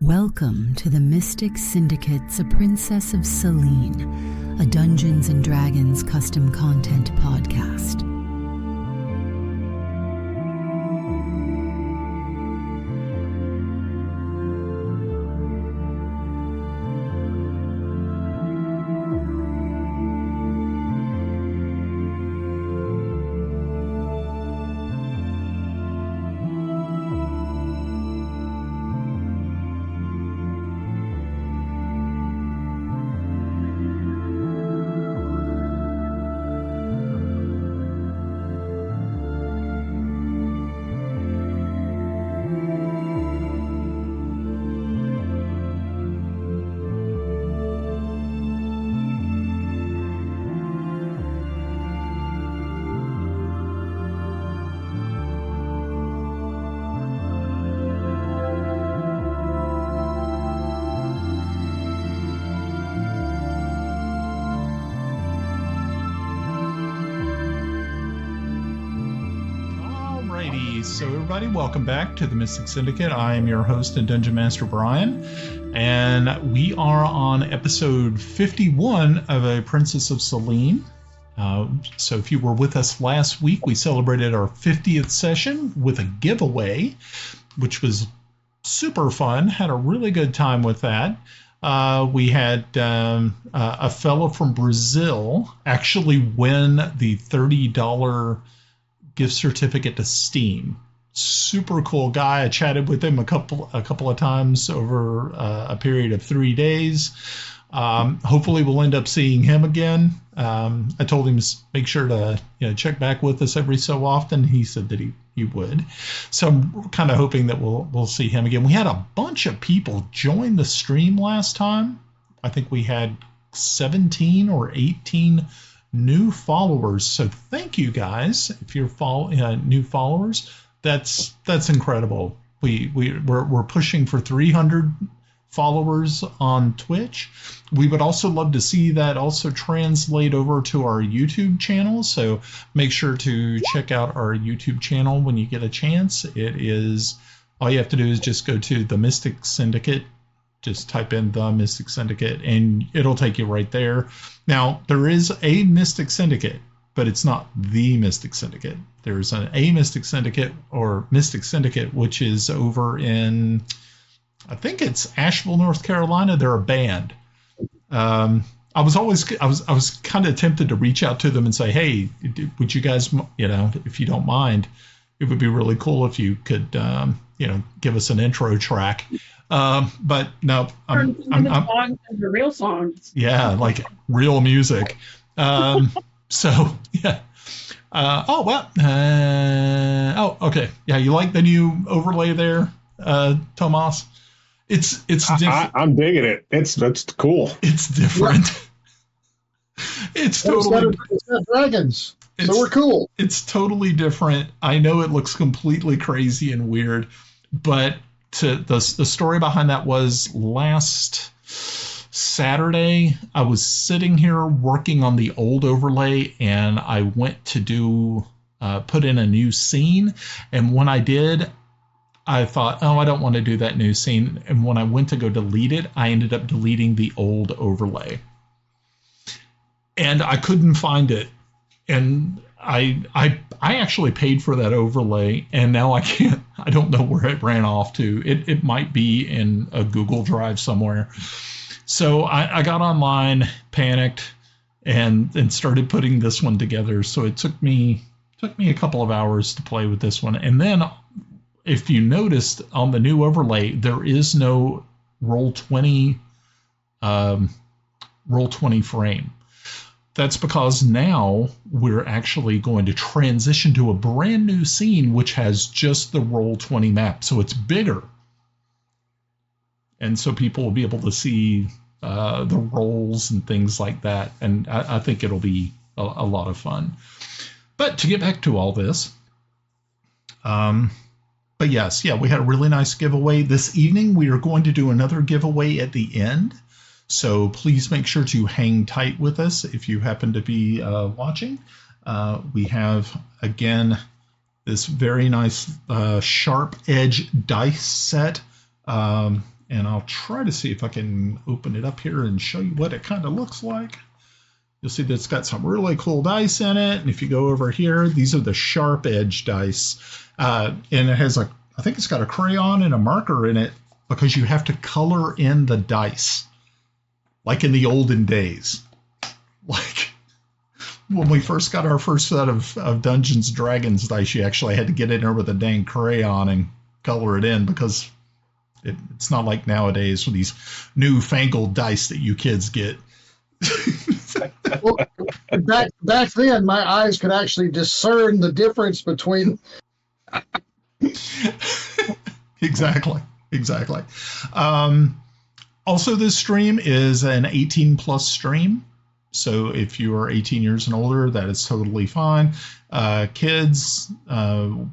Welcome to the Mystic Syndicate's A Princess of Celene, a Dungeons & Dragons custom content podcast. So everybody, welcome back to the Mystic Syndicate. I am your host and Dungeon Master Brian, and we are on episode 51 of A Princess of Celene. So if you were with us last week, we celebrated our 50th session with a giveaway, which was super fun. Had a really good time with that. We had a fellow from Brazil actually win the $30 gift certificate to Steam. Super cool guy. I chatted with him a couple of times over a period of 3 days. Hopefully we'll end up seeing him again. I told him to make sure to check back with us every so often. He said that he would. So I'm kind of hoping that we'll see him again. We had a bunch of people join the stream last time. I think we had 17 or 18 new followers. So thank you guys. If you're new followers, that's incredible. We're pushing for 300 followers on Twitch. We would also love to see that also translate over to our YouTube channel. So make sure to check out our YouTube channel when you get a chance. It is, all you have to do is just go to the Mystic Syndicate. Just type in the Mystic Syndicate and it'll take you right there. Now, there is a Mystic Syndicate, but it's not the Mystic Syndicate. There's a Mystic Syndicate or Mystic Syndicate, which is over in, I think it's Asheville, North Carolina. They're a band. I was kind of tempted to reach out to them and say, hey, would you guys, if you don't mind, it would be really cool if you could, give us an intro track. But no, I'm the real songs. Yeah, like real music. So yeah. Okay. Yeah, you like the new overlay there, Tomas? It's different. I'm digging it. It's cool. It's different. It's totally. It's got dragons, so we're cool. It's totally different. I know it looks completely crazy and weird, but the story behind that was last Saturday, I was sitting here working on the old overlay, and I went to put in a new scene. And when I did, I thought, I don't want to do that new scene. And when I went to go delete it, I ended up deleting the old overlay. And I couldn't find it. And I actually paid for that overlay, and now I don't know where it ran off to. It might be in a Google Drive somewhere. So I got online, panicked, and started putting this one together. So it took me a couple of hours to play with this one. And then if you noticed on the new overlay, there is no Roll20 frame. That's because now we're actually going to transition to a brand new scene, which has just the Roll20 map. So it's bigger. And so people will be able to see the rolls and things like that. And I think it'll be a lot of fun. But to get back to all this, but yes, we had a really nice giveaway. This evening, we are going to do another giveaway at the end. So please make sure to hang tight with us if you happen to be watching. We have, again, this very nice sharp edge dice set and I'll try to see if I can open it up here and show you what it kind of looks like. You'll see that it's got some really cool dice in it. And if you go over here, these are the sharp edge dice. And it has I think it's got a crayon and a marker in it because you have to color in the dice. Like in the olden days. Like when we first got our first set of Dungeons & Dragons dice, you actually had to get in there with a dang crayon and color it in because it's not like nowadays with these newfangled dice that you kids get. Well, back then, my eyes could actually discern the difference between. Exactly. Also, this stream is an 18+ stream. So if you are 18 years and older, that is totally fine. Kids, you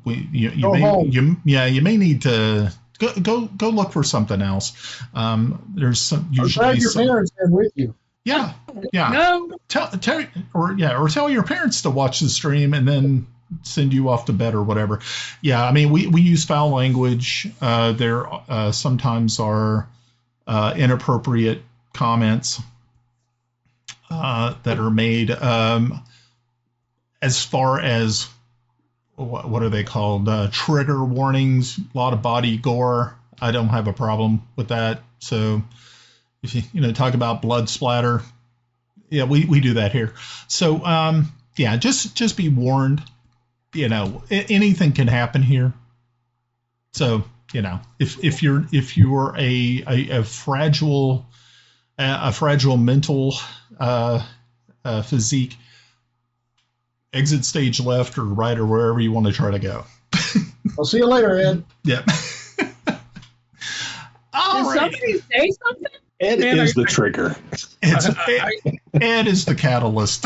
may need to go look for something else. There's some usually your parents are with you. Yeah. No. Tell your parents to watch the stream and then send you off to bed or whatever. Yeah, I mean we use foul language. There sometimes are inappropriate comments that are made. As far as what are they called? Trigger warnings. A lot of body gore. I don't have a problem with that. So. If you talk about blood splatter, yeah, we do that here. So just be warned. Anything can happen here. So if you're a fragile mental physique, exit stage left or right or wherever you want to try to go. I'll see you later, Ed. Yep. Did somebody say something? Ed is the trigger. Ed is the catalyst.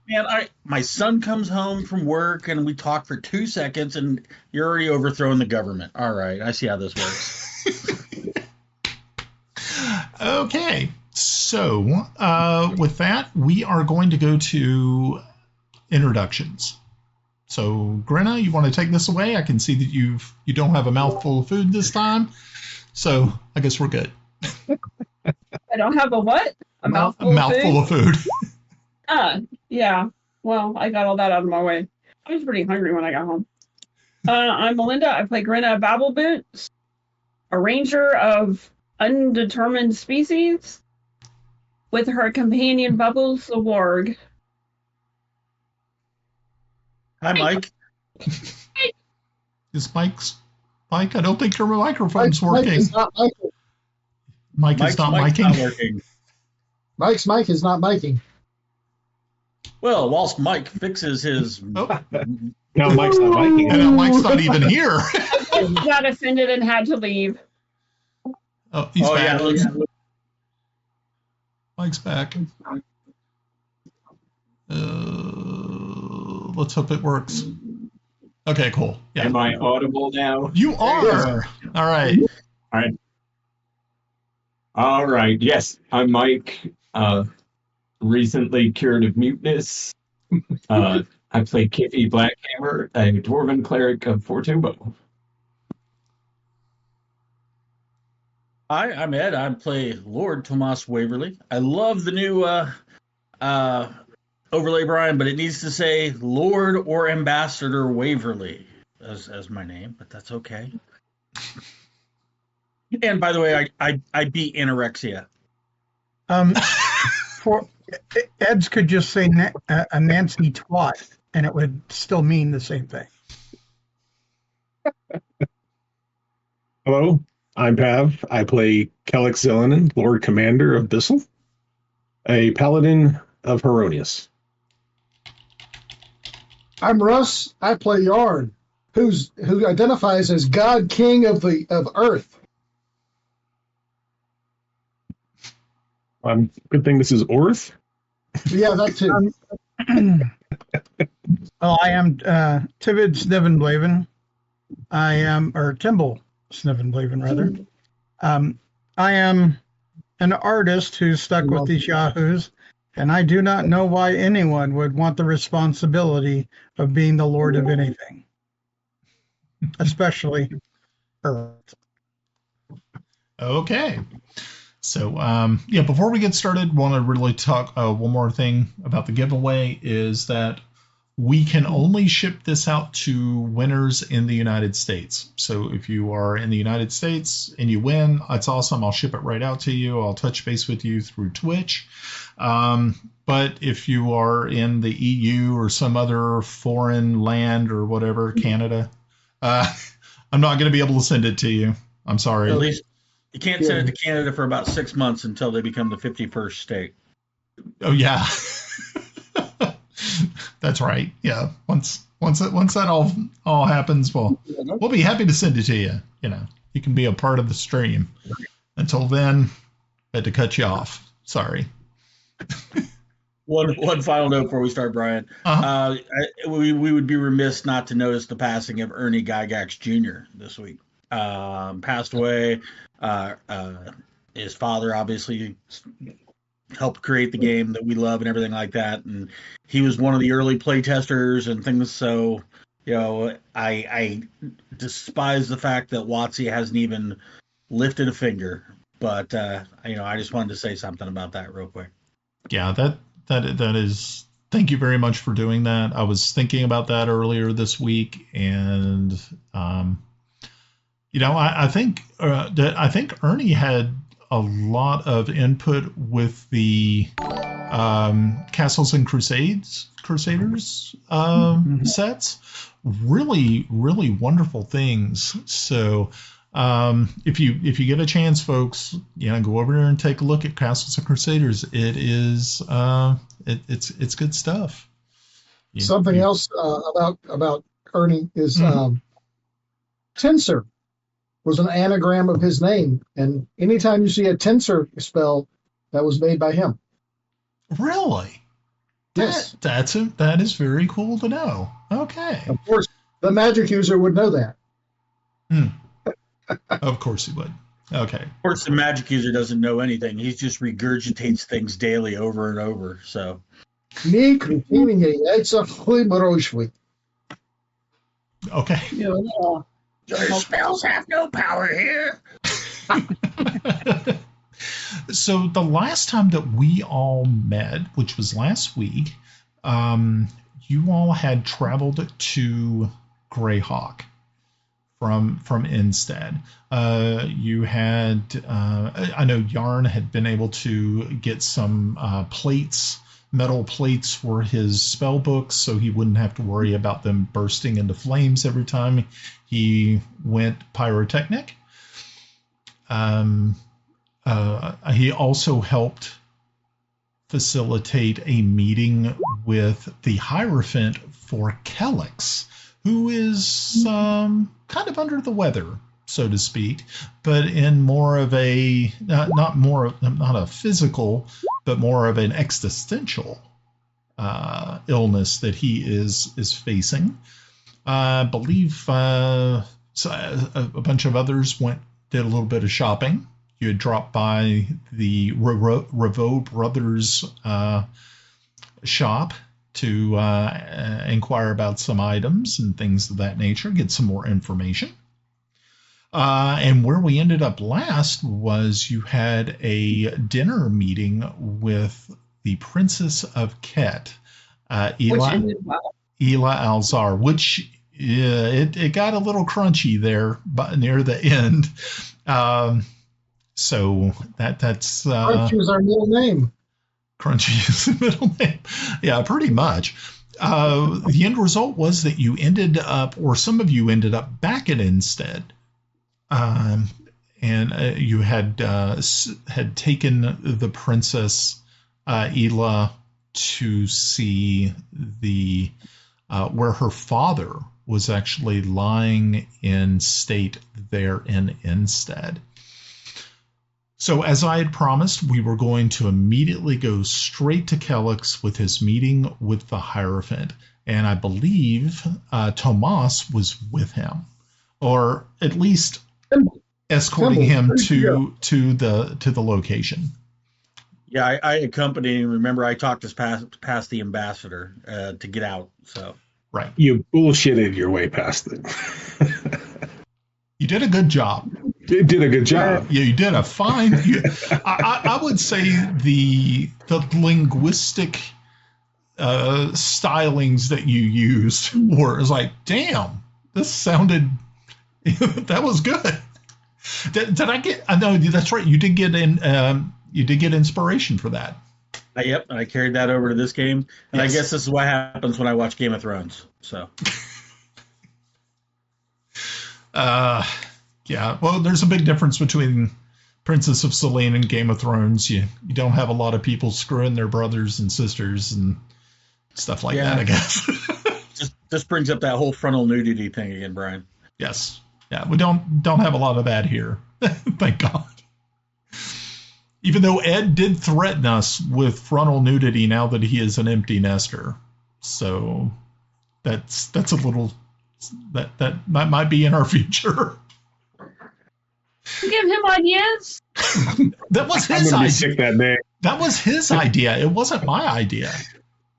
Man, my son comes home from work and we talk for 2 seconds and you're already overthrowing the government. All right, I see how this works. Okay, so with that, we are going to go to introductions. So, Grenna, you want to take this away? I can see that you don't have a mouthful of food this time, so I guess we're good. I don't have a what? A mouthful of food. Yeah. Well, I got all that out of my way. I was pretty hungry when I got home. I'm Melinda. I play Grenna Babbleboots, a ranger of undetermined species, with her companion Bubbles the warg. Hi, Mike. Is Mike? I don't think your microphone's working. Mike is not working. Mike's mic is not miking. Well, whilst Mike fixes his... No, Mike's not miking. And Mike's not even here. He got offended and had to leave. Oh, he's back. Yeah. Mike's back. Let's hope it works. Okay, cool. Yeah. Am I audible now? You are. All right. All right. Yes, I'm Mike. Recently cured of muteness. I play Kiffi Blackhammer, a dwarven cleric of Fortubo. Hi, I'm Ed. I play Lord Tomas Waverly. I love the new overlay, Brian, but it needs to say Lord or Ambassador Waverly as my name, but that's okay. And by the way, I beat anorexia. For Ed's could just say a Nancy twat, and it would still mean the same thing. Hello, I'm Pav. I play Kelex Zelenen, Lord Commander of Bissell, a Paladin of Heironious. I'm Russ. I play Yarn, who identifies as God King of Earth. Good thing this is Orth. Yeah, that too. Well, I am Tivid Snivenblaven. or Timble Snivenblaven, rather. I am an artist who's stuck with these yahoos, and I do not know why anyone would want the responsibility of being the lord of anything, especially Earth. Okay. So, before we get started, want to really talk one more thing about the giveaway is that we can only ship this out to winners in the United States. So if you are in the United States and you win, that's awesome. I'll ship it right out to you. I'll touch base with you through Twitch. But if you are in the EU or some other foreign land or whatever, Canada, I'm not going to be able to send it to you. I'm sorry. At least you can't send it to Canada for about 6 months until they become the 51st state. Oh yeah, that's right. Yeah, once that all happens, we'll be happy to send it to you. You know, you can be a part of the stream. Until then, I had to cut you off. Sorry. One final note before we start, Brian. We would be remiss not to notice the passing of Ernie Gygax Jr. this week. Passed away. His father obviously helped create the game that we love and everything like that, and he was one of the early play testers and things. So, you know, I despise the fact that WotC hasn't even lifted a finger. But you know, I just wanted to say something about that real quick. Yeah, that is. Thank you very much for doing that. I was thinking about that earlier this week, and you know, I think Ernie had a lot of input with the Castles and Crusaders sets. Really, really wonderful things. So if you get a chance, folks, you know, go over there and take a look at Castles and Crusaders. It is it's good stuff. Something else about Ernie is Tensor was an anagram of his name, and anytime you see a tensor spell, that was made by him. Really? Yes. That is very cool to know. Okay. Of course, the magic user would know that. Of course he would. Okay. Of course, the magic user doesn't know anything. He just regurgitates things daily over and over. So. Okay. Your spells have no power here. So the last time that we all met, which was last week, you all had traveled to Greyhawk from Instead. You had, I know Yarn had been able to get some metal plates for his spell books, so he wouldn't have to worry about them bursting into flames every time he went pyrotechnic. He also helped facilitate a meeting with the Hierophant for Kelex, who is kind of under the weather, so to speak, but in more of a not a physical, but more of an existential illness that he is facing. I believe a bunch of others did a little bit of shopping. You had dropped by the Revo Brothers shop to inquire about some items and things of that nature, get some more information. And where we ended up last was you had a dinner meeting with the Princess of Ket, Ela Alzar, which it got a little crunchy there near the end. So that's Crunchy is our middle name. Crunchy is the middle name. Yeah, pretty much. The end result was that you ended up, or some of you ended up back at Instead. And you had taken the Princess Ela to see the where her father was actually lying in state there in Instead. So as I had promised, we were going to immediately go straight to Kelex with his meeting with the Hierophant. And I believe Tomas was with him, or at least escorting him to the location. Yeah, I accompanied him. Remember, I talked us past the ambassador to get out. So right, you bullshitted your way past it. You did a good job. You did a good job. Yeah, you did a fine. I would say the linguistic stylings that you used were like, damn, this sounded. That was good. Did I get? I know that's right. You did get you did get inspiration for that. Yep, I carried that over to this game, and Yes. I guess this is what happens when I watch Game of Thrones. So. Yeah. Well, there's a big difference between Princess of Selene and Game of Thrones. You don't have a lot of people screwing their brothers and sisters and stuff like that, I guess. just brings up that whole frontal nudity thing again, Brian. Yes. Yeah, we don't have a lot of that here. Thank God. Even though Ed did threaten us with frontal nudity now that he is an empty nester. So that's a little that might be in our future. Give him ideas. That was I'm his gonna be idea. sick that day. That was his idea. It wasn't my idea.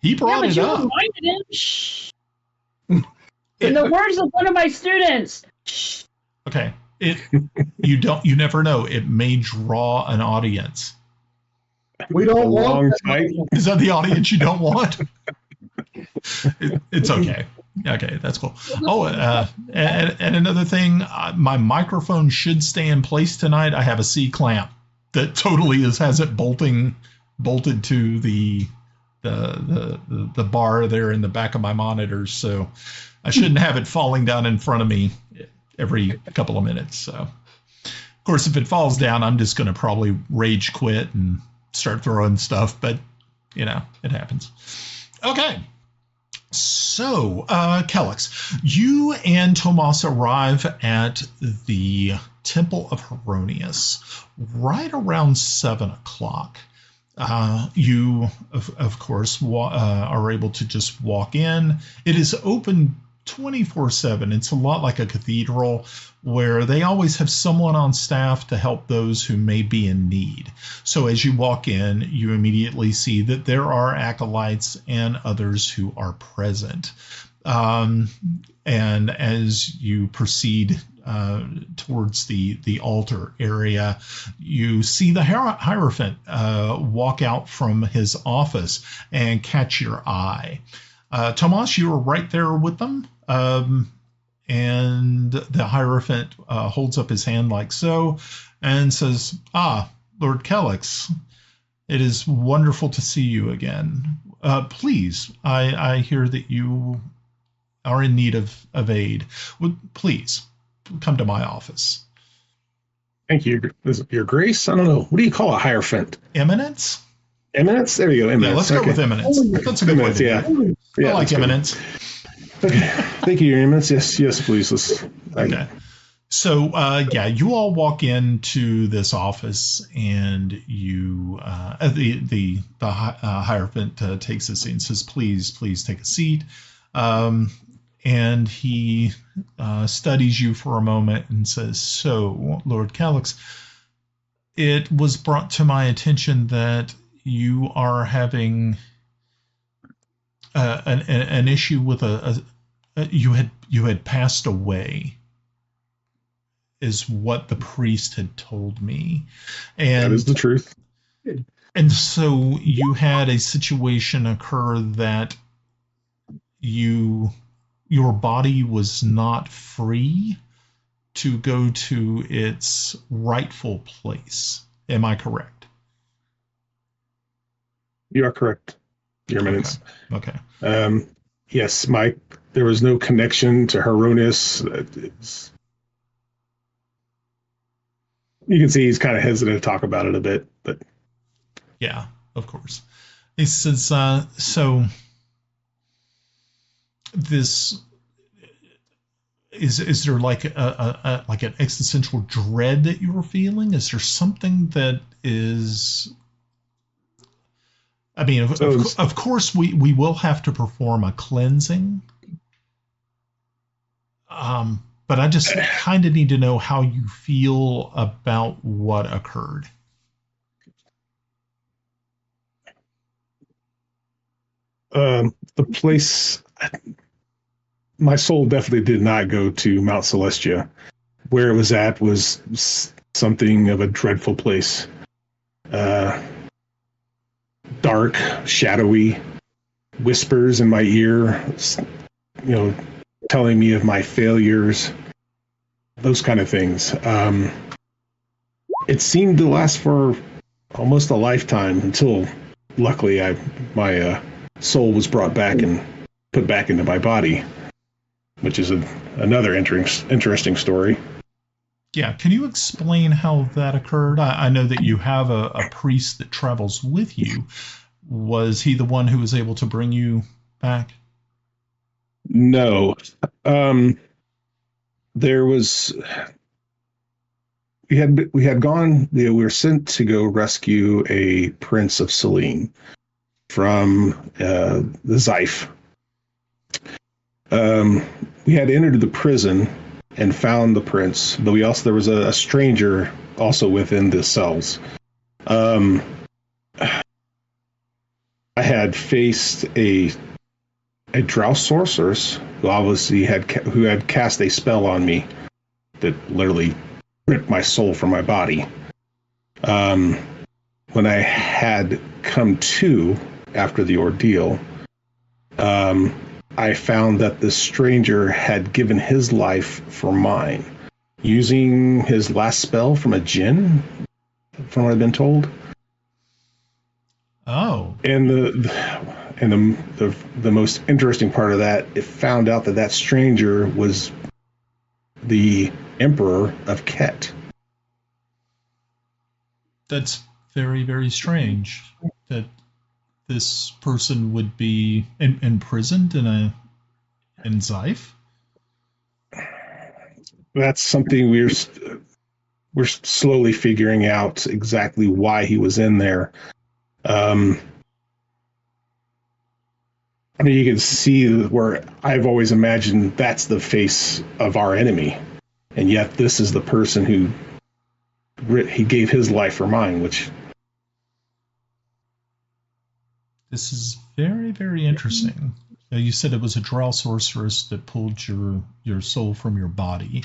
He brought it you up. reminded him. Shh. In the words of one of my students. Shh. Okay. You never know. It may draw an audience. We don't want Fight. Is that the audience you don't want? It's okay. Okay, that's cool. Oh, and another thing, my microphone should stay in place tonight. I have a C clamp that totally has it bolted to the bar there in the back of my monitors, so I shouldn't have it falling down in front of me every couple of minutes. So, of course, if it falls down, I'm just going to probably rage quit and start throwing stuff, but it happens. Okay. So, Kelex, you and Tomas arrive at the Temple of Heironious right around 7 o'clock. You, of course, are able to just walk in. It is open 24/7. It's a lot like a cathedral where they always have someone on staff to help those who may be in need. So as you walk in, you immediately see that there are acolytes and others who are present. And as you proceed towards the altar area, you see the Hierophant walk out from his office and catch your eye. Tomas, you were right there with them. And the Hierophant holds up his hand like so and says, Lord Kelex, it is wonderful to see you again. Please, I hear that you are in need of aid. Please, come to my office. Thank you. Your Grace? I don't know. What do you call a Hierophant? Eminence? Eminence? There you go. Eminence. Yeah, let's go with Eminence. That's a good Eminence, way. yeah. I like Eminence. Thank you, Your Eminence. Yes, please. Okay. So, you all walk into this office, and you, the Hierophant takes a seat and says, "Please take a seat." And he studies you for a moment and says, "So, Lord Kelex, it was brought to my attention that you are having an issue with you had passed away, is what the priest had told me, and that is the truth. And so you had a situation occur that your body was not free to go to its rightful place. Am I correct? You are correct, Your Eminence. Okay. Yes, there was no connection to Heironious. You can see he's kind of hesitant to talk about it a bit, but yeah, of course. He says, so this is there like like an existential dread that you were feeling? Is there something that is? I mean, of course, we will have to perform a cleansing. But I just kind of need to know how you feel about what occurred. The place, my soul definitely did not go to Mount Celestia, where it was at was something of a dreadful place. Dark, shadowy, whispers in my ear, telling me of my failures, those kind of things. It seemed to last for almost a lifetime until, luckily, my soul was brought back and put back into my body, which is another interesting story. Yeah, can you explain how that occurred? I know that you have a priest that travels with you. Was he the one who was able to bring you back? No. There was... We were sent to go rescue a prince of Celene from the Xife. We had entered the prison and found the prince, but there was a stranger also within the cells. I had faced a drow sorceress who obviously had cast a spell on me that literally ripped my soul from my body. When I had come to after the ordeal, I found that this stranger had given his life for mine, using his last spell from a djinn, from what I've been told. Oh. And the most interesting part of that, it found out that stranger was the Emperor of Ket. That's very, very strange that this person would be imprisoned in Xife. That's something we're slowly figuring out exactly why he was in there. You can see where I've always imagined that's the face of our enemy, and yet this is the person who he gave his life for mine, which... This is very, very interesting. You said it was a drow sorceress that pulled your soul from your body.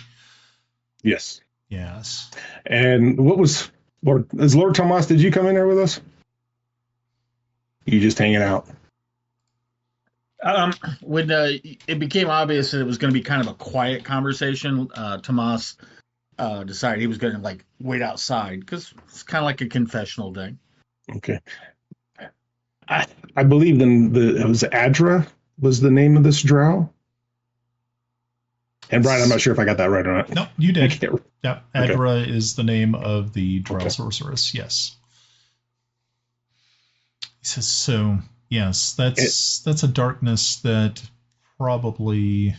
Yes. Yes. And what was Lord Tomas? Did you come in there with us? You just hanging out? When it became obvious that it was going to be kind of a quiet conversation, Tomas decided he was going to wait outside because it's kind of like a confessional day. Okay. I believe it was Adra was the name of this drow. And Brian, I'm not sure if I got that right or not. No, you did. Yeah, Adra is the name of the drow sorceress. Yes. He says so. Yes, that's a darkness that probably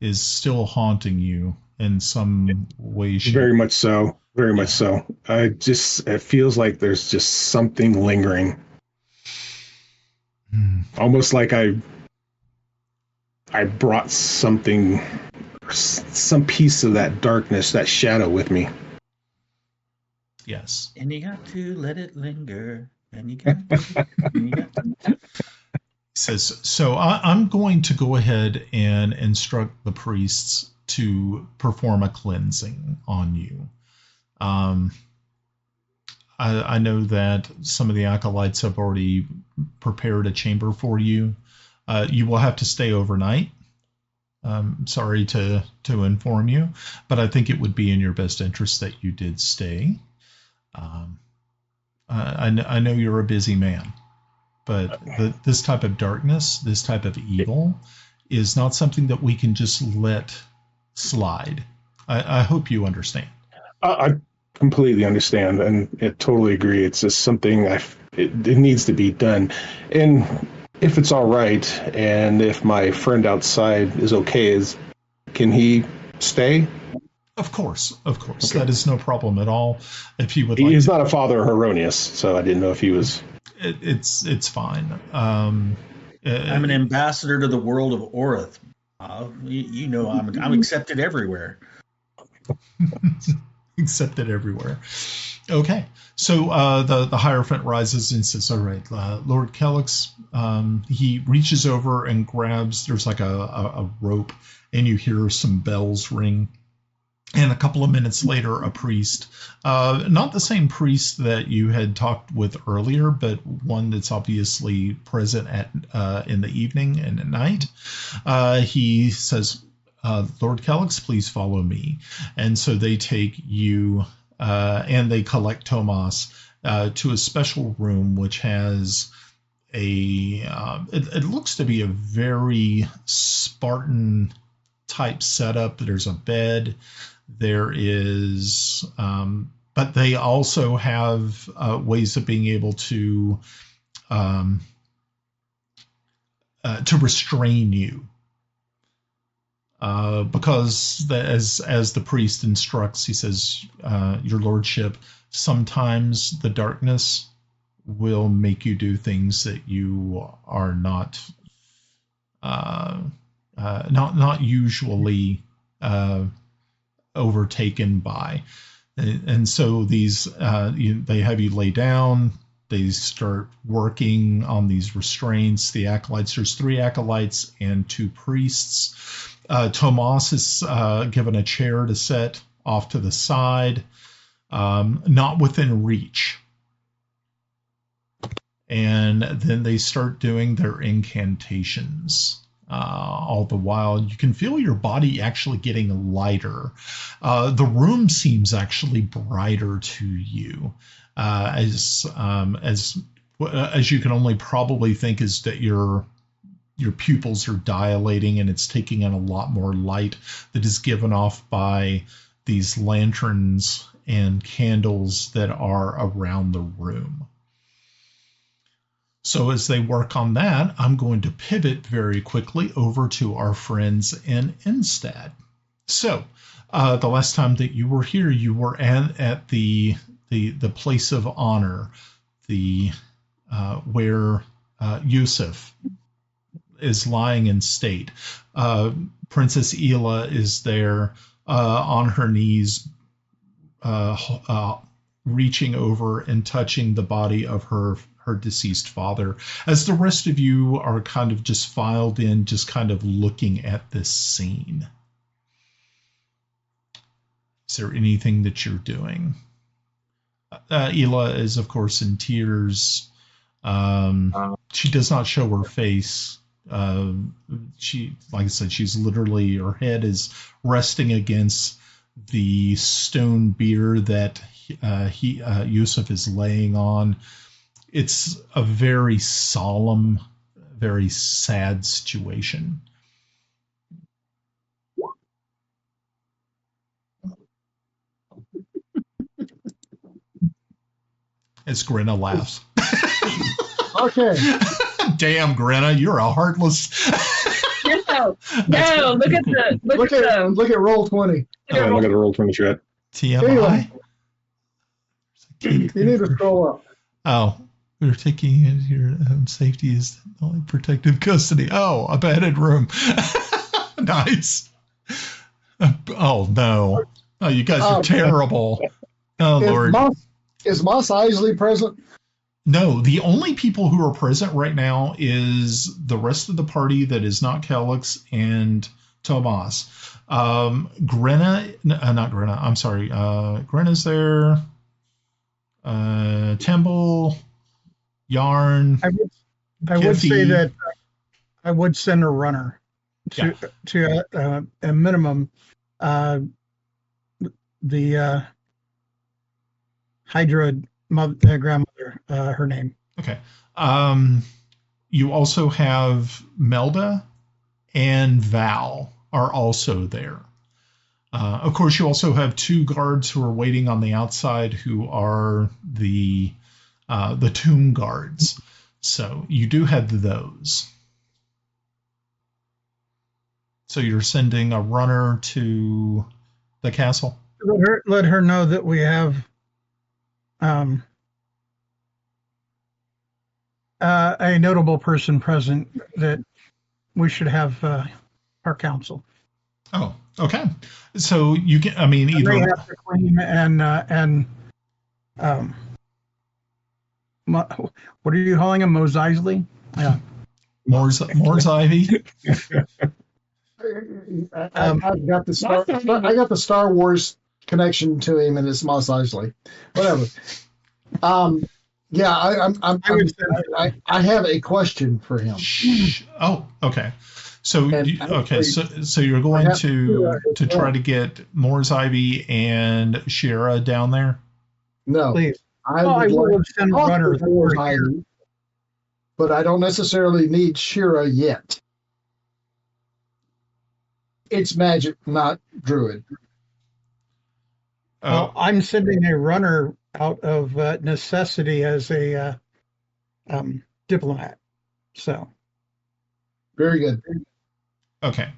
is still haunting you in some way. Very much so. Very much so. It feels like there's just something lingering. Almost like I brought some piece of that darkness, that shadow with me. Yes. And you got to let it linger. And you got to. Says, so I'm going to go ahead and instruct the priests to perform a cleansing on you. I know that some of the acolytes have already prepared a chamber for you. You will have to stay overnight. Sorry to inform you, but I think it would be in your best interest that you did stay. I know you're a busy man, but this type of darkness, this type of evil, is not something that we can just let slide. I hope you understand. I completely understand, and I totally agree. It's just something it needs to be done. And if it's all right, and if my friend outside is okay, can he stay? Of course. Okay. That is no problem at all. If he would, he's not a father of Heironious, so I didn't know if he was. It's fine. I'm an ambassador to the world of Orith. You know, I'm accepted everywhere. Accepted everywhere. Okay, so the Hierophant rises and says, "All right, Lord Kelex." He reaches over and grabs. There's like a rope, and you hear some bells ring. And a couple of minutes later, a priest, not the same priest that you had talked with earlier, but one that's obviously present in the evening and at night. He says, Lord Kelex, please follow me. And so they take you and they collect Tomas to a special room, which has it looks to be a very Spartan type setup. There's a bed. There is, but they also have ways of being able to restrain you, because as the priest instructs, he says, "Your lordship, sometimes the darkness will make you do things that you are not usually." Overtaken by, and so these they have you lay down. They start working on these restraints. The acolytes, there's 3 acolytes and 2 priests. Tomas is given a chair to set off to the side, not within reach. And then they start doing their incantations. All the while, you can feel your body actually getting lighter. The room seems actually brighter to you, as you can only probably think is that your pupils are dilating, and it's taking in a lot more light that is given off by these lanterns and candles that are around the room. So as they work on that, I'm going to pivot very quickly over to our friends in Instad. So the last time that you were here, you were at the place of honor, where Yusuf is lying in state. Princess Ela is there on her knees, reaching over and touching the body of her deceased father, as the rest of you are kind of just filed in, just kind of looking at this scene. Is there anything that you're doing? Ela is, of course, in tears. She does not show her face. She, like I said, she's literally, her head is resting against the stone bier that Yusuf is laying on. It's a very solemn, very sad situation. As Grenna laughs. Okay. Damn, Grenna, you're a heartless. No, look at roll 20. Look at the roll 20 chat. TMI. You need to scroll up. Oh, we're taking your safety is the only protective custody. Oh, a bedded room. Nice. Oh no. Oh, you guys are terrible. Oh Lord. Is Moss Isley present? No, the only people who are present right now is the rest of the party that is not Kelex and Tomas. Grenna, not Grenna, I'm sorry. Grenna's there. Timble, Yarn. I would say that I would send a runner to a minimum. The Hydra grandmother, her name. Okay. You also have Melda and Val are also there. Of course, you also have 2 guards who are waiting on the outside, who are the tomb guards. So you do have those. So you're sending a runner to the castle? Let her know that we have a notable person present, that we should have our council. Oh, okay. So you can, I mean, either they have the queen and what are you calling him? Mos Eisley? Yeah. Moore's Ivy. I've got I got the Star Wars connection to him, and it's Mos Eisley. Whatever. Yeah, I have a question for him. Oh, okay. So you're going to try to get Moore's Ivy and Shira down there? No, Please. I would like to send a talk runner with Moore's Ivy, but I don't necessarily need Shira yet. It's magic, not druid. Well, I'm sending a runner out of necessity as a diplomat. So. Very good. Okay.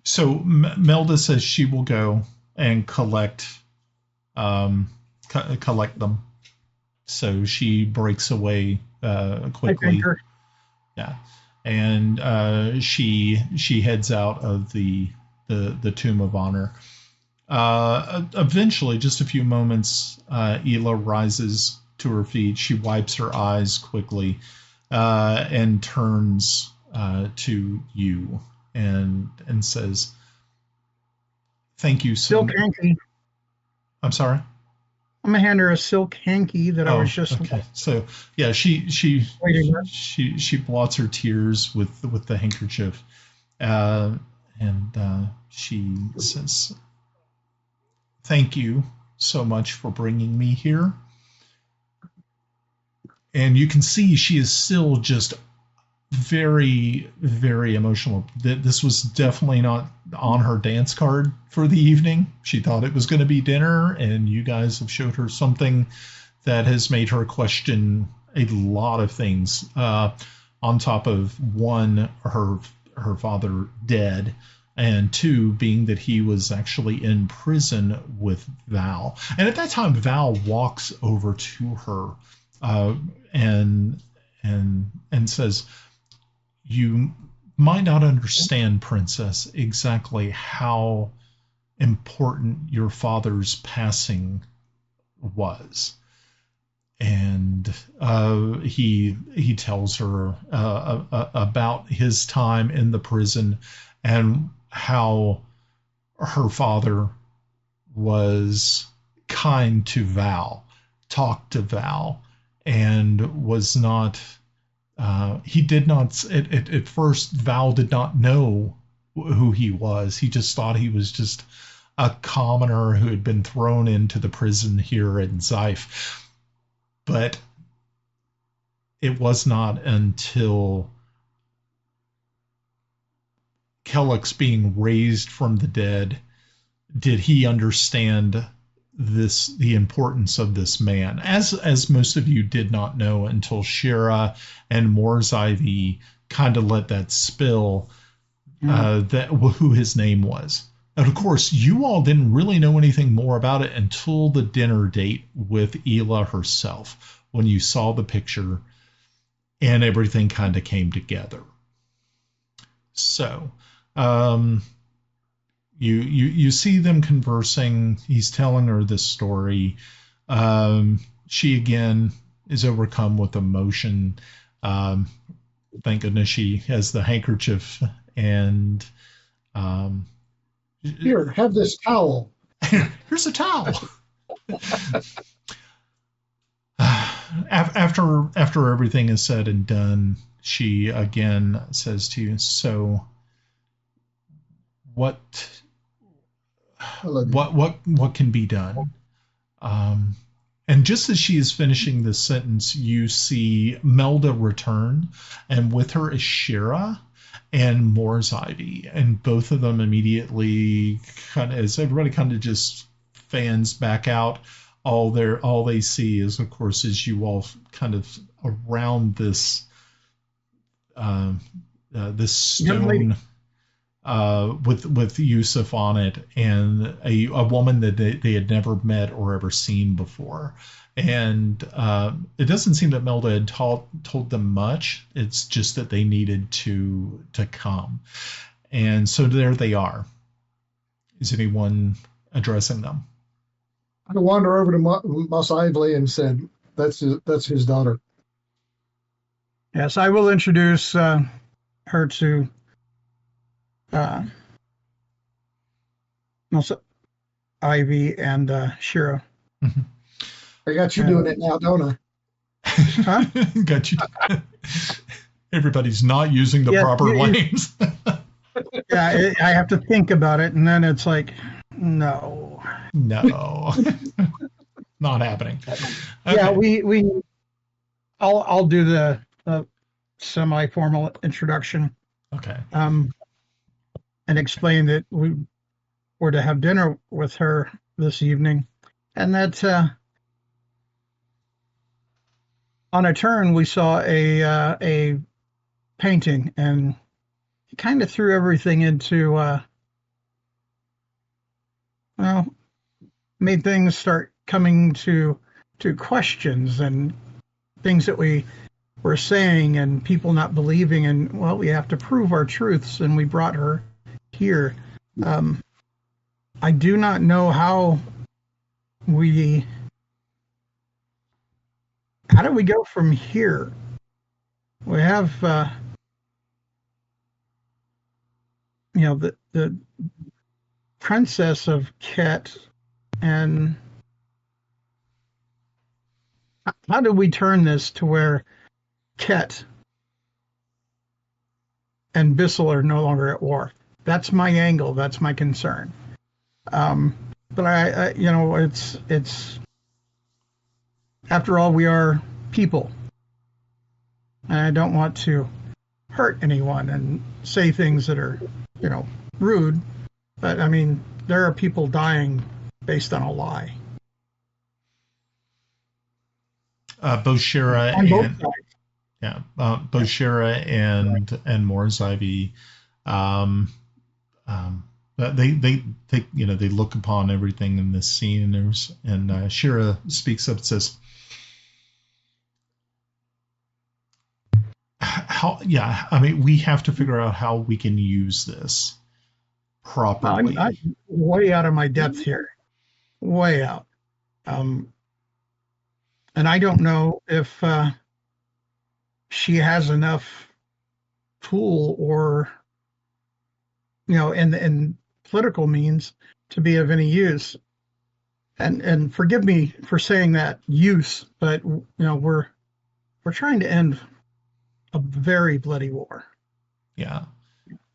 So Melda says she will go and collect them. So she breaks away quickly. Yeah. And she heads out of the Tomb of Honor. Eventually, just a few moments, Ela rises to her feet. She wipes her eyes quickly and turns to you and says, "Thank you so much." Silk hanky. I'm sorry. I'm gonna hand her a silk hanky that I was just. Okay. So yeah, she blots her tears with the handkerchief, and she says, "Thank you so much for bringing me here." And you can see she is still just very, very emotional. This was definitely not on her dance card for the evening. She thought it was going to be dinner, and you guys have showed her something that has made her question a lot of things. On top of one, her father dead, and two, being that he was actually in prison with Val. And at that time, Val walks over to her and says, "You might not understand, Princess, exactly how important your father's passing was." And he tells her about his time in the prison and how her father was kind to Val, talked to Val, and was not. He did not. At first, Val did not know who he was. He just thought he was just a commoner who had been thrown into the prison here in Zyph. But it was not until Kelex being raised from the dead did he understand the importance of this man, as most of you did not know until Shira and Moore's Ivy kind of let that spill that who his name was. And of course, you all didn't really know anything more about it until the dinner date with Ela herself, when you saw the picture and everything kind of came together. So, you see them conversing. He's telling her this story. She again is overcome with emotion. Thank goodness she has the handkerchief and. Here, have this towel. Here's a towel. After everything is said and done, she again says to you, "So, what can be done?" And just as she is finishing this sentence, you see Melda return, and with her is Shira and Moore's Ivy, and both of them immediately kind of, as everybody kind of just fans back out, all they see is, of course, is you all kind of around this this stone with Yusuf on it, and a woman that they had never met or ever seen before. And it doesn't seem that Melda had told them much. It's just that they needed to come. And so there they are. Is anyone addressing them? I wander over to Mos Eisley and said, that's his daughter. Yes, I will introduce her to Also, Ivy and Shira. I got you doing it now, don't I? Huh? Got you. Everybody's not using the proper names. Yeah, I have to think about it, and then it's like, no. Not happening. Okay. Yeah, I'll do the semi-formal introduction. Okay. And explain that we were to have dinner with her this evening, and that on a turn we saw a painting, and he kind of threw everything into made things start coming to questions and things that we were saying and people not believing, and well, we have to prove our truths, and we brought her here. I do not know how do we go from here? We have the Princess of Ket, and how do we turn this to where Ket and Bissell are no longer at war? That's my angle. That's my concern. But I it's after all, we are people, and I don't want to hurt anyone and say things that are, rude. But I mean, there are people dying based on a lie. Both Shira both Shira and Morzivy, they look upon everything in this scene, and Shira speaks up and says, we have to figure out how we can use this properly. I'm way out of my depth here, way out. And I don't know if she has enough tool or, in political means to be of any use. And forgive me for saying that use, but we're trying to end a very bloody war. Yeah.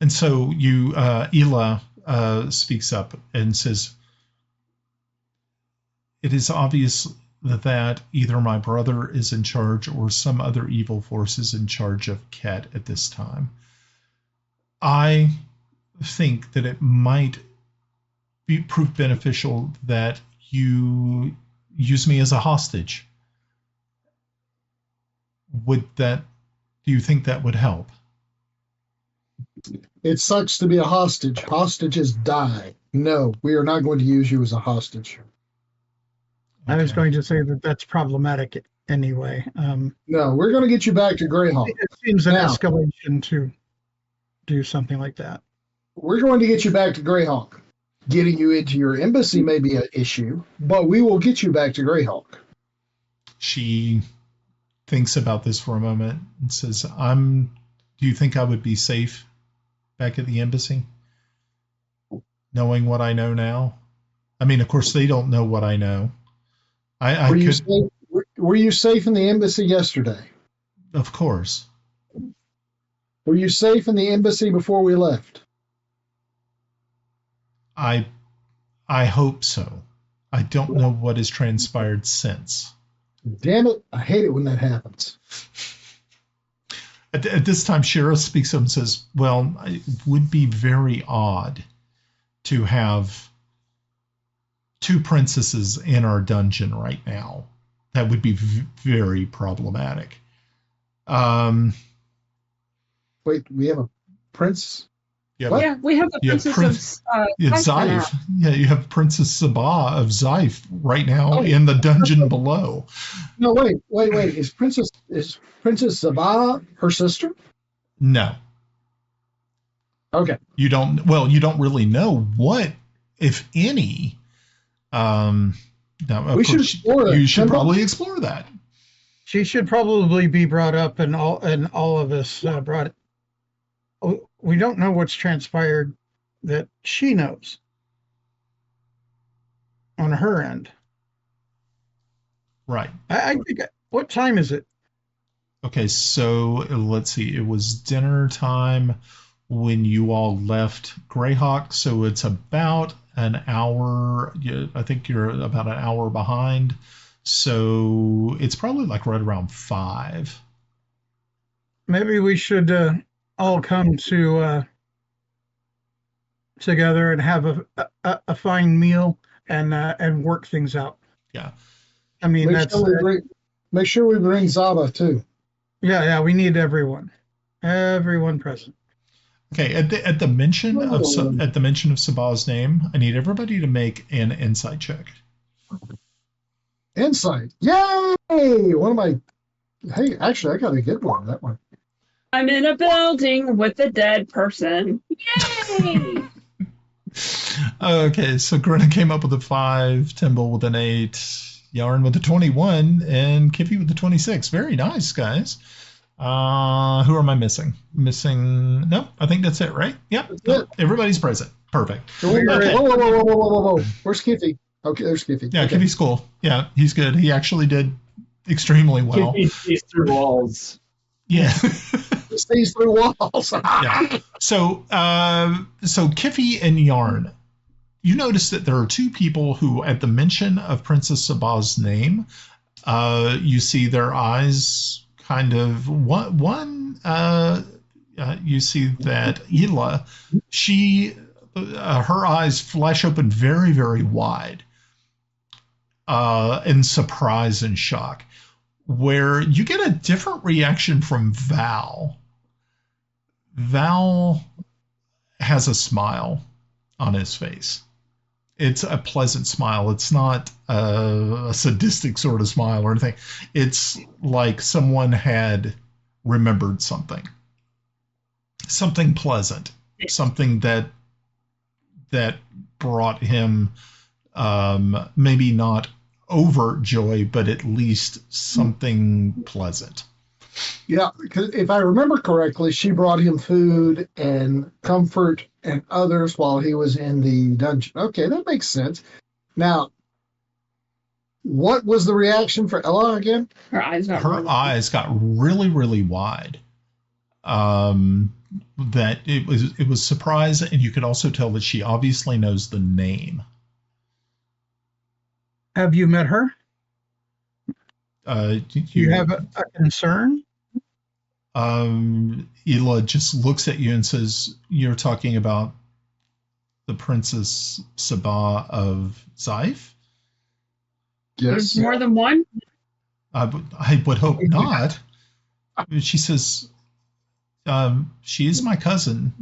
And so Ela speaks up and says, it is obvious that either my brother is in charge or some other evil force is in charge of Ket at this time. think that it might prove beneficial that you use me as a hostage. Do you think that would help? It sucks to be a hostage. Hostages die. No, we are not going to use you as a hostage. I was going to say that that's problematic anyway. No, we're going to get you back to Greyhawk. It seems an escalation to do something like that. We're going to get you back to Greyhawk. Getting you into your embassy may be an issue, but we will get you back to Greyhawk. She thinks about this for a moment and says, do you think I would be safe back at the embassy? Knowing what I know now? I mean, of course, they don't know what I know. Were you safe in the embassy yesterday? Of course. Were you safe in the embassy before we left? I hope so. I don't know what has transpired since. Damn it. I hate it when that happens. At this time, Shira speaks up and says, well, it would be very odd to have two princesses in our dungeon right now. That would be very problematic. Wait, we have a prince? Yeah, we have the Princess of Zaif. Yeah, you have Princess Sabah of Zaif right now in the dungeon below. No, wait. Is Princess Sabah her sister? No. Okay. You don't really know what, if any. Now, you should probably explore that. She should probably be brought up, and all of us brought. We don't know what's transpired that she knows. on her end. Right. I think. What time is it? Okay, so let's see. It was dinner time when you all left Greyhawk, so it's about an hour. I think you're about an hour behind. So it's probably like right around 5. Maybe we should all come together and have a fine meal and work things out. Yeah. I mean, make sure we bring Zaba too. Yeah, we need everyone present. Okay, at the mention of Sabah's name, I need everybody to make an insight check. Insight. Yay! Hey, actually, I got to get one. That one. I'm in a building with a dead person. Yay! Okay, so Grenna came up with a 5, Timble with an 8, Yarn with a 21, and Kiffi with a 26. Very nice, guys. Who am I missing? No, I think that's it, right? Yep. No, everybody's present. Perfect. Okay. Whoa. Where's Kiffi? Okay, there's Kiffi. Yeah, okay. Kiffi's cool. Yeah, he's good. He actually did extremely well. Kiffi sees through walls. Yeah. He sees through walls. Yeah. So Kiffi and Yarn, you notice that there are 2 people who, at the mention of Princess Sabah's name, you see their eyes kind of one. You see that Ela, her eyes flash open very, very wide, in surprise and shock. Where you get a different reaction from Val. Val has a smile on his face. It's a pleasant smile. It's not a sadistic sort of smile or anything. It's like someone had remembered something pleasant, something that brought him maybe not overt joy, but at least something pleasant. Yeah, because if I remember correctly, she brought him food and comfort and others while he was in the dungeon. Okay, that makes sense. Now, what was the reaction for Ela again? Her eyes got really, really wide. That it was surprise, and you could also tell that she obviously knows the name. Have you met her? Do you have a concern? Ela just looks at you and says, "You're talking about the Princess Sabah of Zaif?" Yes. There's more than one? I would hope not. She says, she is my cousin.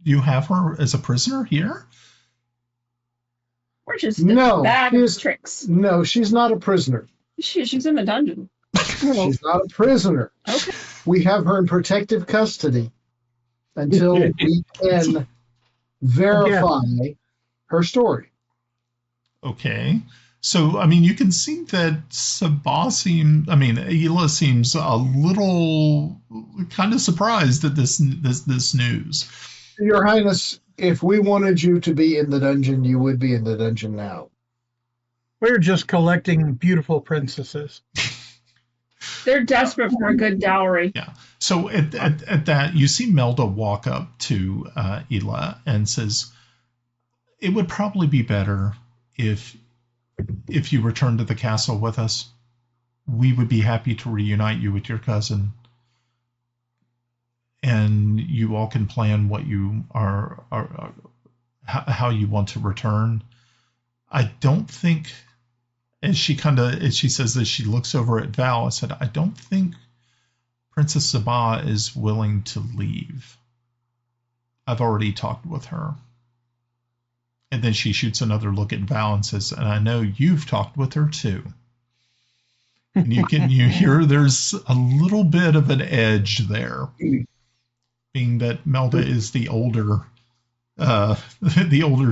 You have her as a prisoner here? We're just bad at tricks. No, she's not a prisoner. She's in the dungeon. She's not a prisoner. Okay. We have her in protective custody until we can verify her story. Okay. So, I mean, you can see that Ela seems a little kind of surprised at this news. Your Highness, if we wanted you to be in the dungeon, you would be in the dungeon now. We're just collecting beautiful princesses. They're desperate for a good dowry. Yeah. So at that, you see Melda walk up to Ela and says, "It would probably be better if you return to the castle with us. We would be happy to reunite you with your cousin, and you all can plan what you are how you want to return. I don't think." And she says this, she looks over at Val and said, "I don't think Princess Sabah is willing to leave. I've already talked with her." And then she shoots another look at Val and says, "And I know you've talked with her too." And you hear there's a little bit of an edge there, being that Melda is the older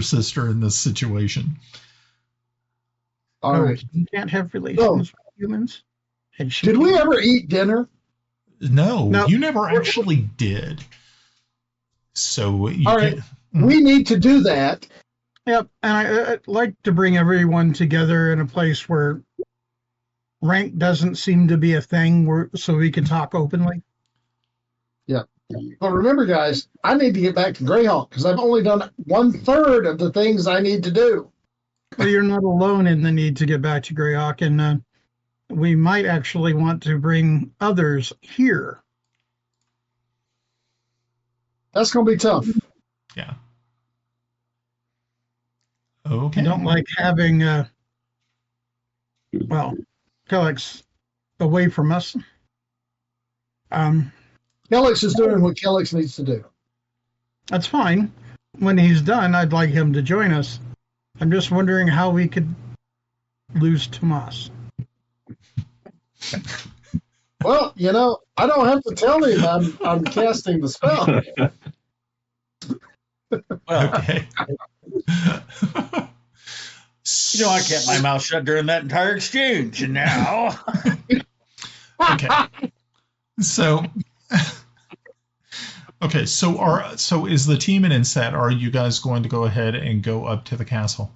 sister in this situation. All right. You can't have relations with humans. And did we ever eat dinner? No, you never actually did. So all right, we need to do that. Yep, and I'd like to bring everyone together in a place where rank doesn't seem to be a thing, so we can talk openly. Yeah. But remember, guys, I need to get back to Greyhawk because I've only done 1/3 of the things I need to do. Well, you're not alone in the need to get back to Greyhawk, and we might actually want to bring others here. That's going to be tough. Yeah. Okay. I don't like having, Kelex away from us. Kelex is doing what Kelex needs to do. That's fine. When he's done, I'd like him to join us. I'm just wondering how we could lose Tomas. Well, I don't have to tell him I'm casting the spell. Okay. I kept my mouth shut during that entire exchange, and now. Okay. So is the team in Inset? Are you guys going to go ahead and go up to the castle?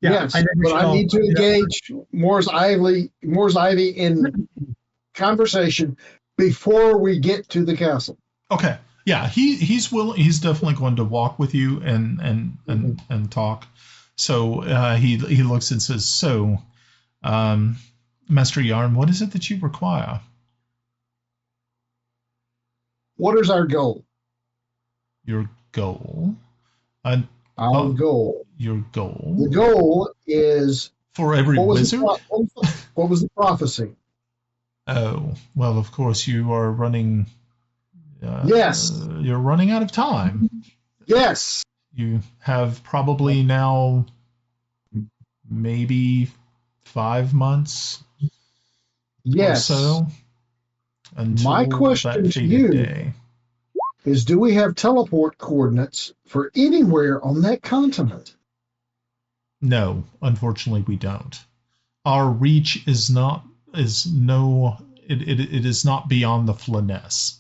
Yeah, yes, but I need to engage Moore's Ivy in conversation before we get to the castle. Okay. Yeah, he's willing. He's definitely going to walk with you and talk. So he looks and says, "So, Master Yarn, what is it that you require?" What is our goal? Your goal. Our goal. Your goal. The goal is for every wizard. What was the prophecy? Oh, well, of course you are running. Yes. You're running out of time. Yes. You have probably now maybe 5 months. Yes. Or so. My question to you is, do we have teleport coordinates for anywhere on that continent? No, unfortunately we don't. Our reach is not it is not beyond the Flanness.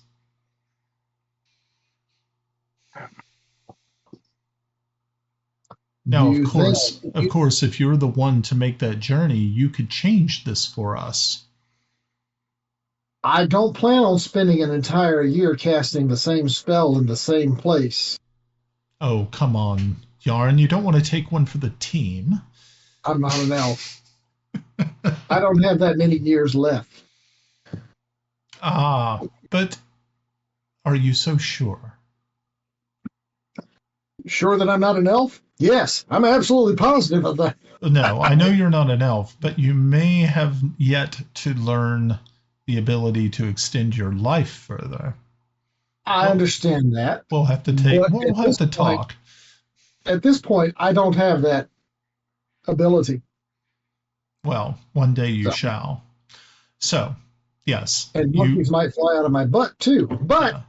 Now, of course, if you're the one to make that journey, you could change this for us. I don't plan on spending an entire year casting the same spell in the same place. Oh, come on, Yarn. You don't want to take one for the team. I'm not an elf. I don't have that many years left. But are you so sure? Sure that I'm not an elf? Yes, I'm absolutely positive of that. No, I know you're not an elf, but you may have yet to learn the ability to extend your life further. I understand that. We'll have to talk. At this point, I don't have that ability. Well, one day you shall. So, yes. And monkeys might fly out of my butt, too. But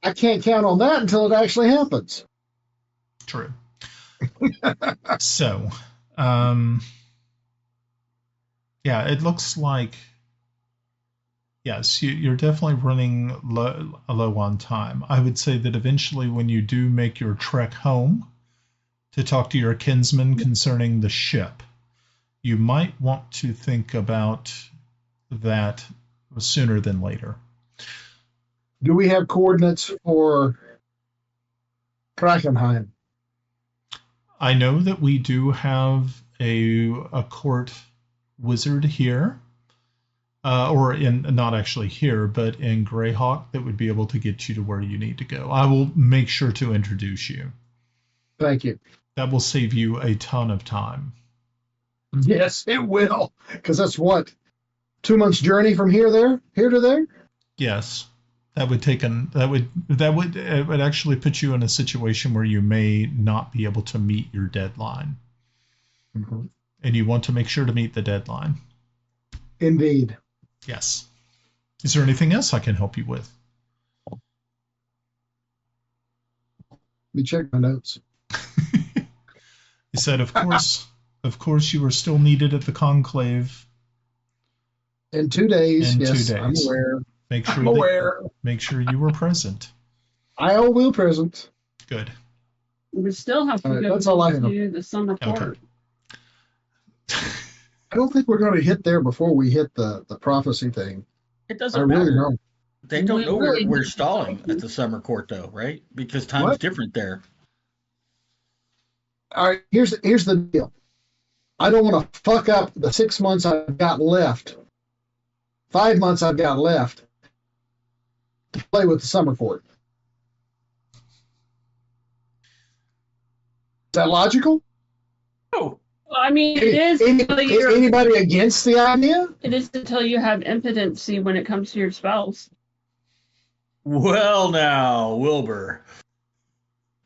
I can't count on that until it actually happens. True. So, it looks like, yes, you're definitely running low on time. I would say that eventually when you do make your trek home to talk to your kinsman concerning the ship, you might want to think about that sooner than later. Do we have coordinates for Krakenheim? I know that we do have a court wizard here, not actually here, but in Greyhawk that would be able to get you to where you need to go. I will make sure to introduce you. Thank you. That will save you a ton of time. Yes, it will. Because that's 2 months journey from here to there? Yes. That would it would actually put you in a situation where you may not be able to meet your deadline. Mm-hmm. And you want to make sure to meet the deadline. Indeed. Yes. Is there anything else I can help you with? Let me check my notes. He said, of course you are still needed at the conclave. In 2 days, In yes, 2 days. I'm aware. I'm aware. Make sure you were present. I will present. Good. We still have to All right, go that's all I have. to the summer court. I don't think we're going to hit there before we hit the prophecy thing. It doesn't I really matter. don't. They don't We know really we're don't. stalling at the summer court, though, right? Because time's What? different there. All right, here's the deal. I don't want to fuck up the 6 months I've got left, 5 months I've got left to play with the summer court. Is that logical? Oh, Well, I mean, it is until you're, Anybody against the idea? it is until you have impotency when it comes to your spells. well, now, Wilbur,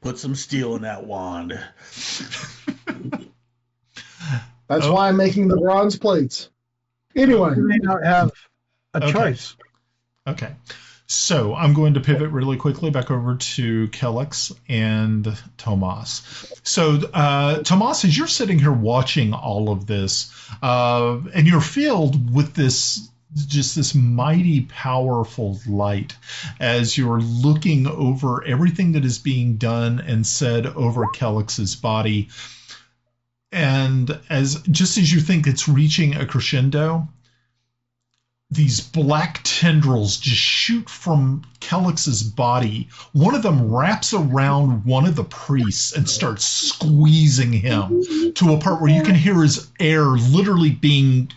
put some steel in that wand. That's why I'm making the bronze plates. Anyway, You may not have a Okay. choice. Okay. So I'm going to pivot really quickly back over to Kelex and Tomas. So Tomas, as you're sitting here watching all of this, and you're filled with this mighty, powerful light as you're looking over everything that is being done and said over Kelex's body. And as you think it's reaching a crescendo, these black tendrils just shoot from Kelex's body. One of them wraps around one of the priests and starts squeezing him to a part where you can hear his air literally being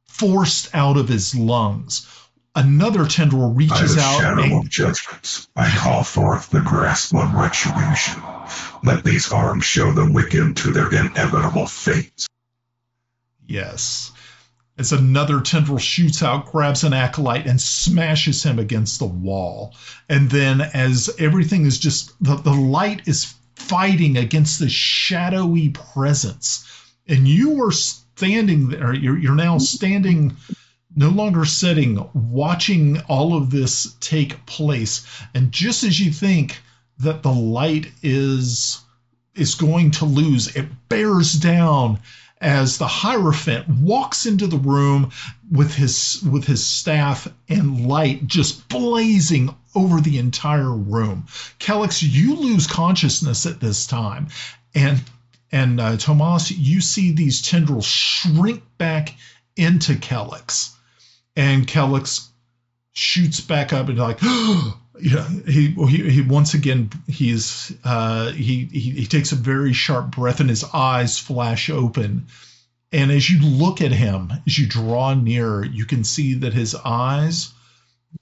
forced out of his lungs. Another tendril reaches By the out. shadow of judgments, I call forth the grasp of retribution. Let these arms show the wicked to their inevitable fate. Yes. As another tendril shoots out, grabs an acolyte, and smashes him against the wall. And then as everything is just, the light is fighting against this shadowy presence. And you are standing there, you're now standing, no longer sitting, watching all of this take place. And just as you think that the light is going to lose, it bears down as the Hierophant walks into the room with his staff and light just blazing over the entire room. Kelex, you lose consciousness at this time, and Tomas, you see these tendrils shrink back into Kelex, and Kelex shoots back up and like, yeah, he once again he takes a very sharp breath and his eyes flash open. And as you look at him, as you draw near, you can see that his eyes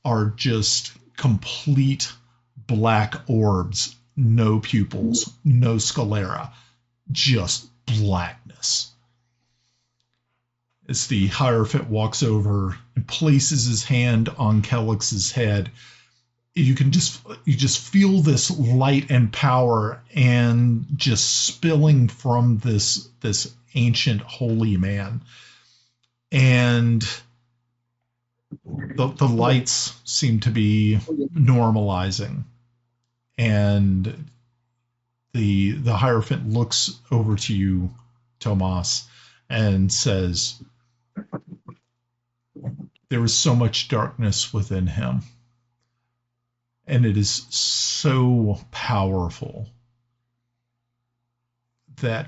are just complete black orbs, no pupils, no sclera, just blackness. As the Hierophant walks over and places his hand on Kelex's head, you just feel this light and power and just spilling from this ancient holy man. And the lights seem to be normalizing. And the Hierophant looks over to you, Tomas, and says, there is so much darkness within him. And it is so powerful that,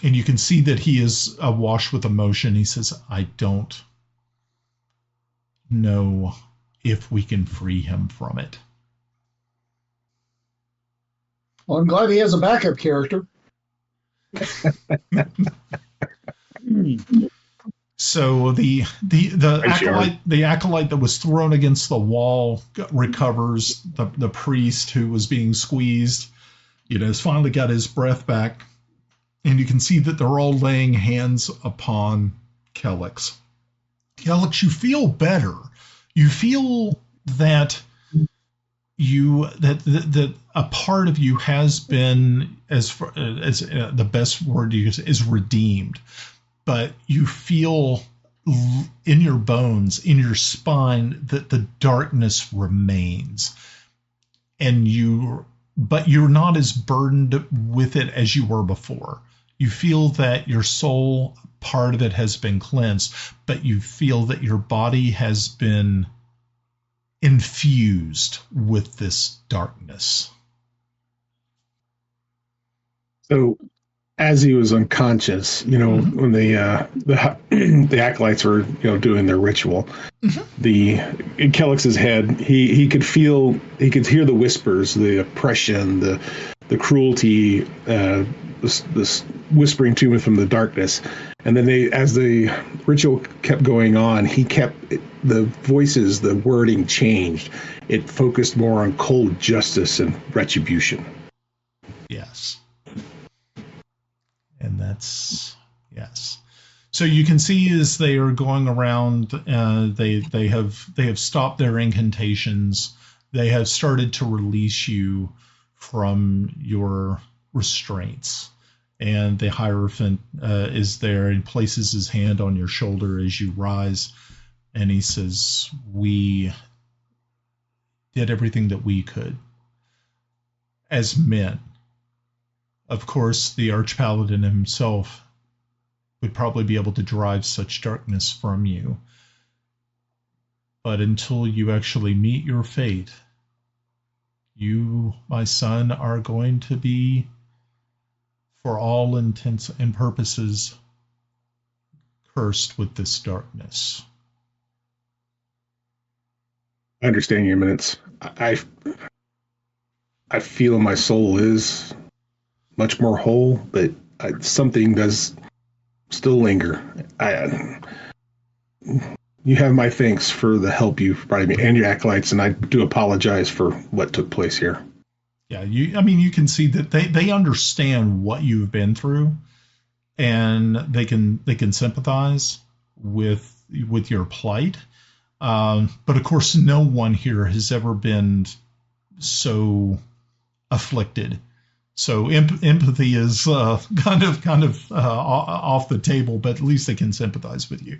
and you can see that he is awash with emotion. He says, I don't know if we can free him from it. Well, I'm glad he has a backup character. So the acolyte that was thrown against the wall recovers. The priest who was being squeezed, has finally got his breath back, and you can see that they're all laying hands upon Kelex. Kelex, you feel better. You feel that that a part of you has been, as the best word to use is redeemed. But you feel in your bones, in your spine, that the darkness remains. But you're not as burdened with it as you were before. You feel that your soul, part of it has been cleansed, but you feel that your body has been infused with this darkness. So, as he was unconscious, when the acolytes were, doing their ritual, in Kelex's head, he could hear the whispers, the oppression, the cruelty, this whispering to him from the darkness. And then as the ritual kept going on, the voices, the wording changed. It focused more on cold justice and retribution. Yes. And that's, yes. So you can see as they are going around, they have stopped their incantations. They have started to release you from your restraints. And the Hierophant is there and places his hand on your shoulder as you rise. And he says, we did everything that we could as men. Of course, the Archpaladin himself would probably be able to drive such darkness from you. But until you actually meet your fate, you, my son, are going to be, for all intents and purposes, cursed with this darkness. I understand your minutes. I feel my soul is much more whole, but something does still linger. You have my thanks for the help you've provided me and your acolytes, and I do apologize for what took place here. Yeah, you can see that they understand what you've been through, and they can sympathize with your plight. But of course, no one here has ever been so afflicted. So empathy is kind of off the table, but at least they can sympathize with you.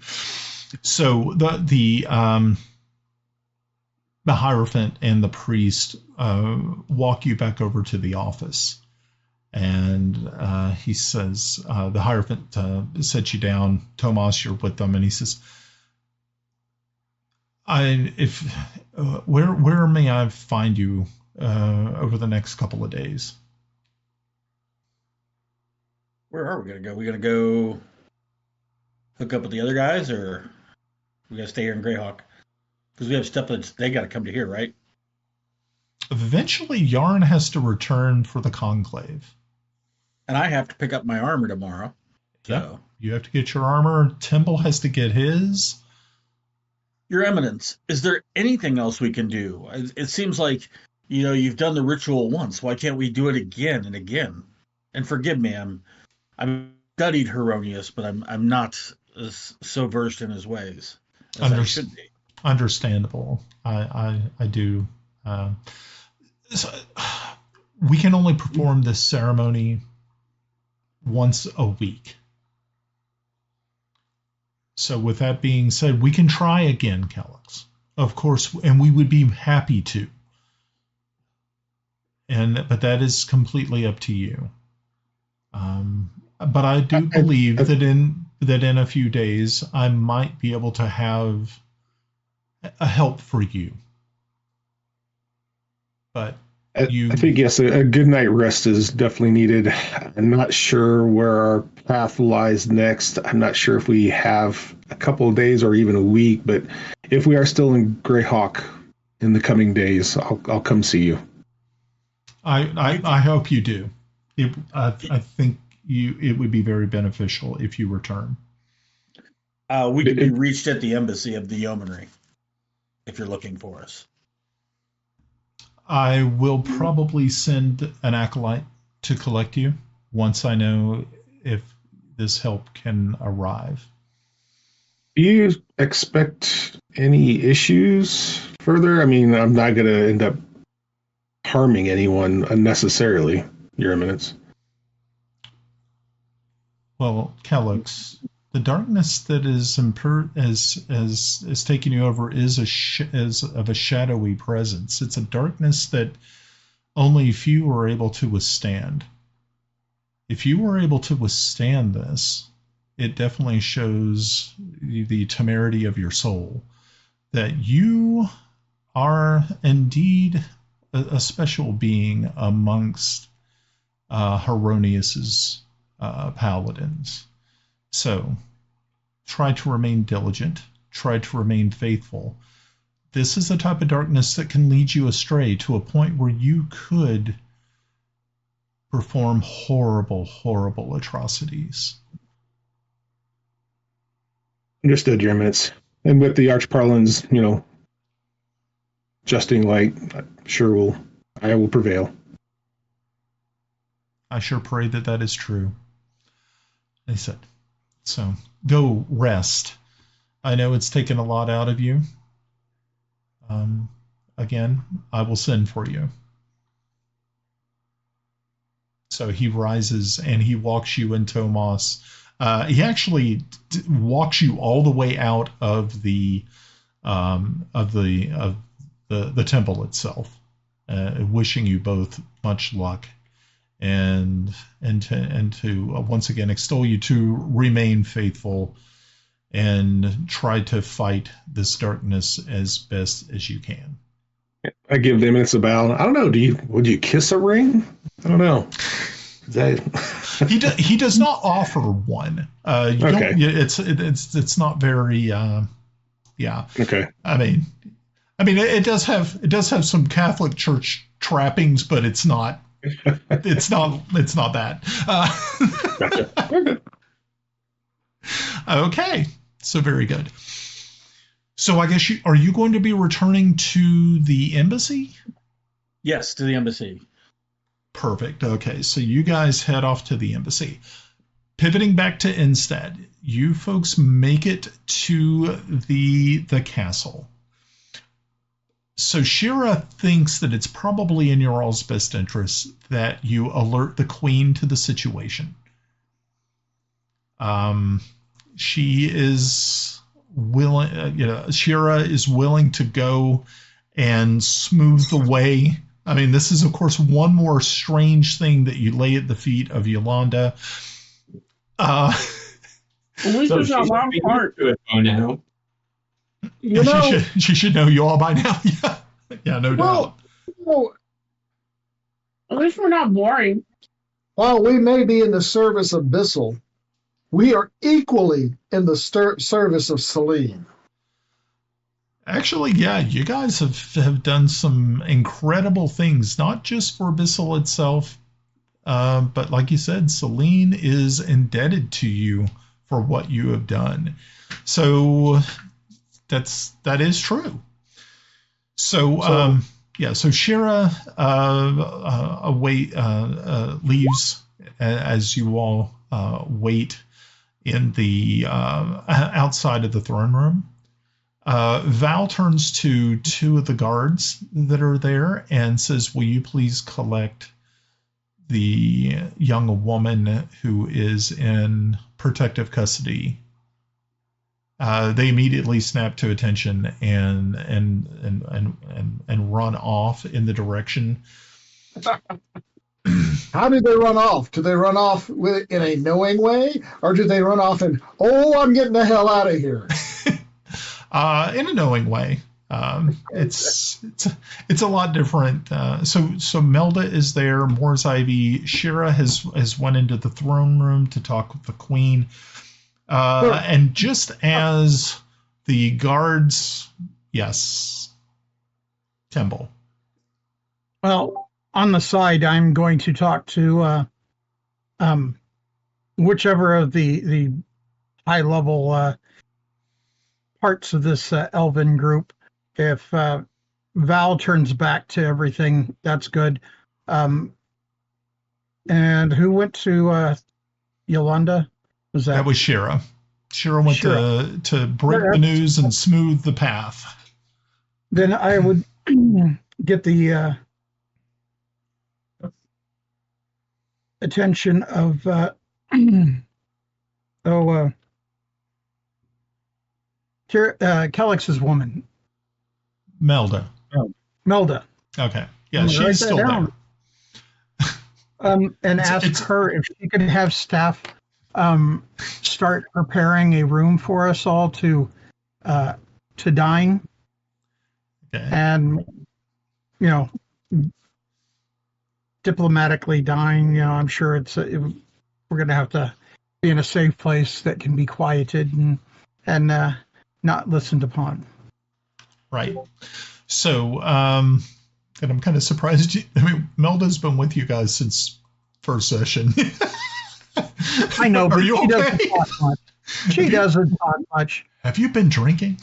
So the Hierophant and the priest walk you back over to the office, and he says, the Hierophant sets you down. Tomas, you're with them, and he says, where may I find you over the next couple of days? Where are we going to go? We going to go hook up with the other guys, or we got to stay here in Greyhawk? Because we have stuff that they got to come to here, right? Eventually, Yarn has to return for the conclave. And I have to pick up my armor tomorrow. So. Yeah, you have to get your armor. Timble has to get his. Your Eminence, is there anything else we can do? It seems like, you've done the ritual once. Why can't we do it again and again? And forgive me, I'm studied Heironious, but I'm not so versed in his ways as I should be. Understandable. I do. So we can only perform this ceremony once a week. So with that being said, we can try again, Kelex. Of course, and we would be happy to. But that is completely up to you. But I do believe that in a few days I might be able to have a help for you. But I think, yes, a good night rest is definitely needed. I'm not sure where our path lies next. I'm not sure if we have a couple of days or even a week, but if we are still in Greyhawk in the coming days, I'll come see you. I hope you do. I think it would be very beneficial if you return. We could be reached at the embassy of the Yeomanry if you're looking for us. I will probably send an acolyte to collect you once I know if this help can arrive. Do you expect any issues further? I mean, I'm not going to end up harming anyone unnecessarily, Your Eminence. Well, Kelex, the darkness that is taking you over is of a shadowy presence. It's a darkness that only few are able to withstand. If you were able to withstand this, it definitely shows the temerity of your soul, that you are indeed a special being amongst Heironious's paladins. So try to remain diligent. Try to remain faithful. This is the type of darkness that can lead you astray to a point where you could perform horrible, horrible atrocities. Understood, Your Eminence. And with the Archparlins, justing light, I will prevail. I sure pray that that is true. They said. So go rest. I know it's taken a lot out of you. Again, I will send for you. So he rises and he walks you in Tomas. He actually walks you all the way out of the temple itself, wishing you both much luck, and to once again extol you to remain faithful and try to fight this darkness as best as you can. I give the Eminence a bow. I don't know. Would you kiss a ring? I don't know. He does not offer one. Okay. It's not very. Yeah. Okay. I mean, it does have some Catholic Church trappings, but it's not. It's not that. Gotcha. Okay. So very good. So I guess are you going to be returning to the embassy? Yes, to the embassy. Perfect. Okay, so you guys head off to the embassy. Pivoting back to Instead, you folks make it to the castle. So Shira thinks that it's probably in your all's best interest that you alert the queen to the situation. She is willing, Shira is willing to go and smooth the way. I mean, this is, of course, one more strange thing that you lay at the feet of Yolanda. At least it's not my part. Now. She should know you all by now. Yeah, no doubt. Well, at least we're not boring. While we may be in the service of Bissell, we are equally in the service of Celene. Actually, yeah, you guys have done some incredible things, not just for Bissell itself, but like you said, Celene is indebted to you for what you have done. So that is true. So Shira leaves as you all wait in the outside of the throne room. Val turns to two of the guards that are there and says, "Will you please collect the young woman who is in protective custody?" They immediately snap to attention and run off in the direction. How did they run off? Do they run off in a knowing way, or do they run off in, I'm getting the hell out of here? In a knowing way. It's a lot different. So Melda is there. Moore's Ivy. Shira has went into the throne room to talk with the queen. And just as the guards, yes, Timble. Well, on the side, I'm going to talk to whichever of the high-level parts of this elven group. If Val turns back to everything, that's good. And who went to Yolanda? That was Shira. Shira went to break the news and smooth the path. Then I would get the attention of Kelex's woman. Melda. Melda. Okay. Yeah, she's still there. And ask her if she could have staff start preparing a room for us all to dine. Okay. And, diplomatically dying. I'm sure we're going to have to be in a safe place that can be quieted and not listened upon. Right. So, and I'm kind of surprised. Melda's been with you guys since first session. I know, but Are you she okay? doesn't talk much. She doesn't talk much. Have you been drinking?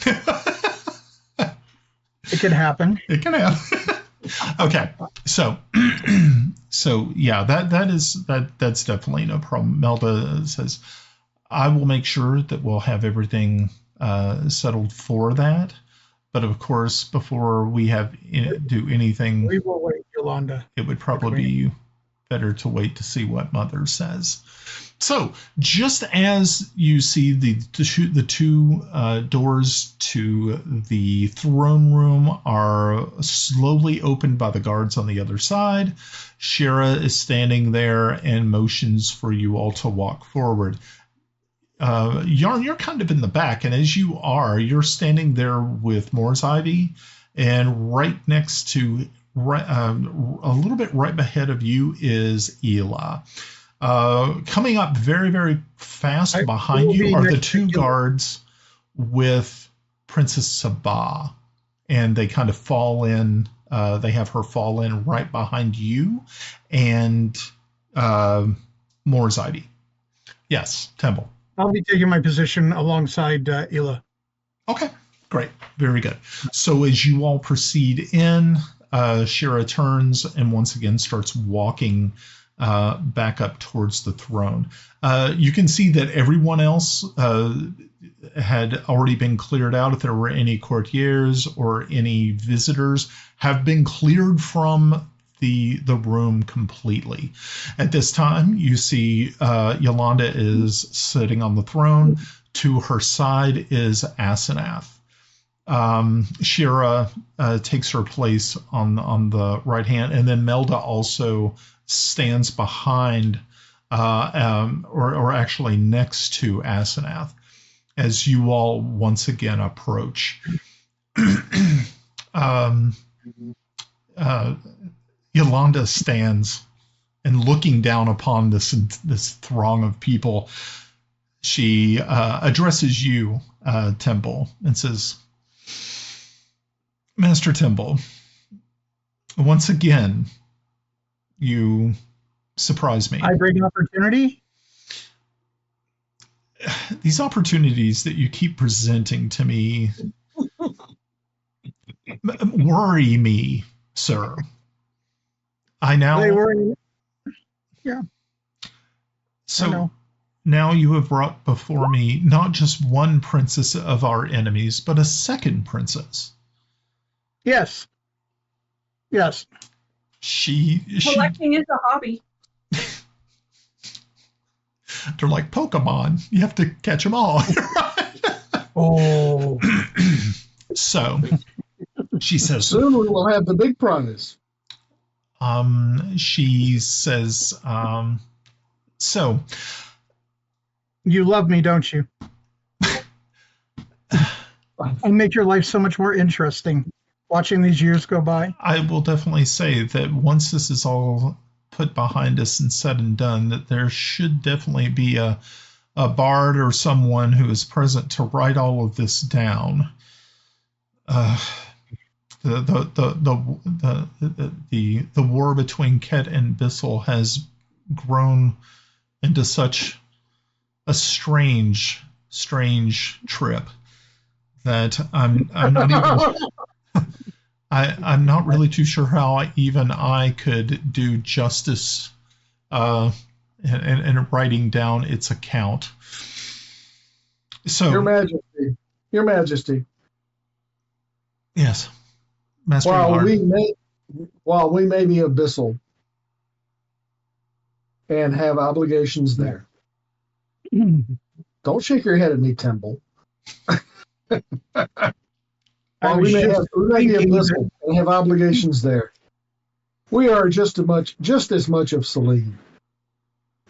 It could happen. It can happen. Okay. So yeah, that's definitely no problem. Melda says, I will make sure that we'll have everything settled for that. But of course, before we do anything, We will wait, Yolanda. it would probably be better to wait to see what Mother says. So, just as you see the two doors to the throne room are slowly opened by the guards on the other side, Shira is standing there and motions for you all to walk forward. Yarn, you're kind of in the back, and as you're standing there with Moore's Ivy, and right next to, a little bit right ahead of you is Ela. Coming up very, very fast behind you are the two guards with Princess Sabah, and they kind of fall in. They have her fall in right behind you, and Moore's Ivy. Yes, Timble. I'll be taking my position alongside Ela. Okay, great. Very good. So as you all proceed in, Shira turns and once again starts walking back up towards the throne. You can see that everyone else had already been cleared out. If there were any courtiers or any visitors, have been cleared from the room completely. At this time, you see Yolanda is sitting on the throne. To her side is Asenath. Shira takes her place on the right hand, and then Melda also stands behind, or actually next to Asenath, as you all once again approach. Yolanda stands and looking down upon this throng of people. She addresses you, Timble, and says, Master Timble, once again, you surprise me. I bring opportunity? These opportunities that you keep presenting to me worry me, sir. They worry. Yeah. So now you have brought before me not just one princess of our enemies, but a second princess. Yes. Yes. Collecting is a hobby. They're like Pokemon. You have to catch them all. Oh. So she says, soon we will have the big prize. She says, so you love me, don't you? I make your life so much more interesting watching these years go by. I will definitely say that once this is all put behind us and said and done, that there should definitely be a bard or someone who is present to write all of this down. The war between Ket and Bissell has grown into such a strange trip that I'm not even I'm not really too sure how I could do justice in writing down its account. So, Your Majesty. Yes, Master. While we may be abyssal and have obligations there, don't shake your head at me, Timble. While we may be abyssal and have obligations there, we are just as much of Celene.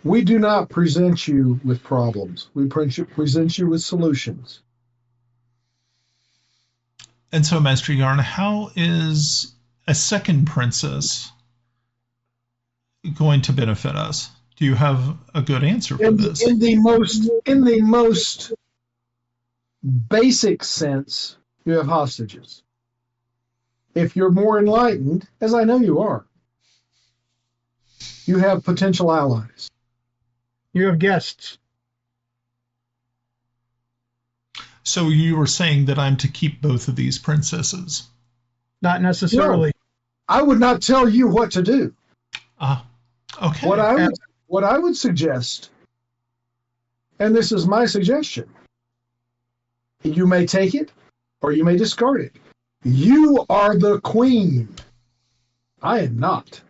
We do not present you with problems. We present you with solutions. And so, Master Yarn, how is a second princess going to benefit us? Do you have a good answer for this? In the most basic sense, you have hostages. If you're more enlightened, as I know you are, you have potential allies. You have guests. So you were saying that I'm to keep both of these princesses? Not necessarily. No, I would not tell you what to do. Okay. What I would suggest, and this is my suggestion, you may take it or you may discard it. You are the queen. I am not.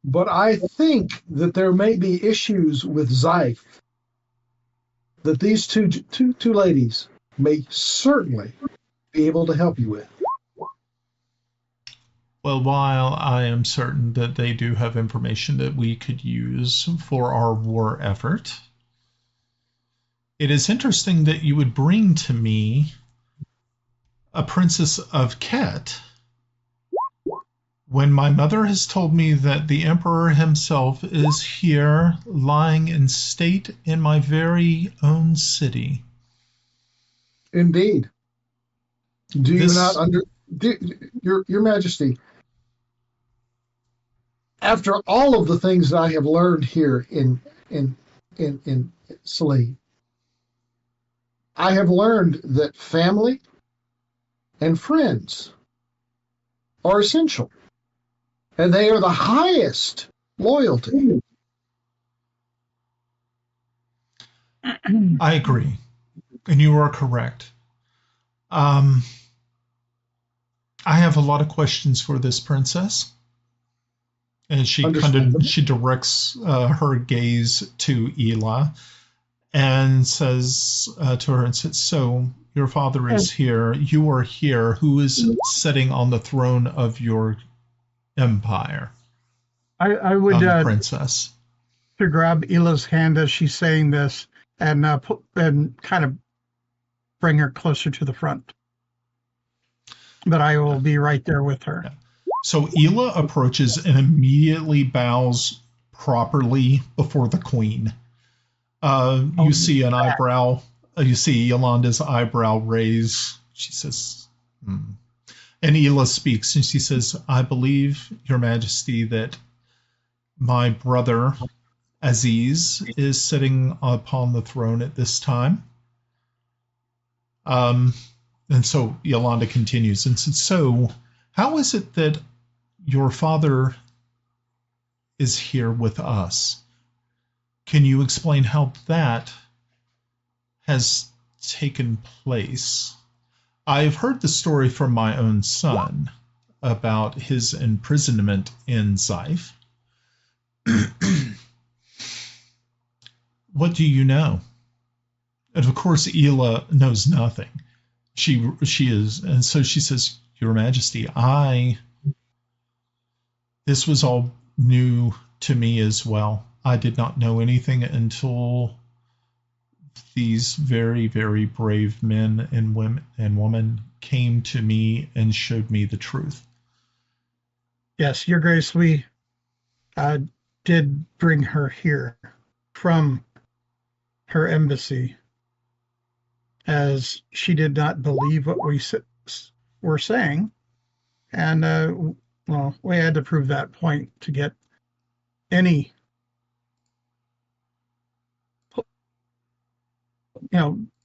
But I think that there may be issues with Zyfe that these two ladies may certainly be able to help you with. Well, while I am certain that they do have information that we could use for our war effort, it is interesting that you would bring to me a Princess of Ket when my mother has told me that the Emperor himself is here lying in state in my very own city. Indeed. Your Majesty, after all of the things that I have learned here in Celene, I have learned that family and friends are essential, and they are the highest loyalty. I agree, and you are correct. I have a lot of questions for this princess. And she directs her gaze to Ela and says to her, so your father is here, you are here, who is sitting on the throne of your empire? I would princess. To grab Ela's hand as she's saying this and kind of bring her closer to the front. But I will be right there with her. Yeah. So Ela approaches and immediately bows properly before the queen. You see an eyebrow. You see Yolanda's eyebrow raise. She says, And Ela speaks and she says, I believe, Your Majesty, that my brother Aziz is sitting upon the throne at this time. And so Yolanda continues and says, so how is it that your father is here with us? Can you explain how that has taken place? I've heard the story from my own son about his imprisonment in Zyfe. What do you know? And of course, Ela knows nothing. She is, and so she says, Your Majesty, this was all new to me as well. I did not know anything until these very, very brave men and women came to me and showed me the truth. Yes, Your Grace, we did bring her here from her embassy, as she did not believe what we were saying. And, we had to prove that point to get any,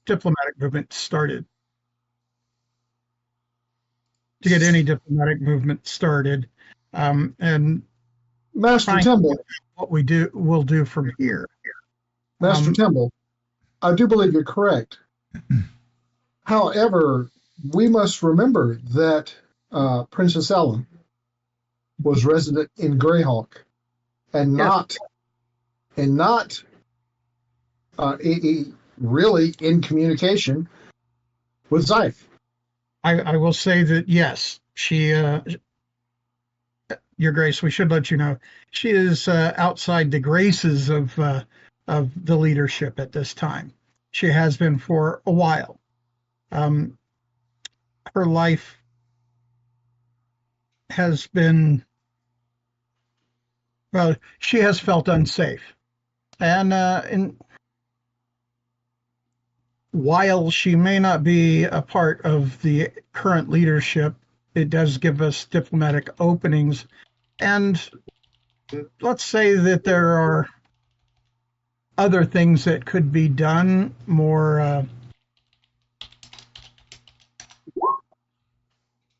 diplomatic movement started. And Master Timble, what we'll do from here. Master Timble, I do believe you're correct. However, we must remember that Princess Ela was resident in Greyhawk, and not really in communication with Zyfe. I will say that yes, she, Your Grace, we should let you know she is outside the graces of the leadership at this time. She has been for a while. Her life has been Well, she has felt unsafe. And while she may not be a part of the current leadership, it does give us diplomatic openings. And let's say that there are other things that could be done more.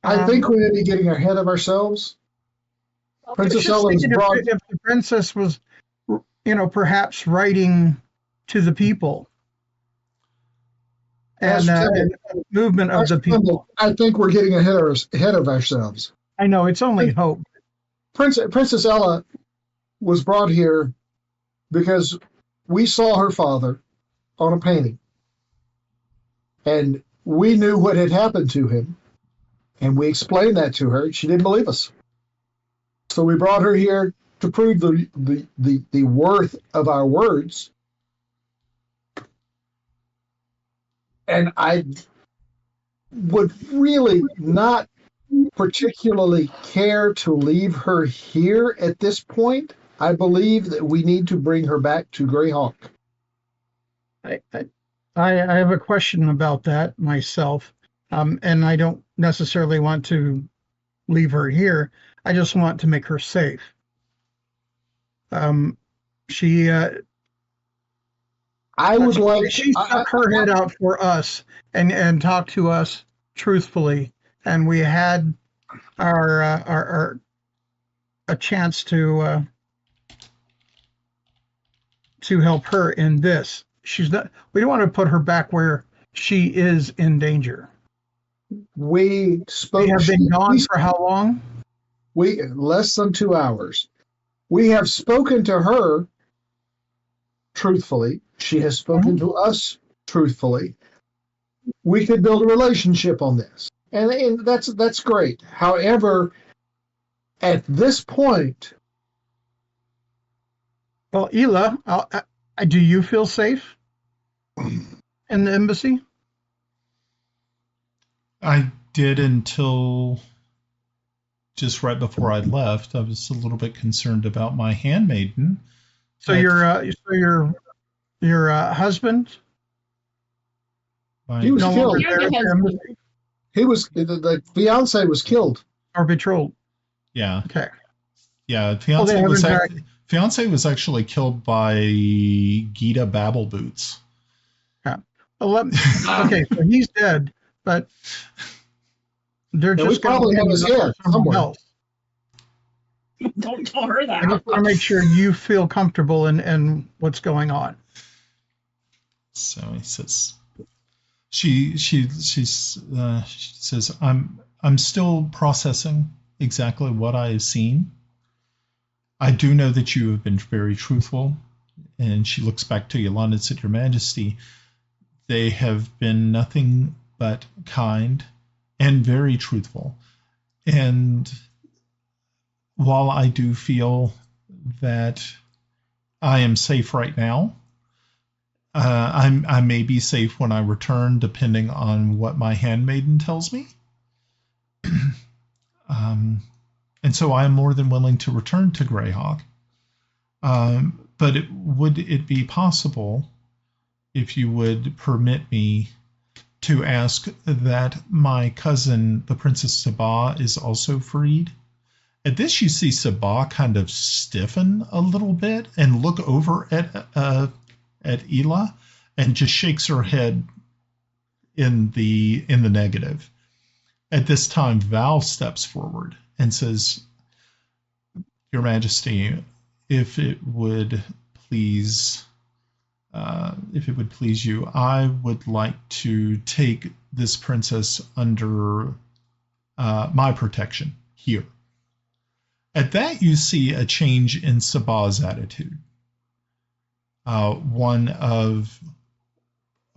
I think we may be getting ahead of ourselves. Princess Ela was brought. If the princess was, perhaps writing to the people and movement of the people. I think we're getting ahead of ourselves. I know, it's only hope. Princess Ela was brought here because we saw her father on a painting, and we knew what had happened to him, and we explained that to her. She didn't believe us, so we brought her here to prove the worth of our words. And I would really not particularly care to leave her here at this point. I believe that we need to bring her back to Greyhawk. I have a question about that myself, and I don't necessarily want to leave her here. I just want to make her safe. She stuck her head out for us and talked to us truthfully, and we had our a chance to help her in this. She's not. We don't want to put her back where she is in danger. We have been gone for how long? Less than 2 hours. We have spoken to her truthfully. She has spoken to us truthfully. We could build a relationship on this, and that's great. However, at this point, well, Ela, do you feel safe in the embassy? I did until just right before I left. I was a little bit concerned about my handmaiden. So your husband? He was killed. The fiance was killed. Or betrothed. Yeah. Okay. Yeah, fiance was actually killed by Gita Babbleboots. Yeah. Well, okay, so he's dead, but they're just probably have his hair somewhere. Don't tell her that. I just want to make sure you feel comfortable in what's going on. So he says, she says, I'm still processing exactly what I have seen. I do know that you have been very truthful. And she looks back to Yolanda and said, Your Majesty, they have been nothing but kind and very truthful. And while I do feel that I am safe right now, I may be safe when I return, depending on what my handmaiden tells me. And so I am more than willing to return to Greyhawk. But would it be possible, if you would permit me, to ask that my cousin, the Princess Sabah, is also freed? At this, you see Sabah kind of stiffen a little bit and look over at Ela and just shakes her head in the negative. At this time, Val steps forward and says, Your Majesty, if it would please you, I would like to take this princess under my protection here. At that, you see a change in Sabah's attitude. One of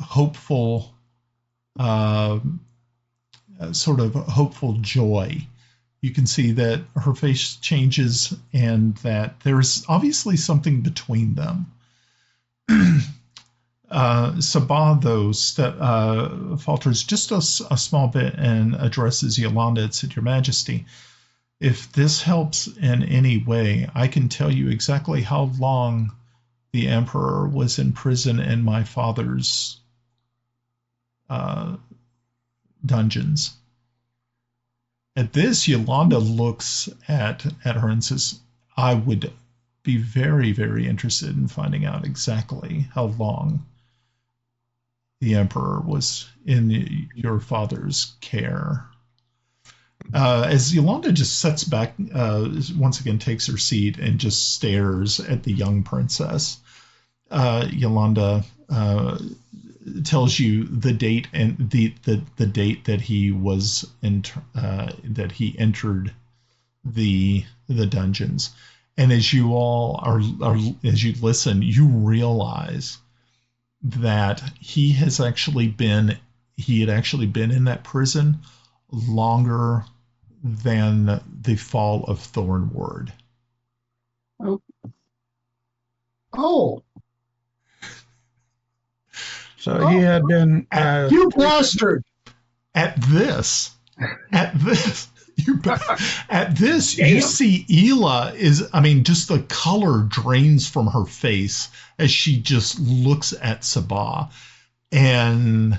hopeful, sort of hopeful joy. You can see that her face changes and that there's obviously something between them. Sabah, though, falters just a small bit and addresses Yolanda and said, Your Majesty, If this helps in any way, I can tell you exactly how long the Emperor was in prison in my father's dungeons. At this, Yolanda looks at her and says, I would be very, very interested in finding out exactly how long the Emperor was in your father's care. As Yolanda just sits back, once again takes her seat and just stares at the young princess, Yolanda tells you the date and the date that he was that he entered the dungeons. And as you all are as you listen, you realize that he had actually been in that prison longer than the fall of Thornward. Oh. So he had been. You bastard! At this, you see Ela just the color drains from her face as she just looks at Sabah, and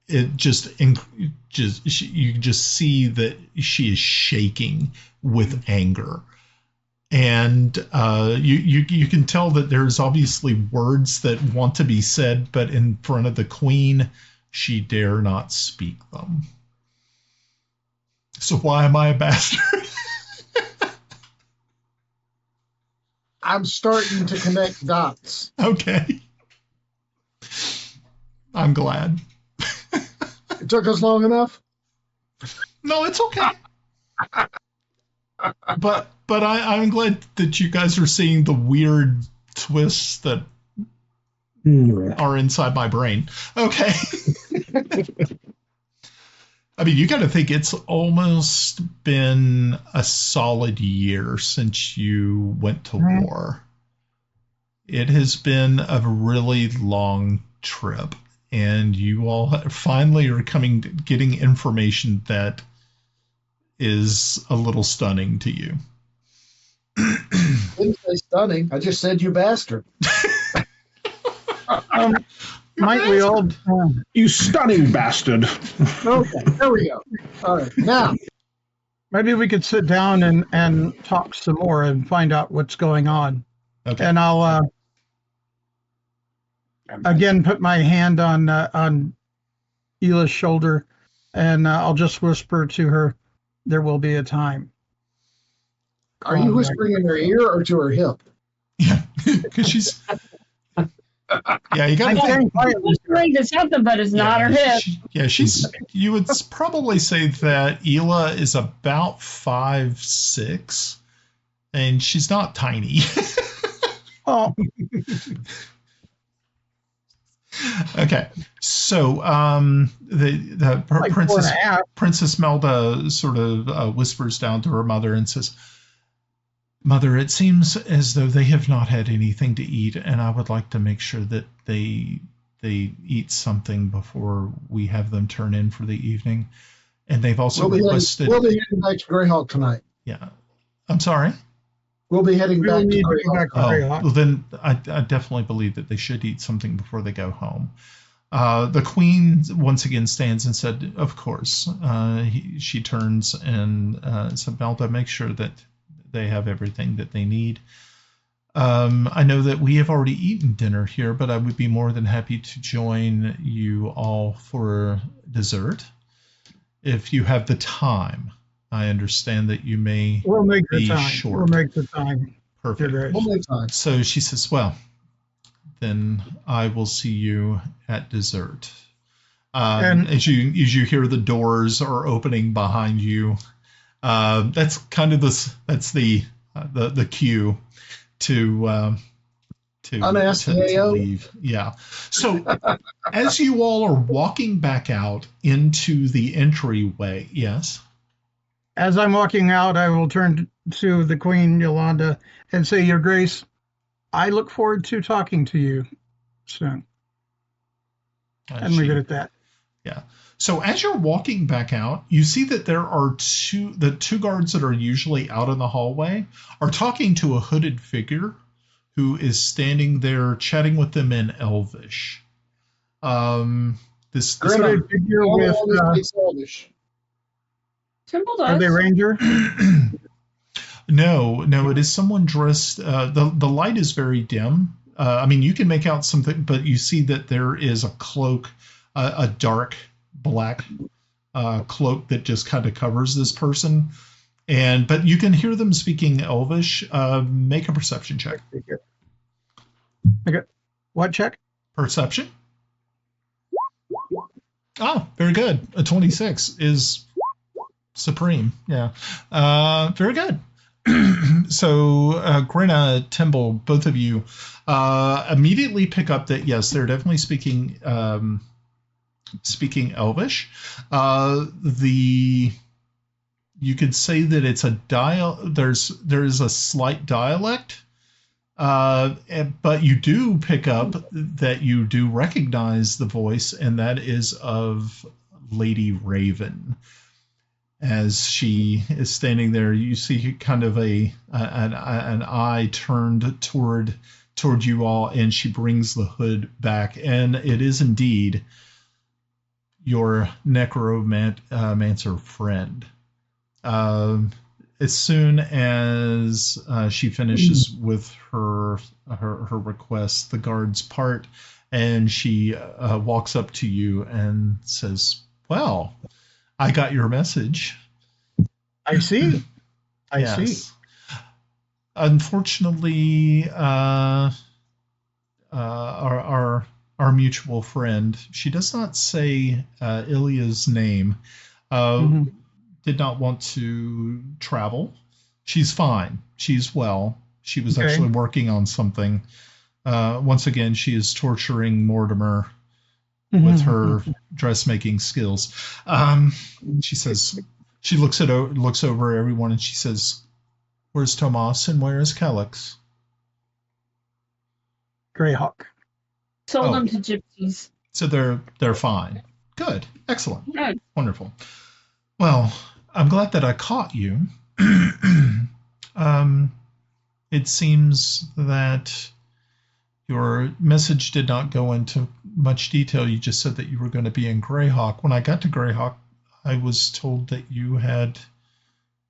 it you just see that she is shaking with anger. And you can tell that there's obviously words that want to be said, but in front of the queen, she dare not speak them. So why am I a bastard? I'm starting to connect dots. Okay. I'm glad. It took us long enough? No, it's okay. But I'm glad that you guys are seeing the weird twists that are inside my brain. Okay. You got to think it's almost been a solid year since you went to war. It has been a really long trip, and you all finally are getting information that is a little stunning to you. I didn't say stunning. I just said you bastard. Might we all... You stunning bastard. Okay, there we go. All right, now. Maybe we could sit down and talk some more and find out what's going on. Okay. And I'll again put my hand on Ela's shoulder, and I'll just whisper to her, there will be a time. Are you whispering in her ear or to her hip? Yeah, because she's... Yeah, you got to think. Whispering to something, but it's not her hip. You would probably say that Ela is about 5'6", and she's not tiny. Oh. Okay, so the like Princess Melda sort of whispers down to her mother and says, Mother, it seems as though they have not had anything to eat, and I would like to make sure that they eat something before we have them turn in for the evening. And they've also requested... We'll be heading back to Greyhawk tonight. Yeah. I'm sorry? We'll be heading back to Greyhawk. Well, then I definitely believe that they should eat something before they go home. The queen once again stands and said, of course. She turns and said, Melda, make sure that they have everything that they need. I know that we have already eaten dinner here, but I would be more than happy to join you all for dessert if you have the time. I understand that you may be short. We'll make the time. Perfect. We'll make time. So she says, well, then I will see you at dessert. And as you hear the doors are opening behind you, that's kind of the cue to leave. Yeah. So as you all are walking back out into the entryway, yes. As I'm walking out, I will turn to the Queen Yolanda and say, Your Grace, I look forward to talking to you soon. And leave it at that. Yeah. So as you're walking back out, you see that there are the two guards that are usually out in the hallway are talking to a hooded figure who is standing there chatting with them in Elvish. This hooded figure with Elvish. Timble does. Are they ranger? No, it is someone dressed. The light is very dim. I mean, you can make out something, but you see that there is a cloak, a dark black cloak that just kind of covers this person. But you can hear them speaking Elvish. Make a perception check. Okay. What check? Perception. Oh, very good. A 26 is supreme. Yeah. Very good. So, Grenna, Timble, both of you immediately pick up that, yes, they're definitely speaking Elvish. You could say that it's a there is a slight dialect, but you do pick up that you do recognize the voice, and that is of Lady Raven. As she is standing there, you see kind of an eye turned toward you all, and she brings the hood back, and it is indeed your necromancer friend. As soon as she finishes with her request, the guards part, and she walks up to you and says, "Well, I got your message." I see. I see. Unfortunately, our mutual friend, she does not say Ilya's name, did not want to travel. She's fine. She's well. She was actually working on something. Once again, she is torturing Mortimer with her dressmaking skills. She says, she looks over everyone and she says, "Where's Tomas and where is Kelex?" Greyhawk. Sold them to gypsies. So they're fine. Good. Excellent. Good. Wonderful. Well, I'm glad that I caught you. It seems that your message did not go into much detail. You just said that you were going to be in Greyhawk. When I got to Greyhawk, I was told that you had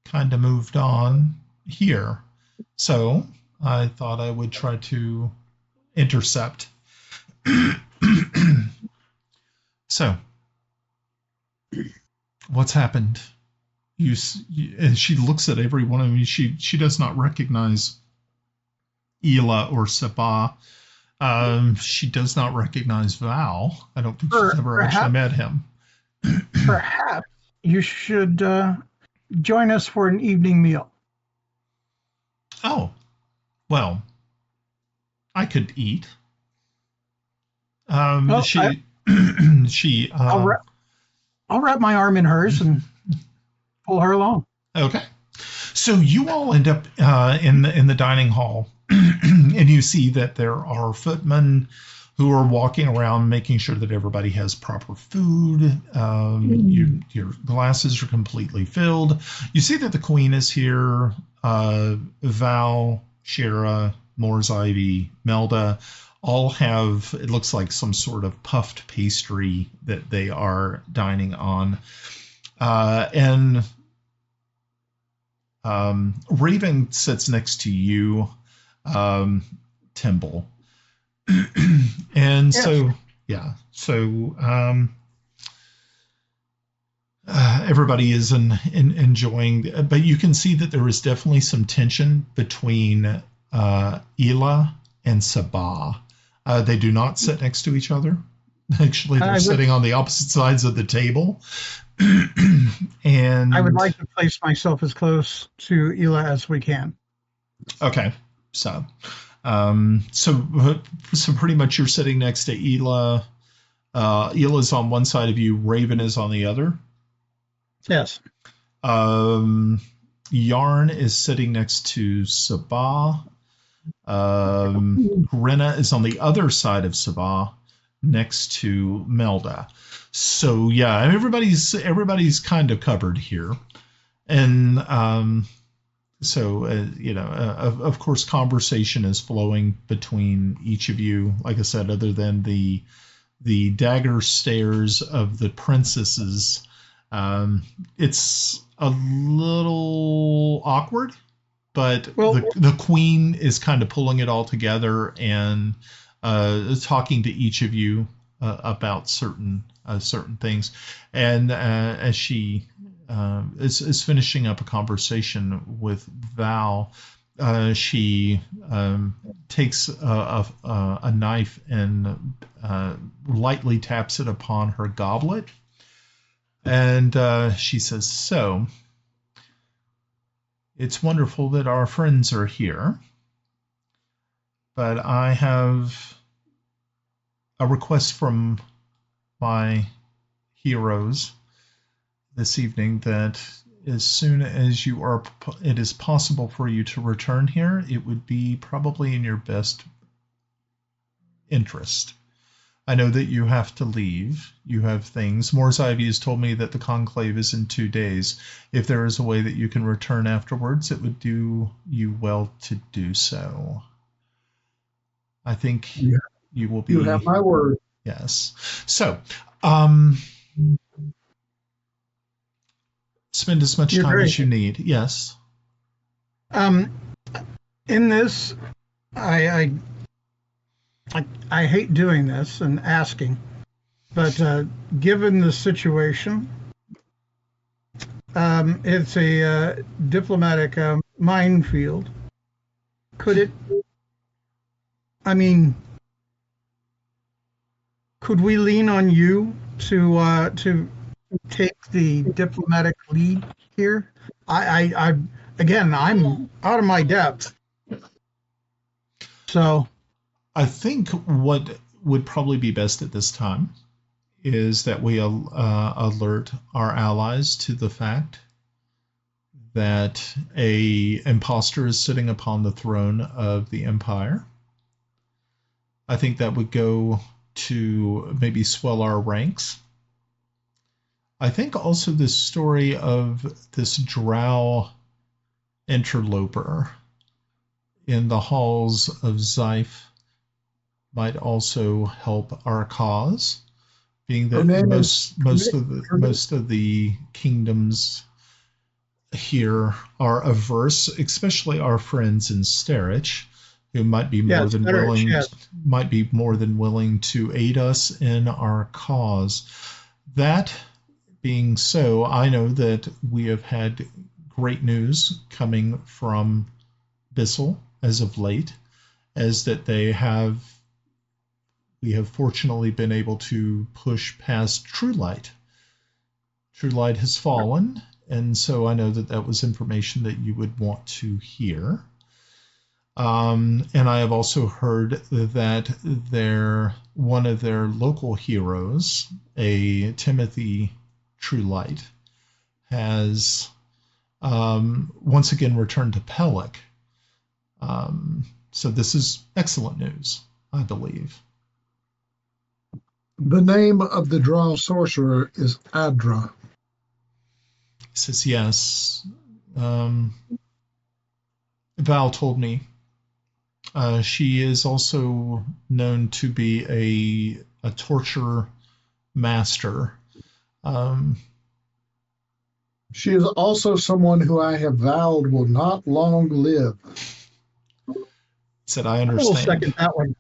kind of moved on here. So I thought I would try to intercept. So, what's happened? And she looks at every one of you. She does not recognize Ela or Sabah. She does not recognize Val. I don't think she's ever actually met him. Perhaps you should join us for an evening meal. Oh, well, I could eat. I'll wrap my arm in hers and pull her along. Okay. So you all end up in the dining hall, and you see that there are footmen who are walking around making sure that everybody has proper food. Your glasses are completely filled. You see that the queen is here. Val, Shara, Moore's Ivy, Melda all have, it looks like, some sort of puffed pastry that they are dining on. And Raven sits next to you, Timble. And yes. So everybody is enjoying, but you can see that there is definitely some tension between Ela and Sabah. They do not sit next to each other. Actually, they're sitting on the opposite sides of the table. And I would like to place myself as close to Ela as we can. Okay, so pretty much you're sitting next to Ela. Ela's on one side of you. Raven is on the other. Yes. Yarn is sitting next to Sabah. Grenna is on the other side of Sabah, next to Melda. So yeah, everybody's kind of covered here, and of course, conversation is flowing between each of you. Like I said, other than the dagger stares of the princesses, it's a little awkward. But the queen is kind of pulling it all together and talking to each of you about certain things, and as she is finishing up a conversation with Val, she takes a knife and lightly taps it upon her goblet, and she says, "So, it's wonderful that our friends are here, but I have a request from my heroes this evening that as soon as it is possible for you to return here, it would be probably in your best interest. I know that you have to leave. You have things. Mors Ivy has told me that the conclave is in 2 days. If there is a way that you can return afterwards, it would do you well to do so. I think you will be... You have my word. Yes. So, spend as much time as you need. Yes. In this, I hate doing this and asking, but given the situation, it's a diplomatic minefield. Could we lean on you to take the diplomatic lead here? I'm out of my depth. So I think what would probably be best at this time is that we alert our allies to the fact that a imposter is sitting upon the throne of the Empire. I think that would go to maybe swell our ranks. I think also this story of this drow interloper in the halls of Zyph might also help our cause, being that most of the kingdoms here are averse, especially our friends in Sterich, who might be more than willing to aid us in our cause. That being so, I know that we have had great news coming from Bissell as of late, as that we have fortunately been able to push past True Light. True Light has fallen, and so I know that was information that you would want to hear. And I have also heard that one of their local heroes, a Timothy True Light, has once again returned to Pellic. So this is excellent news, I believe. The name of the drow sorcerer is Adra. He says yes. Val told me. She is also known to be a torture master. She is also someone who I have vowed will not long live. Said I understand. I will second that one.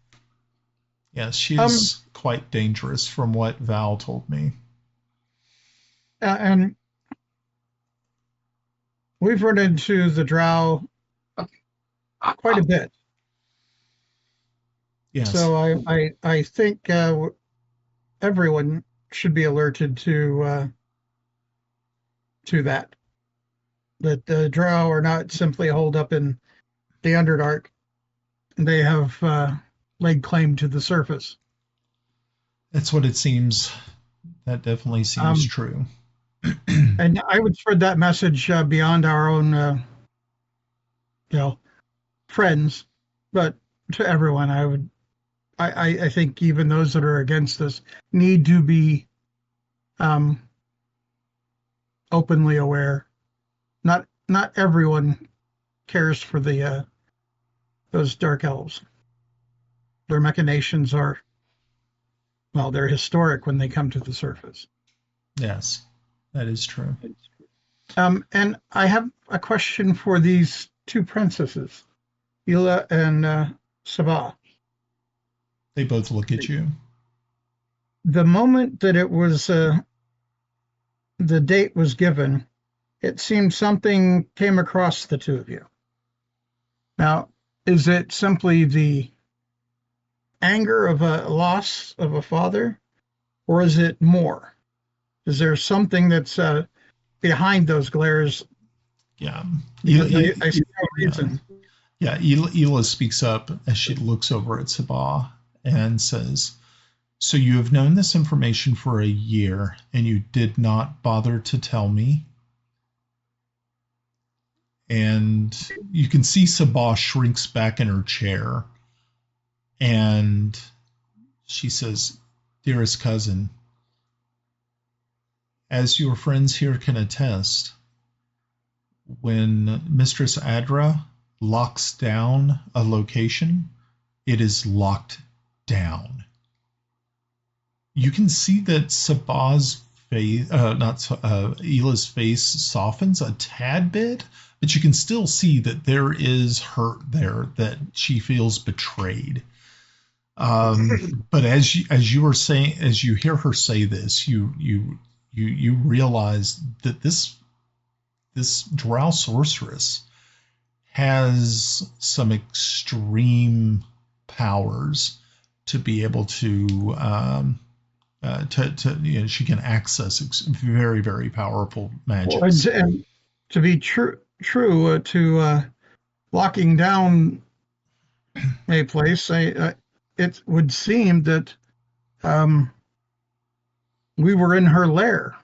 Yes, she is quite dangerous from what Val told me. And we've run into the drow quite a bit. Yes. So I think everyone should be alerted to that the drow are not simply holed up in the Underdark. They have laid claim to the surface. That's what it seems. That definitely seems true. And I would spread that message beyond our own, friends, but to everyone. I think even those that are against us need to be openly aware. Not everyone cares for those dark elves. Their machinations are, well, they're historic when they come to the surface. Yes, that is true. And I have a question for these two princesses, Ela and Sabah. They both look at you. The moment that it was, the date was given, it seemed something came across the two of you. Now, is it simply the anger of a loss of a father, or is it more? Is there something that's behind those glares? Yeah. I see no reason. Yeah, Ela speaks up as she looks over at Sabah and says, "So you have known this information for a year, and you did not bother to tell me?" And you can see Sabah shrinks back in her chair, and she says, "Dearest cousin, as your friends here can attest, when Mistress Adra locks down a location, it is locked down." You can see that Sabah's face, Ela's face softens a tad bit, but you can still see that there is hurt there, that she feels betrayed. But as you were saying, as you hear her say this, you realize that this drow sorceress has some extreme powers to be able to she can access very, very powerful magic. And to be true to locking down a place, it would seem that we were in her lair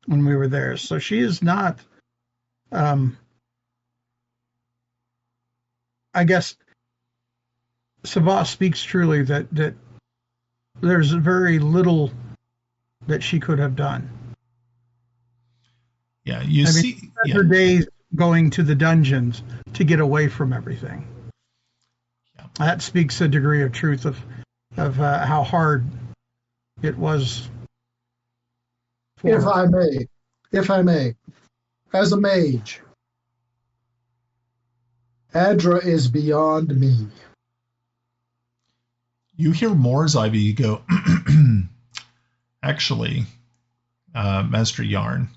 when we were there. So she is not, I guess, Sabah speaks truly that there's very little that she could have done. Yeah, her days going to the dungeons to get away from everything. Yeah. That speaks a degree of truth of how hard it was. If I may, as a mage, Adra is beyond me. You hear Moore's Ivy go, actually, Master Yarn,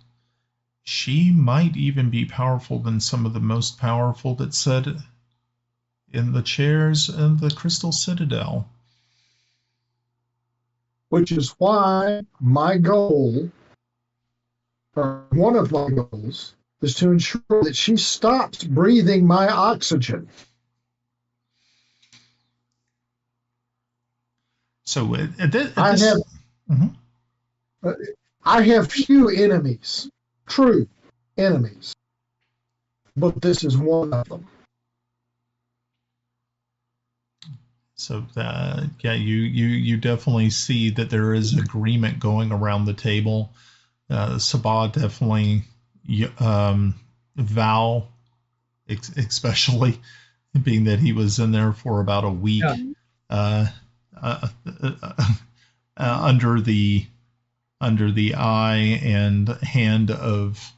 she might even be powerful than some of the most powerful that sat in the chairs in the Crystal Citadel. Which is why my goal, or one of my goals, is to ensure that she stops breathing my oxygen. So I have few enemies, true enemies, but this is one of them. So you definitely see that there is agreement going around the table. Sabah definitely, Val, especially being that he was in there for about a week. Yeah. Under the eye and hand of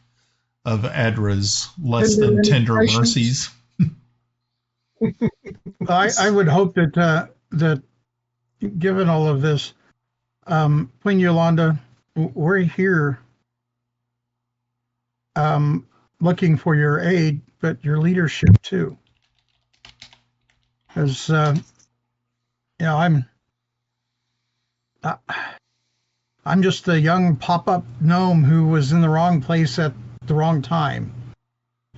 Adra's less than tender mercies. I would hope that given all of this, Queen Yolanda, we're here looking for your aid, but your leadership too. As I'm just a young pop-up gnome who was in the wrong place at the wrong time.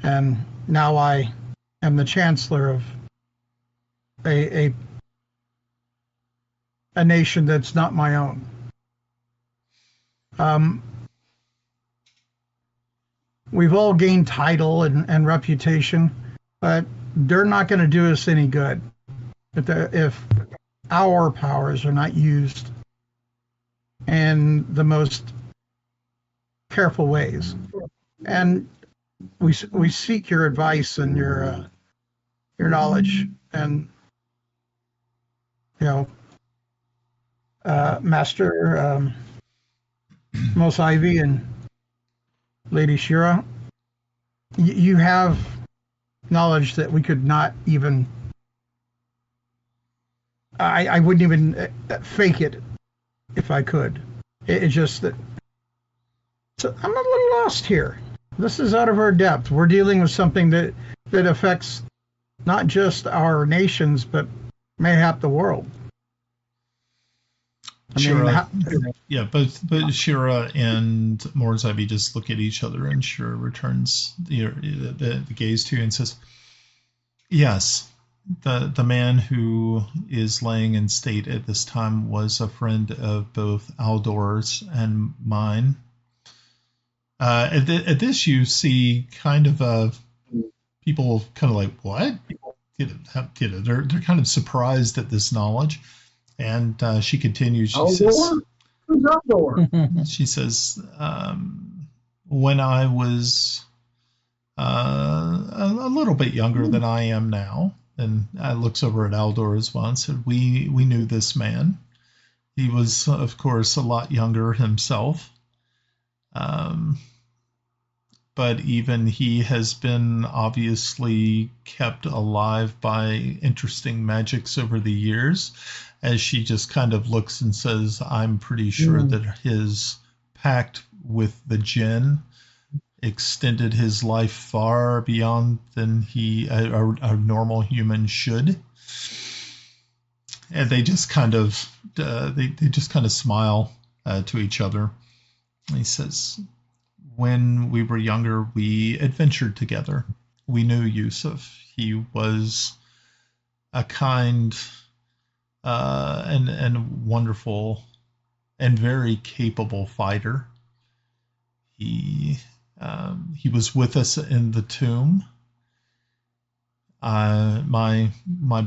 And now I am the chancellor of a nation that's not my own. We've all gained title and reputation, but they're not going to do us any good if our powers are not used in the most careful ways. And we seek your advice and your knowledge, and Master Mos Ivy and Lady Shira, you have knowledge that we could not even. I wouldn't even fake it if I could. It's just that I'm a little lost here. This is out of our depth. We're dealing with something that affects not just our nations, but mayhap the world. Shira, but Shira and Mos Ivy just look at each other, and Shira returns the gaze to you and says, "Yes, the man who is laying in state at this time was a friend of both Aldor's and mine." At this, you see kind of people kind of like, what? They're kind of surprised at this knowledge. And she continues. She says, "Who's Aldor?" She says, "When I was a little bit younger than I am now," and looks over at Aldor as well and said, "We knew this man. He was, of course, a lot younger himself, but even he has been obviously kept alive by interesting magics over the years." As she just kind of looks and says, "I'm pretty sure that his pact with the Jinn extended his life far beyond than a normal human should." And they just kind of smile to each other. And he says, "When we were younger, we adventured together. We knew Yusuf. He was a kind and wonderful and very capable fighter. He was with us in the tomb. My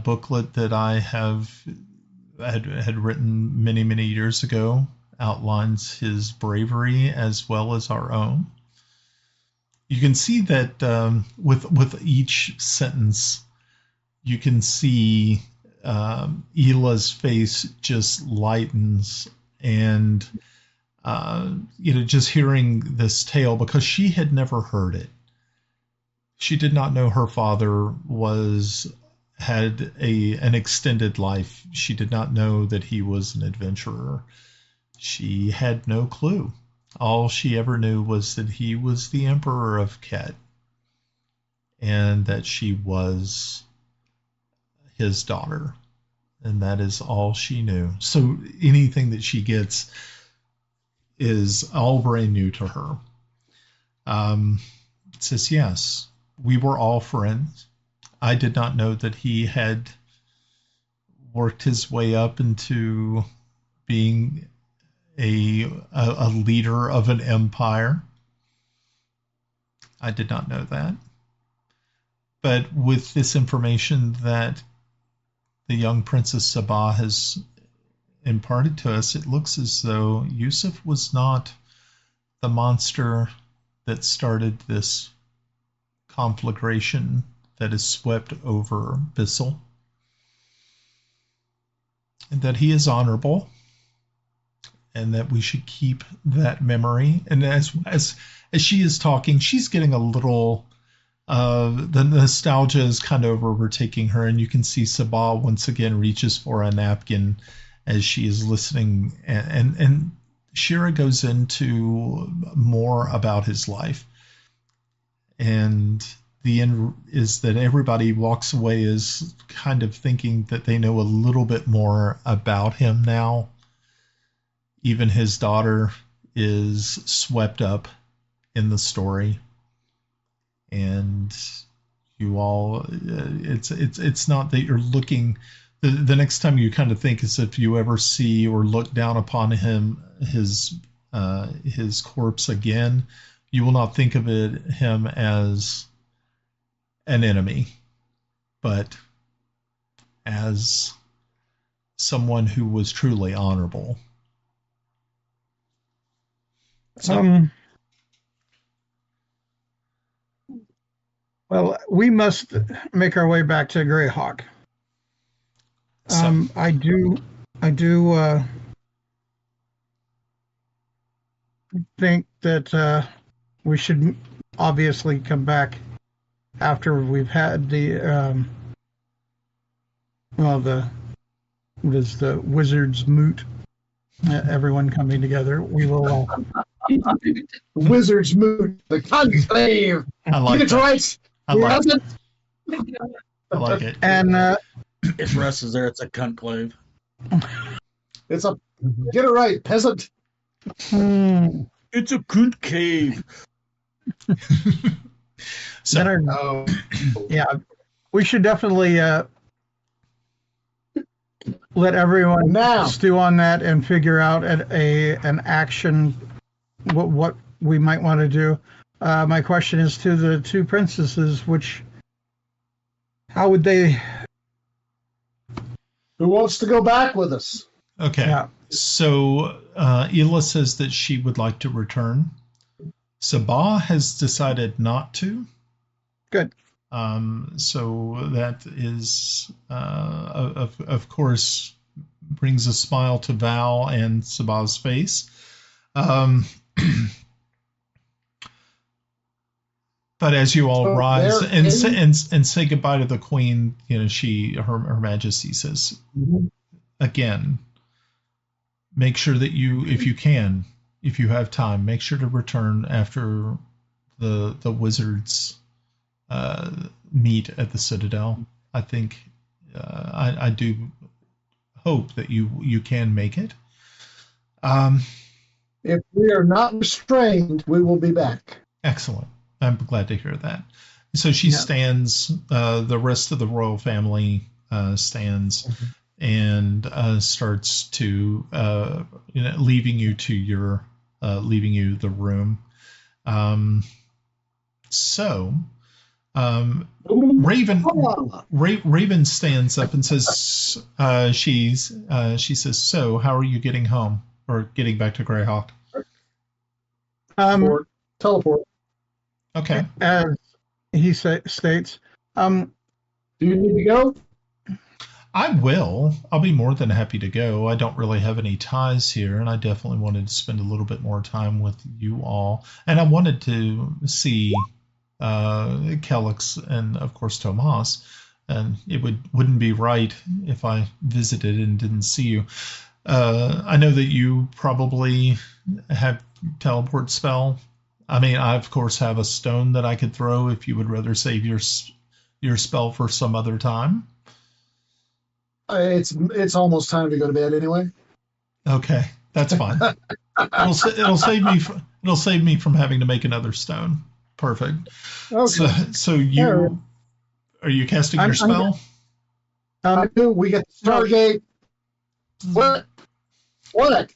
booklet that I had written many years ago outlines his bravery as well as our own." You can see that with each sentence, you can see Ela's face just lightens, and just hearing this tale, because she had never heard it. She did not know her father had an extended life. She did not know that he was an adventurer. She had no clue. All she ever knew was that he was the Emperor of Ket, and that she was his daughter, and that is all she knew. So anything that she gets is all brand new to her. It says, "Yes, we were all friends. I did not know that he had worked his way up into being a leader of an empire. I did not know that. But with this information that the young Princess Sabah has imparted to us, it looks as though Yusuf was not the monster that started this conflagration that has swept over Bissell, and that he is honorable, and that we should keep that memory." And as she is talking, she's getting a little the nostalgia is kind of overtaking her, and you can see Sabah once again reaches for a napkin as she is listening, and Shira goes into more about his life, and the end is that everybody walks away as kind of thinking that they know a little bit more about him now. Even his daughter is swept up in the story. And you all, it's not that you're looking. The next time you kind of think is if you ever see or look down upon his corpse again, you will not think of him as an enemy, but as someone who was truly honorable. So, Well, we must make our way back to Greyhawk. I do think that we should obviously come back after we've had the wizard's moot. Everyone coming together. We will. Wizard's moot. The conclave. I like Get it that. right. I like it. And If Russ is there, it's a conclave. It's a get it right, peasant. It's a conclave. So, yeah, we should definitely let everyone Now. stew on that and figure out an action, what we might want to do. My question is to the two princesses, how would they? Who wants to go back with us? okay. Yeah. So Ela says that she would like to return. Sabah has decided not to. Good. So that is, of course, brings a smile to Val and Sabah's face. But as you all rise and say goodbye to the queen, her Majesty says, again, make sure that if you have time, make sure to return after the wizards meet at the Citadel. I think I do hope that you can make it. If we are not restrained, we will be back. Excellent. I'm glad to hear that. So she stands. The rest of the royal family stands and starts to leaving you the room. Raven stands up and says, she says, so how are you getting home or getting back to Greyhawk? Teleport. Okay. As he states, do you need to go? I will. I'll be more than happy to go. I don't really have any ties here, and I definitely wanted to spend a little bit more time with you all. And I wanted to see Kelex and, of course, Tomas. And it wouldn't be right if I visited and didn't see you. I know that you probably have teleport spell. I mean, I, of course, have a stone that I could throw if you would rather save your spell for some other time. It's almost time to go to bed anyway. Okay, that's fine. It'll save me from having to make another stone. Perfect. Okay. So you are you casting your spell? I do. We get the Stargate. What? What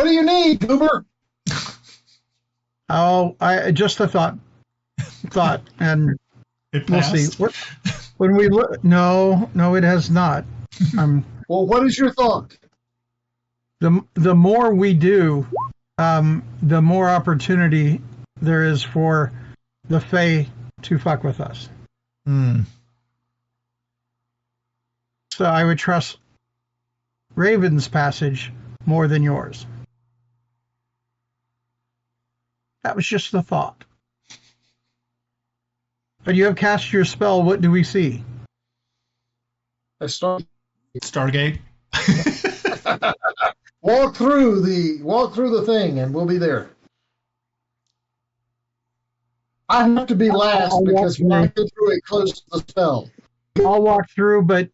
do you need, Goober? Oh, I just a thought, and we'll see. When we look, no, it has not. Well, what is your thought? The more we do, the more opportunity there is for the Fae to fuck with us. So I would trust Raven's passage more than yours. That was just the thought. But you have cast your spell. What do we see? Stargate. Walk through the thing, and we'll be there. I have to be last because when I get through it close to the spell. I'll walk through, but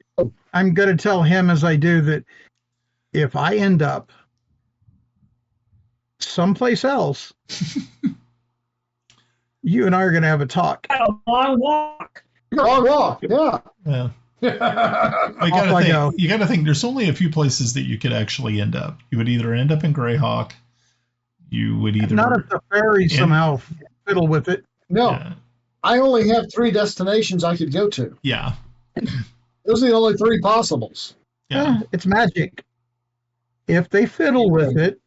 I'm going to tell him as I do that if I end up someplace else, you and I are going to have a talk. A long walk. Long walk, yeah. Yeah. You got to think. There's only a few places that you could actually end up. You would either end up in Greyhawk. You would either not if the fairies somehow fiddle with it. No, yeah. I only have 3 destinations I could go to. Yeah. Those are the only 3 possibles. Yeah. It's magic. If they fiddle with it.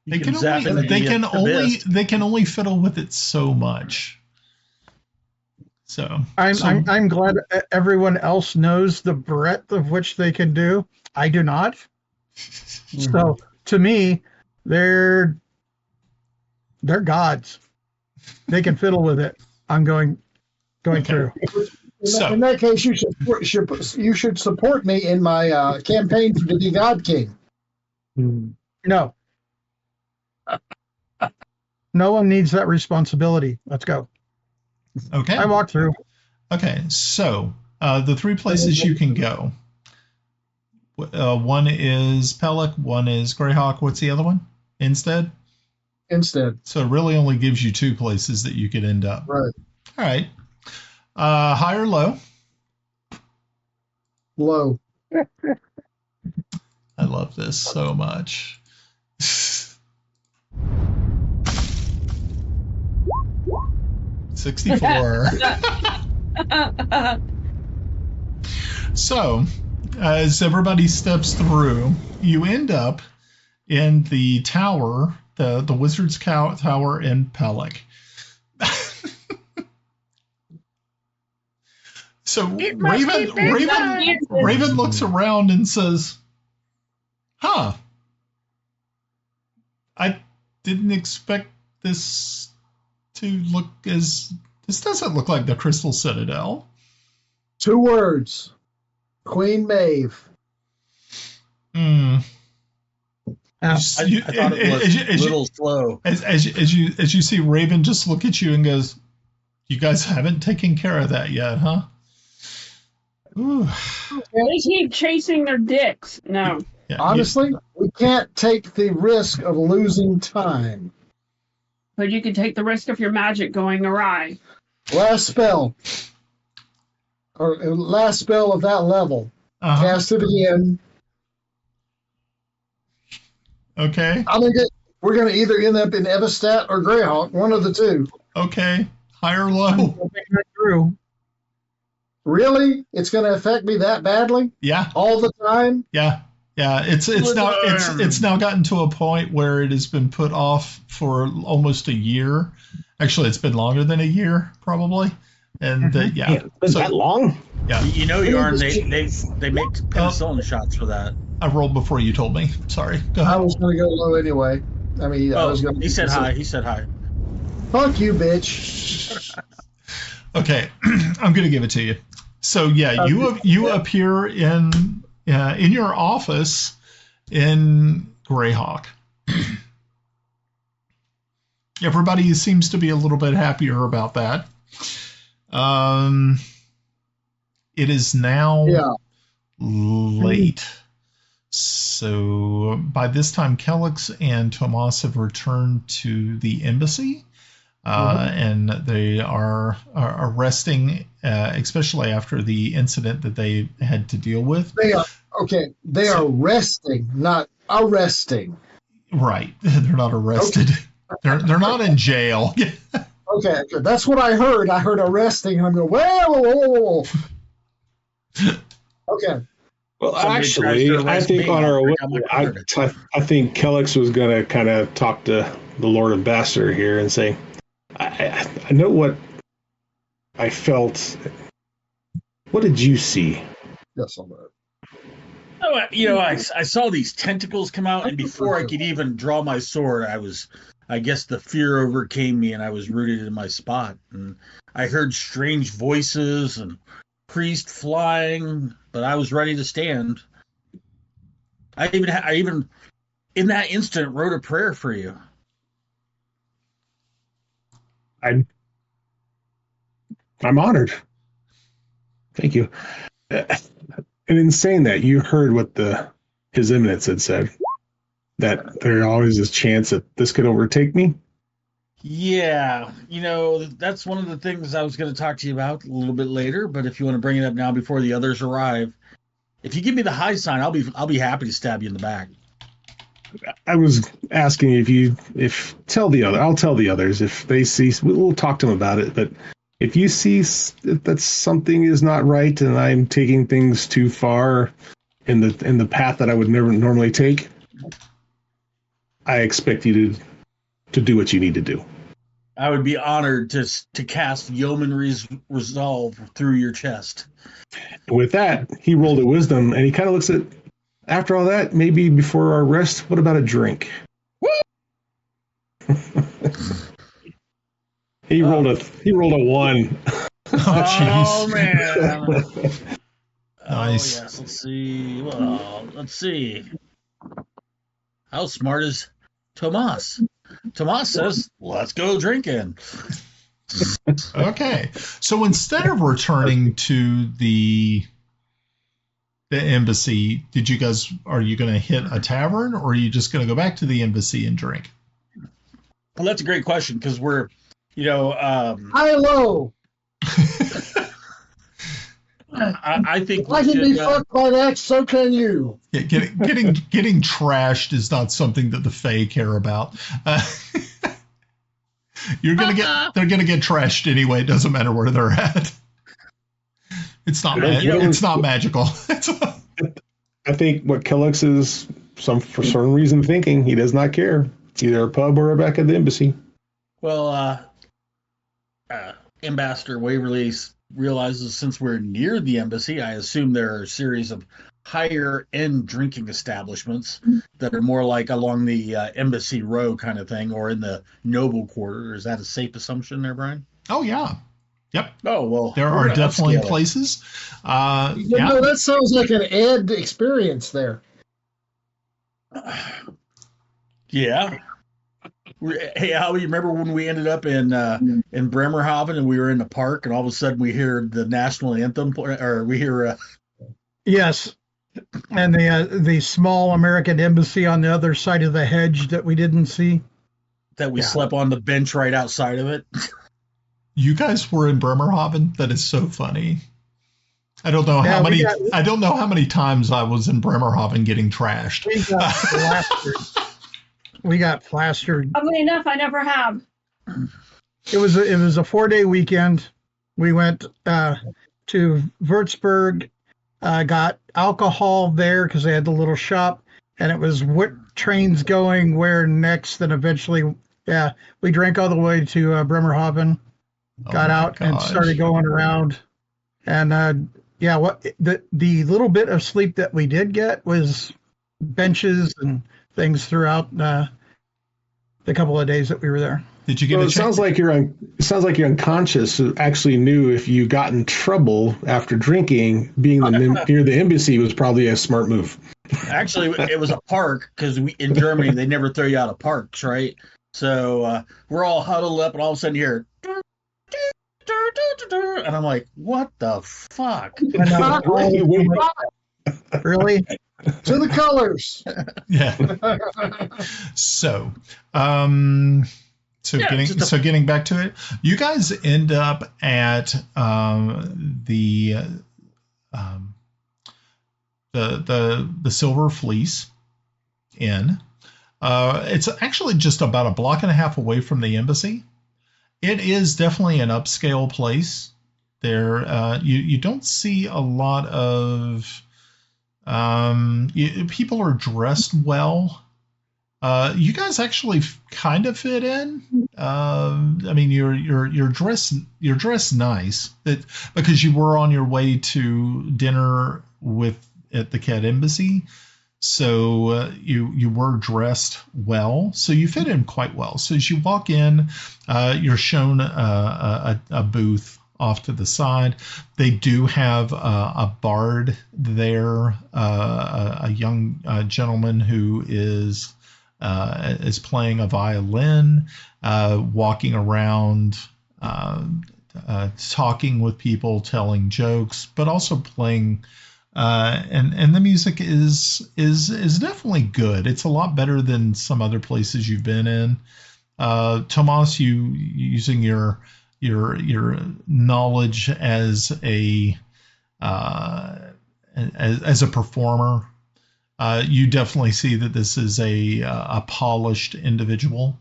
They can only fiddle with it so much. So I'm glad everyone else knows the breadth of which they can do. I do not. So to me, they're gods. They can fiddle with it. I'm going through. In that case, you should support me in my campaign to be God King. No. No one needs that responsibility. Let's go. Okay. I walked through. Okay, so the 3 places you can go. One is Pellic, one is Greyhawk. What's the other one? Instead? So it really only gives you 2 places that you could end up. Right. All right. High or low? Low. I love this so much. 64. So, as everybody steps through, you end up in the tower, the Wizard's Tower in Pellic. So Raven looks around and says, "Huh, I didn't expect this to look as... This doesn't look like the Crystal Citadel." 2 words. Queen Maeve. I thought it was a little slow. As you see Raven just look at you and goes, "You guys haven't taken care of that yet, huh?" Ooh. They keep chasing their dicks. No. Yeah, Honestly, we can't take the risk of losing time. But you can take the risk of your magic going awry. Last spell. Or last spell of that level. Cast it again. Okay. We're going to either end up in Evastat or Greyhawk, one of the 2. Okay. High or low? Really? It's going to affect me that badly? Yeah. All the time? Yeah. Yeah. It's now gotten to a point where it has been put off for almost a year. Actually, it's been longer than a year, probably. And Been that long? Yeah. You know, Yarn, they make penicillin shots for that. I rolled before you told me. Sorry. Go ahead. I was going to go low anyway. I mean, I was going to. He said hi. He said hi. Fuck you, bitch. Okay, I'm going to give it to you. So yeah, you appear in your office in Greyhawk. Everybody seems to be a little bit happier about that. It is now late. So by this time, Kelex and Tomas have returned to the embassy. And they are resting, especially after the incident that they had to deal with. They are resting, not arresting. Right. They're not arrested. Okay. They're not in jail. Okay. That's what I heard. I heard arresting, and I'm going, whoa. Okay. Well, actually, I think on our way, I think Kelex was going to kind of talk to the Lord Ambassador here and say, I know what I felt. What did you see? Yes, on that. Oh, I saw these tentacles come out, and before I could even draw my sword, I guess the fear overcame me, and I was rooted in my spot. And I heard strange voices and priest flying, but I was ready to stand. I even in that instant wrote a prayer for you. I'm honored. Thank you. And in saying that, you heard what His Eminence had said, that there always is a chance that this could overtake me. Yeah, that's one of the things I was going to talk to you about a little bit later. But if you want to bring it up now before the others arrive, if you give me the high sign, I'll be happy to stab you in the back. I was asking if tell the other. I'll tell the others if they see. We'll talk to them about it. But if you see that something is not right and I'm taking things too far in the path that I would never normally take, I expect you to do what you need to do. I would be honored to cast Yeomanry's Resolve through your chest. With that, he rolled a wisdom, and he kind of looks at, after all that, maybe before our rest, what about a drink? He rolled a 1. Oh man. Nice. Oh, yes. Let's see. Well, let's see. How smart is Tomas? Tomas says, "Let's go drinking." Okay. So instead of returning to the embassy, are you going to hit a tavern, or are you just going to go back to the embassy and drink? Well, that's a great question because we're, high low. I think I can be fucked by that, so can you. Yeah, getting trashed is not something that the Fae care about. They're gonna get trashed anyway. It doesn't matter where they're at. It's not it's not magical. I think what Kelex is for certain reason thinking, he does not care. It's either a pub or back at the embassy. Well, Ambassador Waverly realizes since we're near the embassy, I assume there are a series of higher end drinking establishments that are more like along the embassy row kind of thing, or in the noble quarter. Is that a safe assumption there, Brian? Oh yeah. Yep. Oh well, there are definitely places. No, that sounds like an Ed experience there. Yeah. Hey, Al, you remember when we ended up in Bremerhaven and we were in the park and all of a sudden we hear the national anthem, or we hear... Yes, and the small American embassy on the other side of the hedge that we didn't see. That we slept on the bench right outside of it. You guys were in Bremerhaven? That is so funny. I don't know how many times I was in Bremerhaven getting trashed. We got plastered. Oddly enough, I never have. It was a 4-day weekend. We went to Würzburg, got alcohol there because they had the little shop, and it was what trains going where next. And eventually, we drank all the way to Bremerhaven, got out and started going around. And the little bit of sleep that we did get was benches and things throughout the couple of days that we were there. Did you get? It sounds like you're unconscious. Actually, knew if you got in trouble after drinking, being near the embassy was probably a smart move. Actually, it was a park because in Germany they never throw you out of parks, right? So we're all huddled up, and all of a sudden you hear, and I'm like, "What the fuck?" Really? To the colors. Yeah. Getting back to it, you guys end up at the Silver Fleece Inn. It's actually just about a block and a half away from the embassy. It is definitely an upscale place. There, you don't see a lot of people are dressed well. You guys actually kind of fit in. I mean, you're dressed nice because you were on your way to dinner at the Cat Embassy, so you were dressed well. So you fit in quite well. So as you walk in, you're shown a booth off to the side. They do have a bard there, a young gentleman who is playing a violin, walking around, talking with people, telling jokes, but also playing. And the music is definitely good. It's a lot better than some other places you've been in. Tomas, you using your knowledge as a performer, you definitely see that this is a polished individual.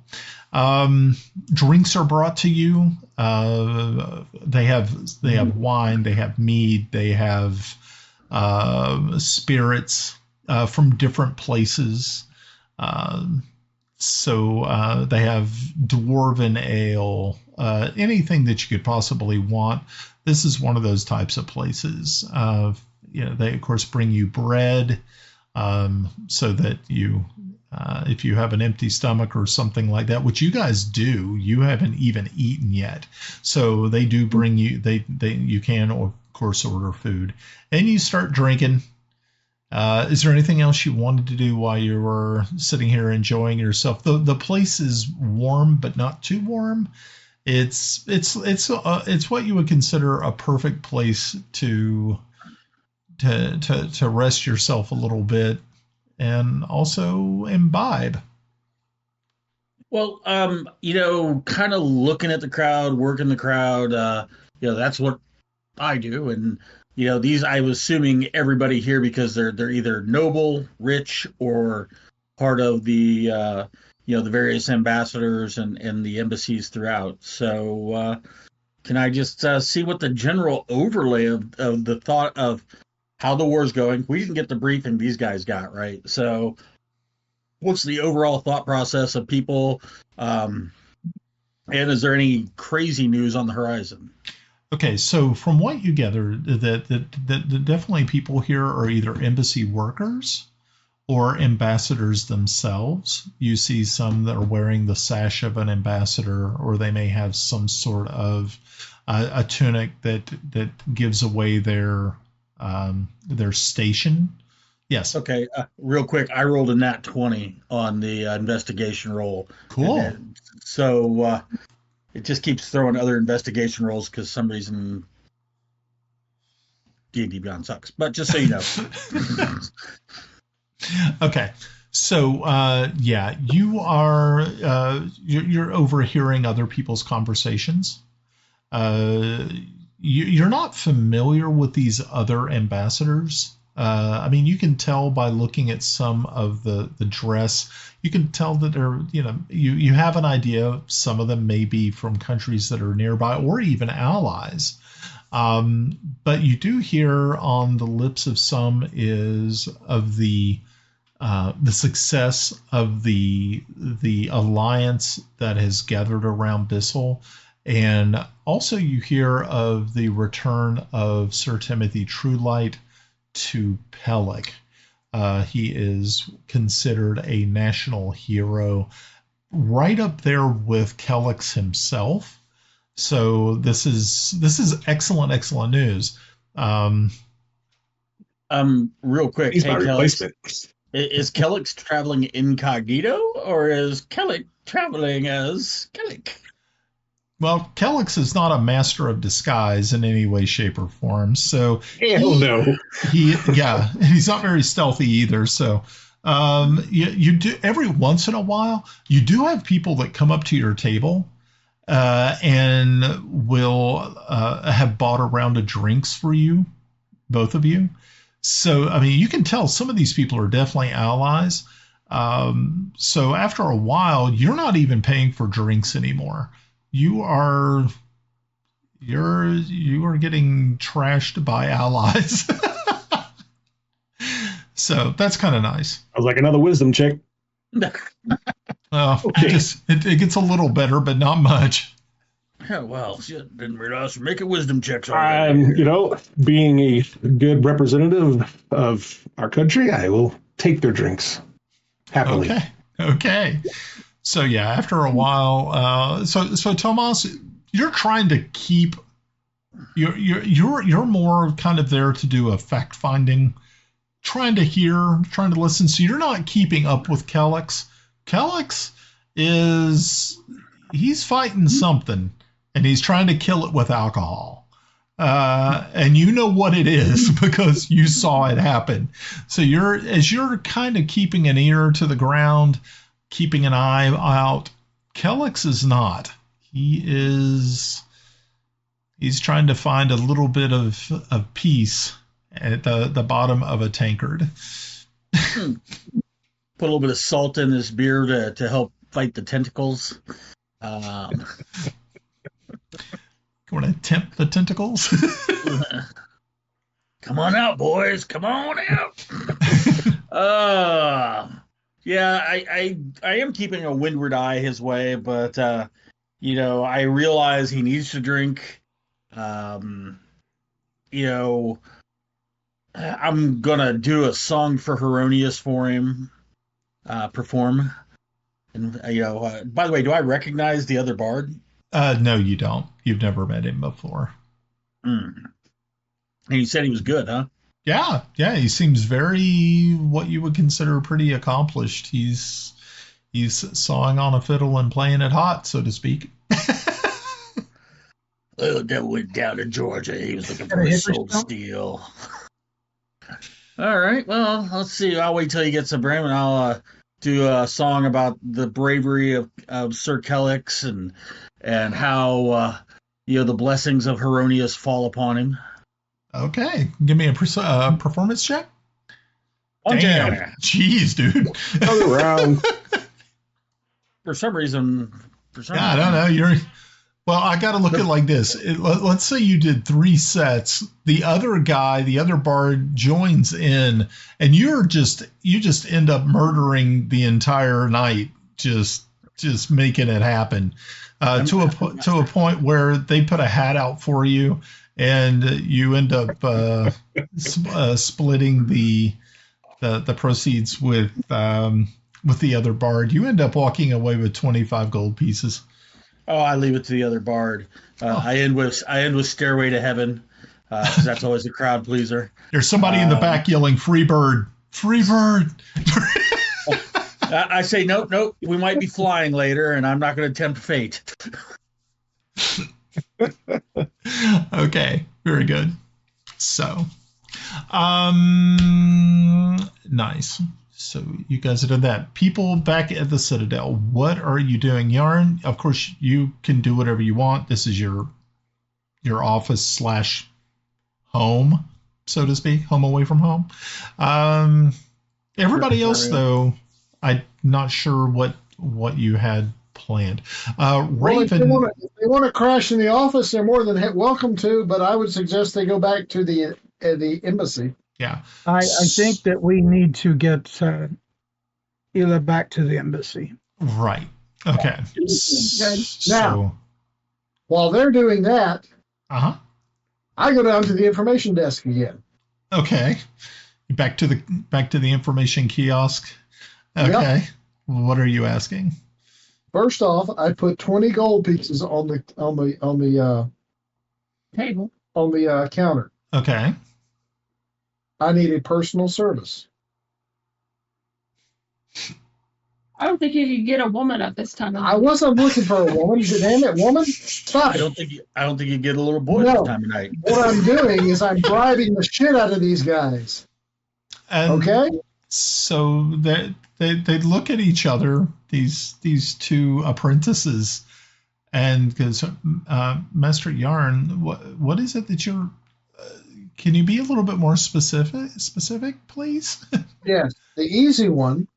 Drinks are brought to you. They have wine, they have mead, they have spirits from different places. So they have dwarven ale, anything that you could possibly want. This is one of those types of places. They of course bring you bread, so that you, if you have an empty stomach or something like that, which you guys do, you haven't even eaten yet. So they do bring you. You can of course order food, and you start drinking. Is there anything else you wanted to do while you were sitting here enjoying yourself? The place is warm, but not too warm. It's what you would consider a perfect place to rest yourself a little bit and also imbibe. Well, kind of looking at the crowd, working the crowd, that's what I do. And, these, I was assuming everybody here, because they're either noble, rich, or part of the, the various ambassadors and the embassies throughout. So can I just see what the general overlay of the thought of how the war's going? We didn't get the briefing these guys got, right? So what's the overall thought process of people? And is there any crazy news on the horizon? Okay, so from what you gather, that definitely people here are either embassy workers or ambassadors themselves. You see some that are wearing the sash of an ambassador, or they may have some sort of a tunic that gives away their station. Yes. Okay. Real quick, I rolled a nat 20 on the investigation roll. Cool. So it just keeps throwing other investigation rolls because some reason D&D Beyond sucks. But just so you know. Okay. So you are you're overhearing other people's conversations. You're not familiar with these other ambassadors. You can tell by looking at some of the dress. You can tell that they're, you have an idea. Some of them may be from countries that are nearby or even allies. But you do hear on the lips of some is of the success of the alliance that has gathered around Bissell. And also you hear of the return of Sir Timothy Truelight to Pellic. He is considered a national hero, right up there with Kelex himself. So this is excellent news. Real quick, He's my replacement. Is Kelex traveling incognito, or is Kelex traveling as Kelex? Well, Kelex is not a master of disguise in any way, shape, or form. So no. He's not very stealthy either. So you do, every once in a while, you do have people that come up to your table and will have bought a round of drinks for you, both of you. So, you can tell some of these people are definitely allies. So after a while, you're not even paying for drinks anymore. You are getting trashed by allies. So that's kind of nice. I was like, another wisdom check. Okay. It gets a little better, but not much. Yeah, well, shit, didn't realize making wisdom checks. Being a good representative of our country, I will take their drinks happily. Okay. So yeah, after a while, so Tomas, you're trying to keep you're more kind of there to do a fact finding, trying to listen. So you're not keeping up with Kelex. Kelex he's fighting something, and he's trying to kill it with alcohol. And you know what it is because you saw it happen. So you're kind of keeping an ear to the ground, keeping an eye out. Kelex is not. He's trying to find a little bit of peace at the bottom of a tankard. Put a little bit of salt in this beer to help fight the tentacles. You want to tempt the tentacles? Come on out, boys. Come on out. Yeah, I am keeping a windward eye his way, but I realize he needs to drink. I'm gonna do a song for Heironious for him, perform. And by the way, do I recognize the other bard? No, you don't. You've never met him before. And you said he was good, huh? Yeah. He seems very what you would consider pretty accomplished. He's sawing on a fiddle and playing it hot, so to speak. Little devil went down to Georgia. He was looking for a soul steel. All right. Well, let's see. I'll wait till he gets a brim, and I'll do a song about the bravery of Sir Kelex and how the blessings of Heironious fall upon him. Okay. Give me a performance check. Damn. Jeez, dude. Another round. For some reason. I don't know. Well, I got to look at it like this. Let's say you did 3 sets. The other bard joins in, and you just end up murdering the entire night, just making it happen to a point where they put a hat out for you, and you end up splitting the proceeds with the other bard. You end up walking away with 25 gold pieces. Oh, I leave it to the other bard. I end with Stairway to Heaven, because that's always a crowd pleaser. There's somebody in the back yelling, "Free bird! Free bird!" I say, nope. We might be flying later, and I'm not going to tempt fate. Okay, very good. So, nice. So you guys have done that. People back at the Citadel, what are you doing? Yarn, of course, you can do whatever you want. This is your office / home, so to speak, home away from home. Everybody else, though, I'm not sure what you had planned. Raven, well, if they want to crash in the office, they're more than welcome to, but I would suggest they go back to the embassy. Yeah. I think that we need to get Ela back to the embassy. Right. Okay. Now, while they're doing that, I go down to the information desk again. Okay. Back to the information kiosk. Okay. Yep. What are you asking? First off, I put 20 gold pieces on the table, on the counter. Okay. I need a personal service. I don't think you could get a woman at this time. I wasn't looking for a woman. Damn it, woman! Stop. I don't think you get a little boy this time of night. What I'm doing is I'm bribing the shit out of these guys. Okay. So they look at each other, these 2 apprentices, and because Master Yarn, what is it that you're? Can you be a little bit more specific, please? Yes. The easy one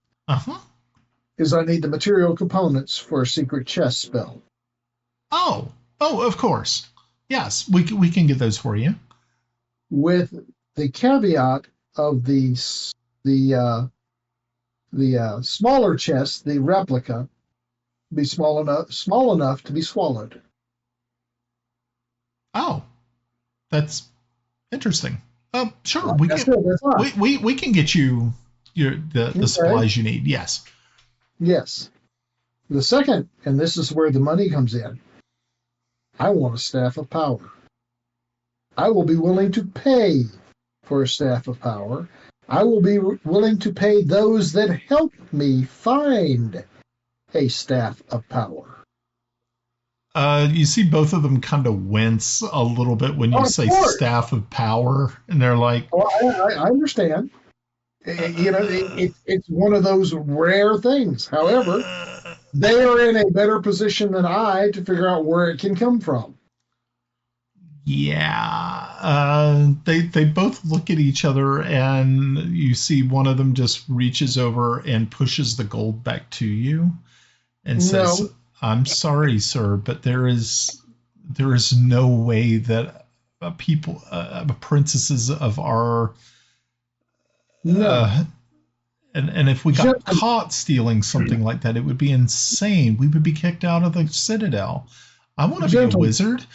is I need the material components for a secret chest spell. Oh, of course. Yes, we can get those for you. With the caveat of the smaller chest, the replica, be small enough to be swallowed. Oh, that's interesting. Sure, we can get you the supplies you need. Yes. Yes. The second, and this is where the money comes in, I want a staff of power. I will be willing to pay for a staff of power. I will be willing to pay those that help me find a staff of power. You see both of them kind of wince a little bit when you say staff of power, and they're like, I understand. It's one of those rare things. However, they are in a better position than I to figure out where it can come from. Yeah. They both look at each other, and you see one of them just reaches over and pushes the gold back to you and says, "I'm sorry, sir, but there is no way that princesses of our and And if we got caught stealing something like that, it would be insane. We would be kicked out of the Citadel. I want to be a wizard.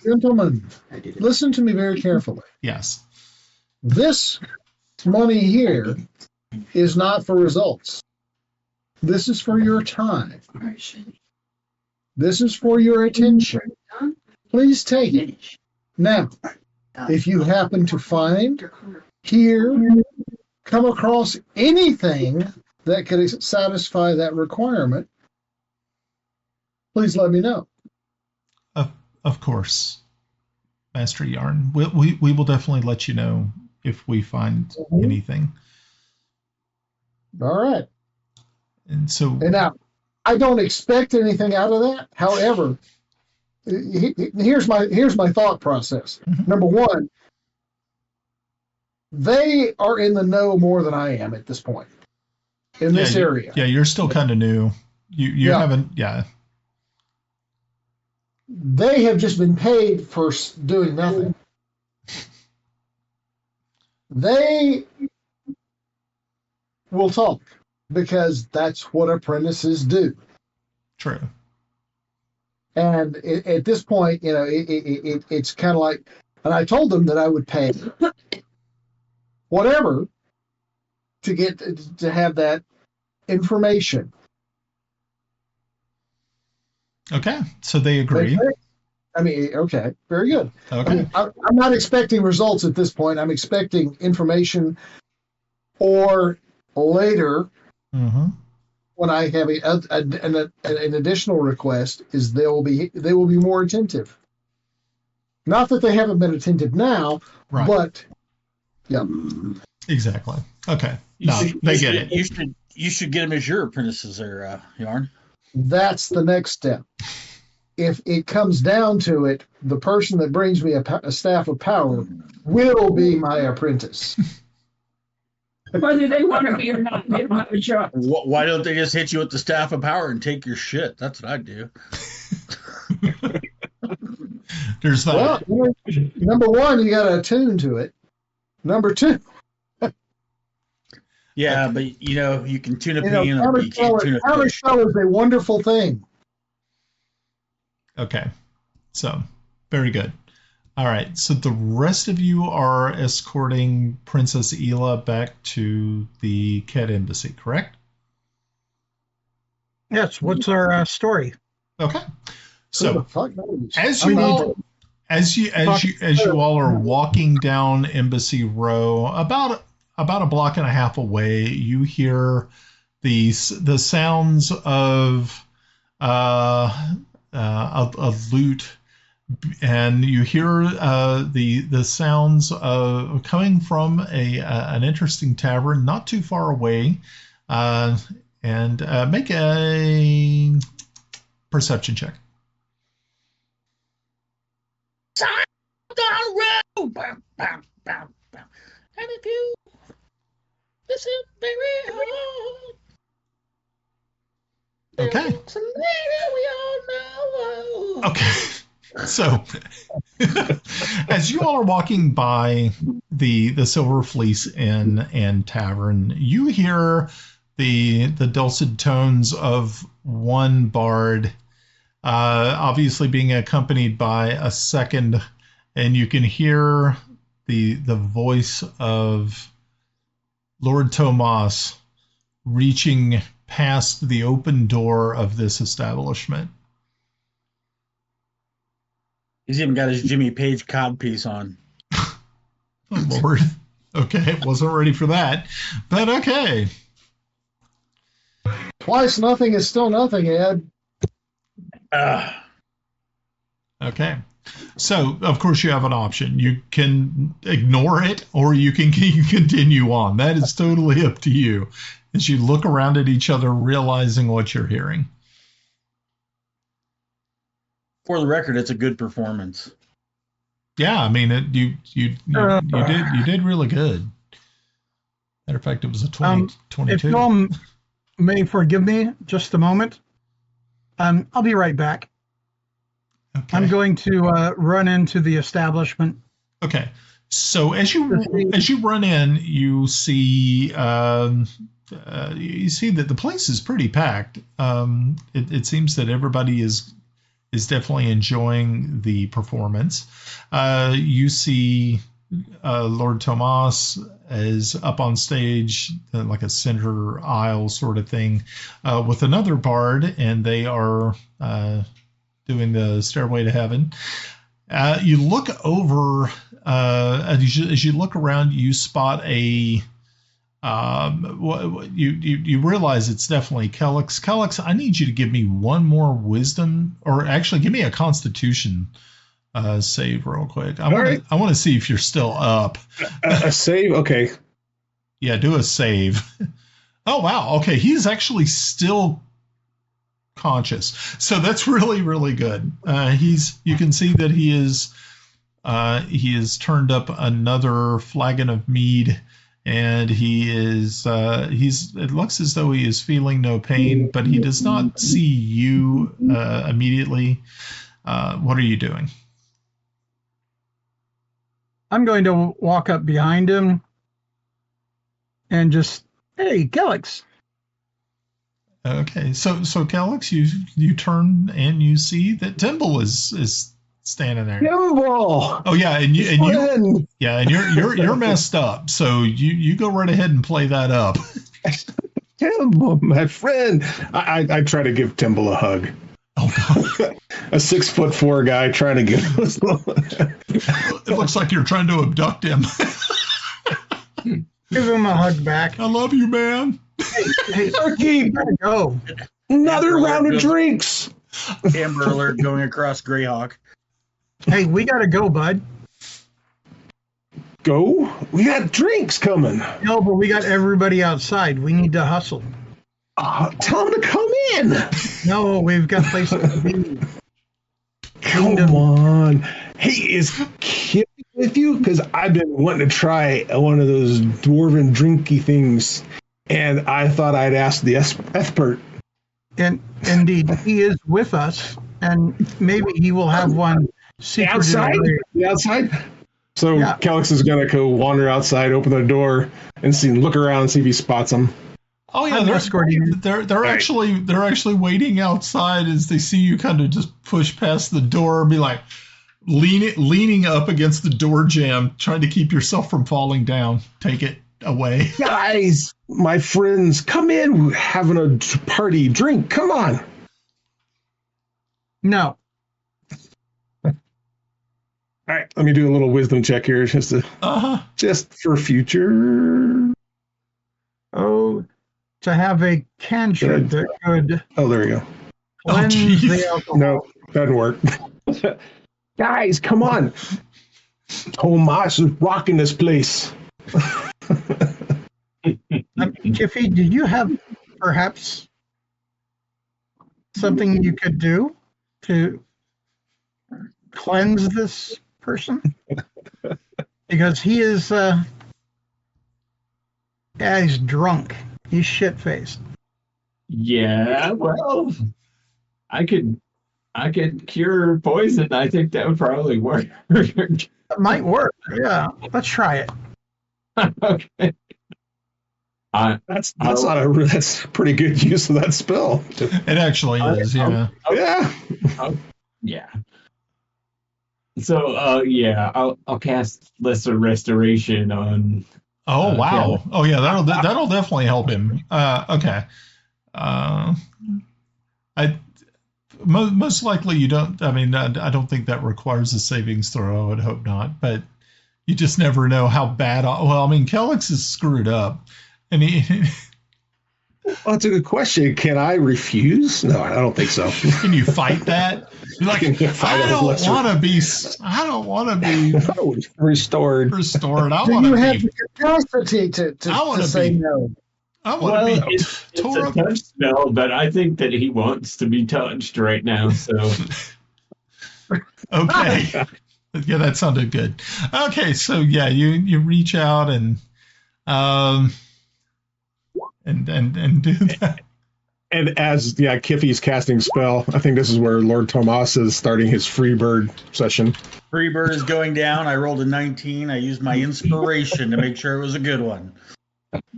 Gentlemen, listen to me very carefully. Yes. This money here is not for results. This is for your time. This is for your attention. Please take it. Now, if you happen to find, hear, come across anything that could satisfy that requirement, please let me know. Of course, Master Yarn. We will definitely let you know if we find anything. All right. And now, I don't expect anything out of that. However, here's my thought process. Mm-hmm. Number one, they are in the know more than I am at this point in this area. Yeah, you're still kind of new. You haven't. Yeah. They have just been paid for doing nothing. They will talk because that's what apprentices do. True. And at this point, it's kind of like, and I told them that I would pay whatever to get to have that information. Okay, so they agree. Okay, very good. Okay. I'm not expecting results at this point. I'm expecting information, or later, when I have an additional request, is they will be more attentive. Not that they haven't been attentive now, right. But yeah, exactly. Okay, they get it. You should get them as your apprentices there, Yarn. That's the next step. If it comes down to it, the person that brings me a staff of power will be my apprentice. Whether they want to be or not, they don't have a job. Why don't they just hit you with the staff of power and take your shit? That's what I'd do. There's that. Well, number one, you got to attune to it. Number two. Yeah, but you can tune a piano, but you can't tune a fish. Power is a wonderful thing. Okay, so very good. All right, so the rest of you are escorting Princess Ela back to the Ket Embassy, correct? Yes. What's our story? Okay, so as you all are walking down Embassy Row, about a block and a half away, you hear the sounds of a lute, and you hear the sounds of coming from an interesting tavern not too far away, and make a perception check. And if you listen very hard, okay. We all know. Okay. So, as you all are walking by the Silver Fleece Inn and Tavern, you hear the dulcet tones of one bard, obviously being accompanied by a second, and you can hear the voice of Lord Tomas reaching past the open door of this establishment. He's even got his Jimmy Page codpiece on. Oh, Lord. Okay, wasn't ready for that, but okay. Twice nothing is still nothing, Ed. Okay. So, of course, you have an option. You can ignore it, or you can continue on. That is totally up to you as you look around at each other, realizing what you're hearing. For the record, it's a good performance. Yeah, I mean, you did really good. Matter of fact, it was a 22. If you all may forgive me just a moment, I'll be right back. Okay. I'm going to run into the establishment. Okay. So as you run in, you see that the place is pretty packed. It seems that everybody is definitely enjoying the performance. You see Lord Tomas is up on stage, like a center aisle sort of thing, with another bard, and they are doing the Stairway to Heaven. You look over, as you look around, you spot you realize it's definitely Kelex. Kelex, I need you to give me one more wisdom, or actually give me a Constitution save real quick. I want to see if you're still up. A save? Okay. Yeah, do a save. Oh, wow. Okay, he's actually still conscious. So that's really, really good. You can see that he has turned up another flagon of mead, and it looks as though he is feeling no pain, but he does not see you immediately. What are you doing? I'm going to walk up behind him and just, hey, Kelex. Okay, so Kelex, you turn and you see that Timble is standing there. Timble. Oh yeah, and you're messed up. So you go right ahead and play that up. Timble, my friend. I try to give Timble a hug. Oh God. A 6'4" guy trying to give us. It looks like you're trying to abduct him. Give him a hug back. I love you, man. Hey, Turkey, gotta go. Another round of drinks. Amber alert going across Greyhawk. Hey, we gotta go, bud. Go? We got drinks coming. No, but we got everybody outside. We need to hustle. Tell them to come in. No, we've got places to be. Come on. Hey, is Kiffi with you? Because I've been wanting to try one of those dwarven drinky things, and I thought I'd ask the expert. And indeed, he is with us, and maybe he will have one secret outside. The outside. So yeah. Kelex is gonna go wander outside, open the door, and look around and see if he spots them. Oh yeah, they're actually waiting outside as they see you kind of just push past the door and be like leaning up against the door jamb, trying to keep yourself from falling down. Take it away. Guys, my friends, come in. We're having a party. Drink. Come on. No. All right, let me do a little wisdom check here, just for future. Oh. To have a cantrip that could. Oh, there we go. Cleanse the alcohol. No, doesn't work. Guys, come on. Tomas is rocking this place. Kiffi, do you have perhaps something you could do to cleanse this person? Because he is, he's drunk. He's shit-faced. Yeah, well, I could cure poison. I think that would probably work. That might work. Yeah, let's try it. Okay. That's pretty good use of that spell. It actually is. Yeah. Yeah. So I'll cast Lesser Restoration on. Oh wow! Kelex. Oh yeah, that'll definitely help him. Okay. Most likely you don't. I mean, I don't think that requires a savings throw. I would hope not, but you just never know how bad. Well, I mean, Kelex is screwed up, and he. Well, that's a good question. Can I refuse? No, I don't think so. Can you fight that? You're like, I don't want to be restored. Do you have the capacity to say no? I want to be. It's a touch spell, but I think that he wants to be touched right now. So. Okay. Yeah, that sounded good. Okay, so yeah, you reach out and do that. And as Kiffi's casting spell, I think this is where Lord Tomas is starting his Freebird session. Freebird is going down. I rolled a 19. I used my inspiration to make sure it was a good one.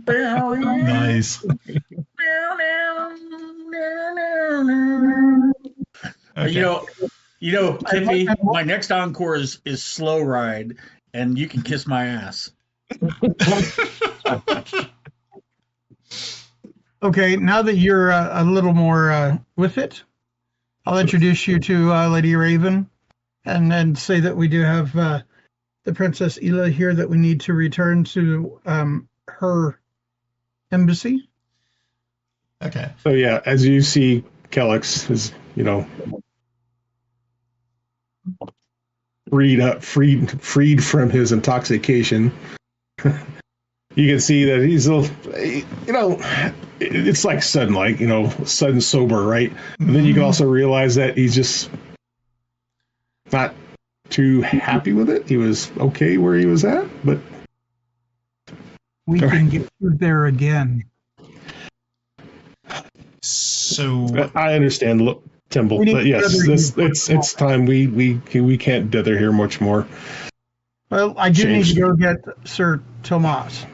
Nice. Okay. You know, Kiffi, my next encore is Slow Ride, and you can kiss my ass. Okay, now that you're a little more with it, I'll introduce you to Lady Raven, and then say that we do have the Princess Ela here that we need to return to her embassy. Okay. So yeah, as you see, Kelex is, freed from his intoxication. You can see that he's it's like sudden sober, right? And then you can also realize that he's just not too happy with it. He was okay where he was at, but we can get you there again. So I understand, Timble, but yes, it's time. We can't dither here much more. Well, I do need to go get Sir Tomas.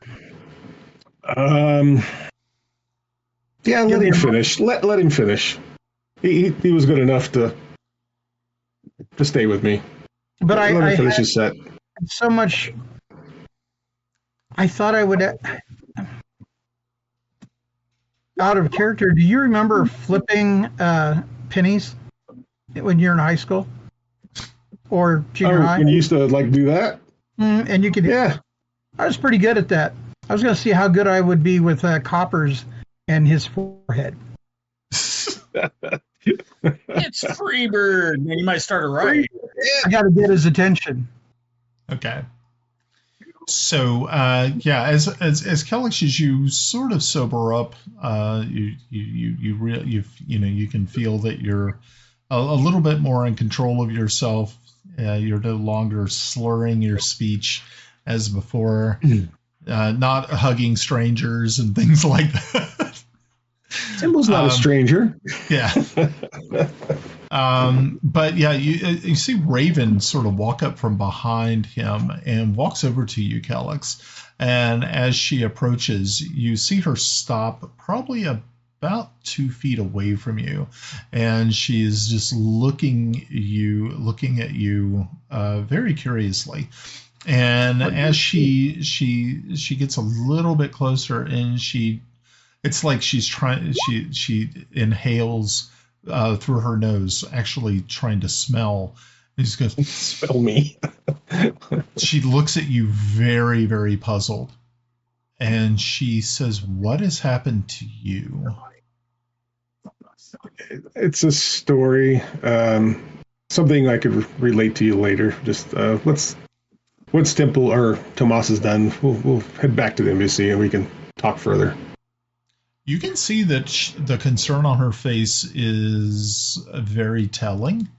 Yeah, let him finish. Let him finish. He was good enough to stay with me. But let him finish his set. So much. I thought I would. Out of character, do you remember flipping pennies when you're in high school or junior high? When you used to do that? And you could. Yeah. I was pretty good at that. I was going to see how good I would be with coppers and his forehead. It's Freebird. And you might start a riot. I got to get his attention. Okay. So as Kelex, as you sort of sober up, you can feel that you're a little bit more in control of yourself. You're no longer slurring your speech as before, not hugging strangers and things like that. Timble's not a stranger. Yeah. But yeah, you see Raven sort of walk up from behind him and walks over to you, Kelex. And as she approaches, you see her stop probably about 2 feet away from you, and she is just looking at you very curiously. And as she gets a little bit closer, and it's like she inhales through her nose, actually trying to smell. And she goes, "Smell me." She looks at you very, very puzzled, and she says, "What has happened to you?" It's a story. Something I could relate to you later. Just once Timble or Tomas is done, we'll head back to the embassy and we can talk further. You can see that the concern on her face is very telling.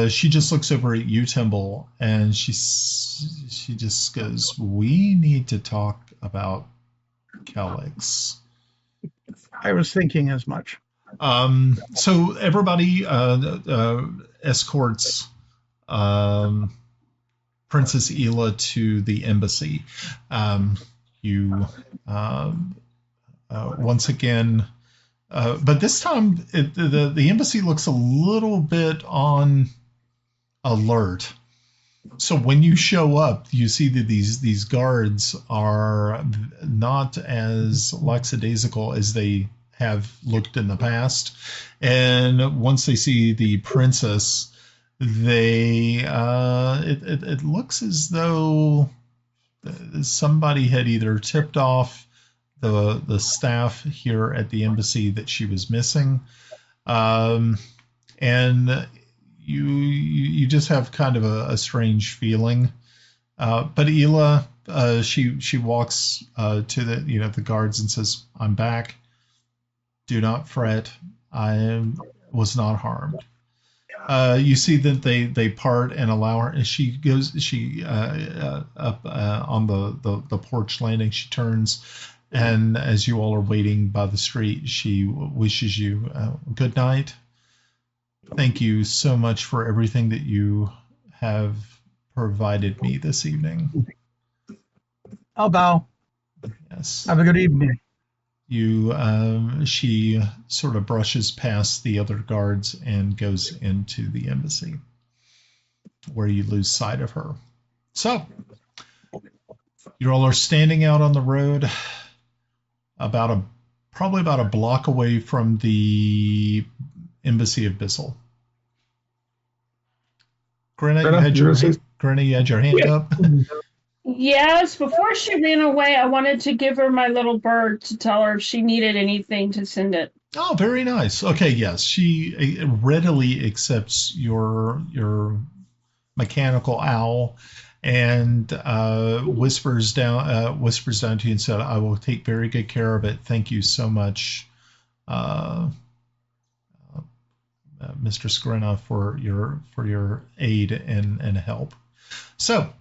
She just looks over at you, Timble, and she just goes, "We need to talk about Kelex." I was thinking as much. So everybody escorts Princess Ela to the embassy. Once again, but this time the embassy looks a little bit on alert. So when you show up, you see that these guards are not as lackadaisical as they have looked in the past. And once they see the princess, it looks as though somebody had either tipped off the staff here at the embassy that she was missing, and you just have kind of a strange feeling. But Ela, she walks to the guards and says, "I'm back. Do not fret. I was not harmed." You see that they part and allow her, and she goes. She up on the porch landing. She turns And as you all are waiting by the street, she wishes you good night. Thank you so much for everything that you have provided me this evening. I'll bow. Yes. Have a good evening. She sort of brushes past the other guards and goes into the embassy, where you lose sight of her. So, you all are standing out on the road, probably about a block away from the embassy of Bissell. Grenna, you had your hand up. Yes, before she ran away, I wanted to give her my little bird to tell her if she needed anything to send it. Oh, very nice. Okay, yes, she readily accepts your mechanical owl and whispers down to you and said, "I will take very good care of it. Thank you so much, Mistress Grenna, for your aid and help." So,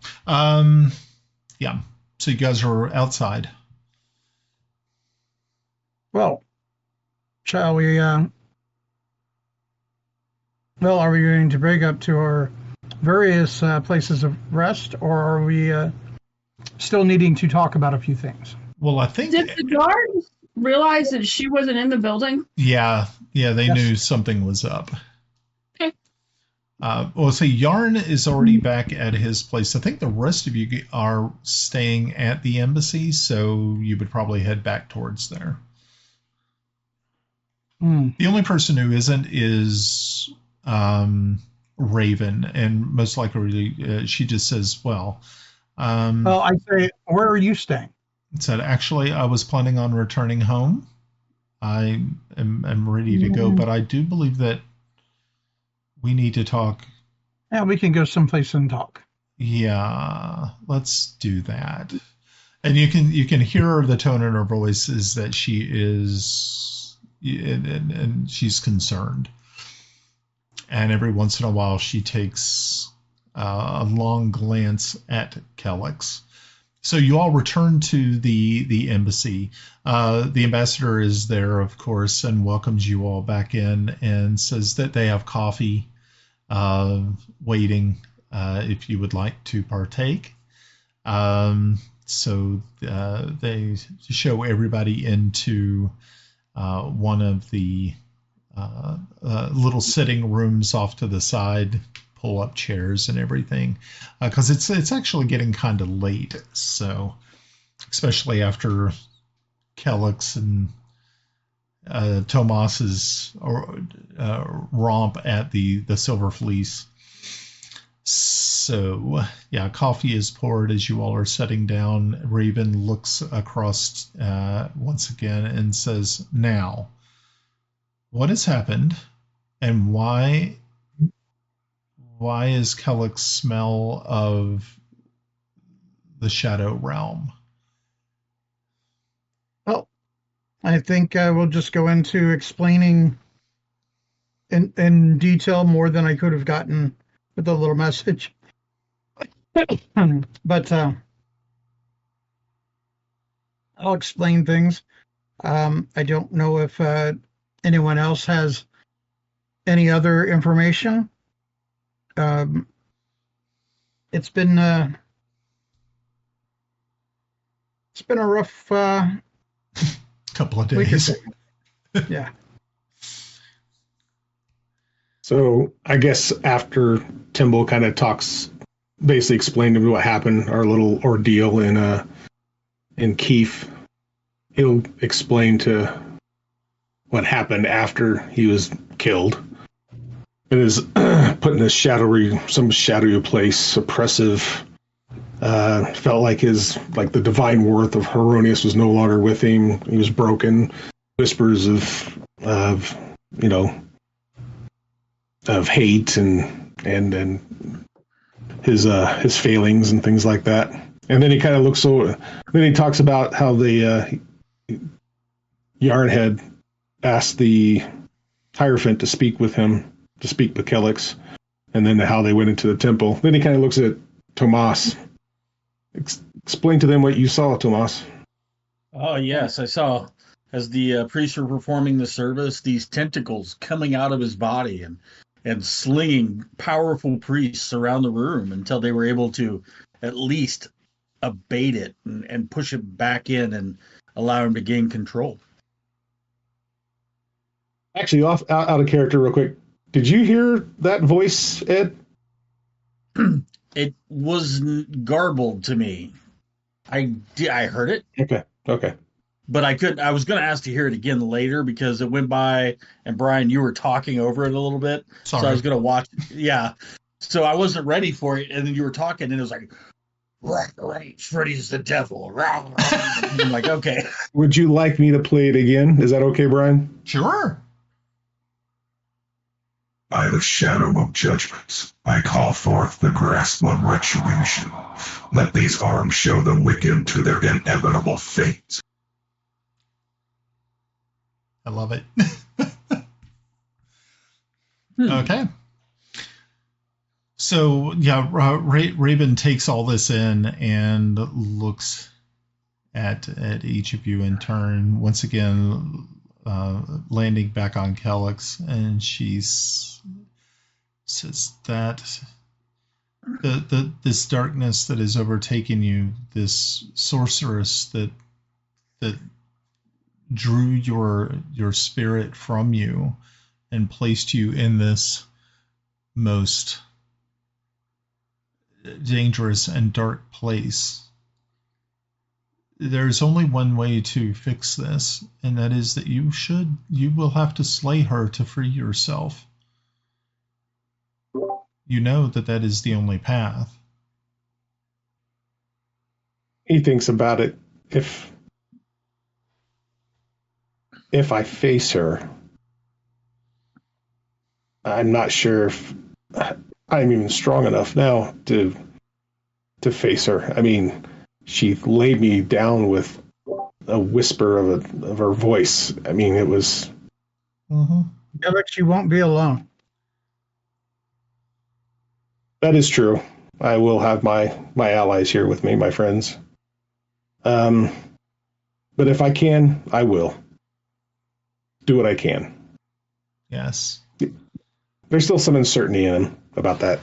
yeah. So you guys are outside. Well, shall we? Are we going to break up to our various places of rest, or are we still needing to talk about a few things? Well, I think. Did the guards realize that she wasn't in the building? Yeah, they knew something was up. Okay. Well, say Yarn is already back at his place. I think the rest of you are staying at the embassy, so you would probably head back towards there. The only person who isn't is Raven, and most likely she just says, well, I say, where are you staying? Said, actually, I was planning on returning home. I am ready to go, but I do believe that we need to talk. Yeah, we can go someplace and talk. Yeah, let's do that. And you can hear the tone in her voice is that she is, and she's concerned. And every once in a while, she takes a long glance at Kelex. So you all return to the embassy. The ambassador is there, of course, and welcomes you all back in and says that they have coffee waiting if you would like to partake. So they show everybody into one of the little sitting rooms off to the side, pull up chairs and everything, because it's actually getting kind of late. So especially after Kelex and Tomas's romp at the Silver Fleece. So yeah, coffee is poured as you all are sitting down. Raven looks across once again and says, "Now, what has happened, and why is Kelex smell of the Shadow Realm?" Well, I think we'll just go into explaining in detail more than I could have gotten with a little message. But I'll explain things. I don't know if anyone else has any other information. It's been a rough couple of days. Yeah. So I guess after Timble kind of basically explained to me what happened, our little ordeal in Keef, he'll explain to what happened after he was killed. It is put in some shadowy place, oppressive. Felt like the divine worth of Heironious was no longer with him. He was broken. Whispers of hate and his failings and things like that. And then he kind of looks then he talks about how the Yarn had asked the Hierophant to speak with Kelex, and then how they went into the temple. Then he kind of looks at Tomas. Explain to them what you saw, Tomas. Oh, yes, I saw as the priests were performing the service, these tentacles coming out of his body and slinging powerful priests around the room until they were able to at least abate it and push it back in and allow him to gain control. Actually, out of character, real quick. Did you hear that voice, Ed? It was garbled to me. I heard it. Okay. But I was going to ask to hear it again later because it went by, and Brian, you were talking over it a little bit. Sorry. So I was going to watch. Yeah. So I wasn't ready for it, and then you were talking, and it was like, right, Freddy's the devil. I'm like, okay. Would you like me to play it again? Is that okay, Brian? Sure. By the shadow of judgment, I call forth the grasp of retribution. Let these arms show the wicked to their inevitable fate. I love it. Okay. So, yeah, Raven takes all this in and looks at each of you in turn, once again landing back on Kelex, and she says that this darkness that has overtaken you, this sorceress that drew your spirit from you and placed you in this most dangerous and dark place. There's only one way to fix this, and that is that you will have to slay her to free yourself. You know that is the only path. He thinks about it. If I face her, I'm not sure if I'm even strong enough now to face her. I mean, she laid me down with a whisper of her voice. I mean, it was. Mm-hmm. Kelex, you won't be alone. That is true. I will have my allies here with me, my friends. But if I can, I will do what I can. Yes. There's still some uncertainty in him about that.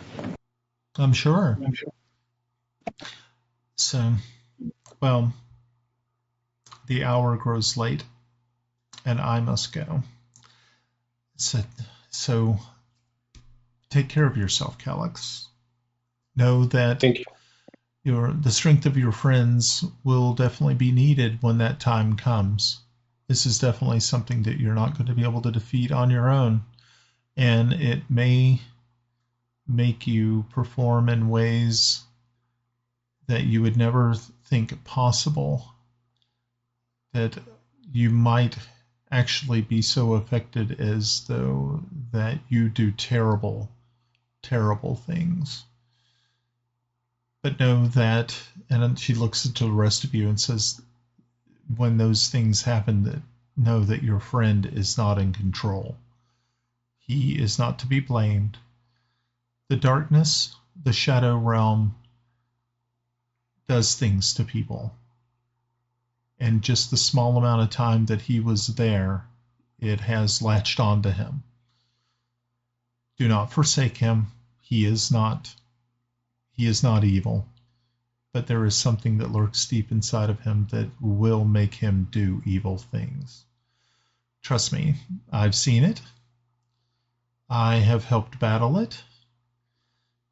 I'm sure. So, well, the hour grows late, and I must go. So take care of yourself, Kelex. Know that Thank you. The strength of your friends will definitely be needed when that time comes. This is definitely something that you're not going to be able to defeat on your own, and it may make you perform in ways that you would never think possible, that you might actually be so affected as though that you do terrible, terrible things. But know that, and then she looks into the rest of you and says, when those things happen, that know that your friend is not in control. He is not to be blamed. The darkness, the shadow realm, does things to people. And just the small amount of time that he was there, it has latched on to him. Do not forsake him. He is not evil. But there is something that lurks deep inside of him that will make him do evil things. Trust me, I've seen it. I have helped battle it.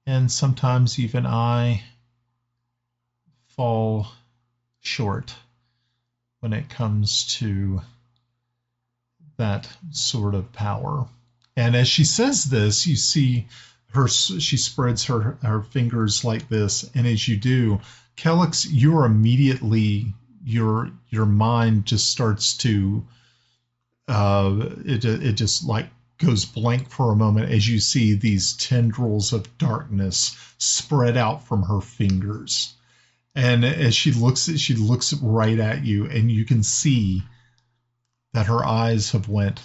And sometimes even I fall short when it comes to that sort of power. And as she says this, you see she spreads her fingers like this, and as you do, Kelex, you're immediately your mind just starts to it just like goes blank for a moment as you see these tendrils of darkness spread out from her fingers. And as she looks right at you, and you can see that her eyes have went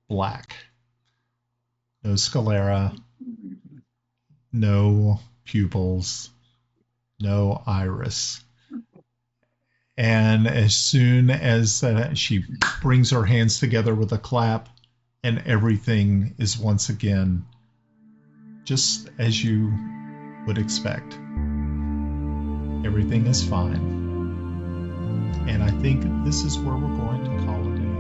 black. No sclera, no pupils, no iris. And as soon as she brings her hands together with a clap, and everything is once again just as you would expect. Everything is fine. And I think this is where we're going to call it an evening.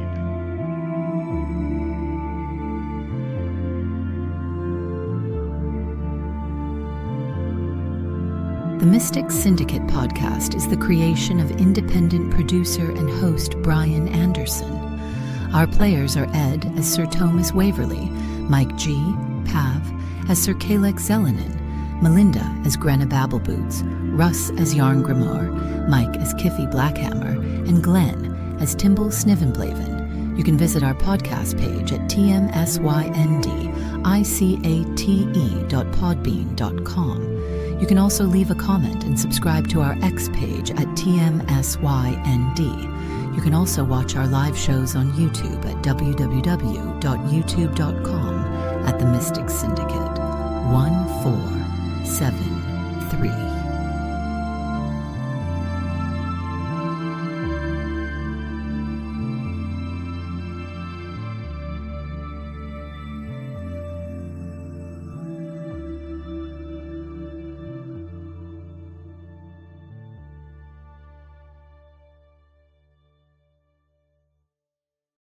The Mystic Syndicate podcast is the creation of independent producer and host Brian Anderson. Our players are Ed as Sir Thomas Waverly, Mike G. Pav as Sir Kelex Zelenen, Melinda as Grenna Babbleboots, Russ as Járngrímur, Mike as Kiffi Blackhammer, and Glenn as Timble Snivenblaven. You can visit our podcast page at tmsyndice.podbean.com. You can also leave a comment and subscribe to our X page at tmsynd. You can also watch our live shows on YouTube at www.youtube.com at The Mystic Syndicate 1473.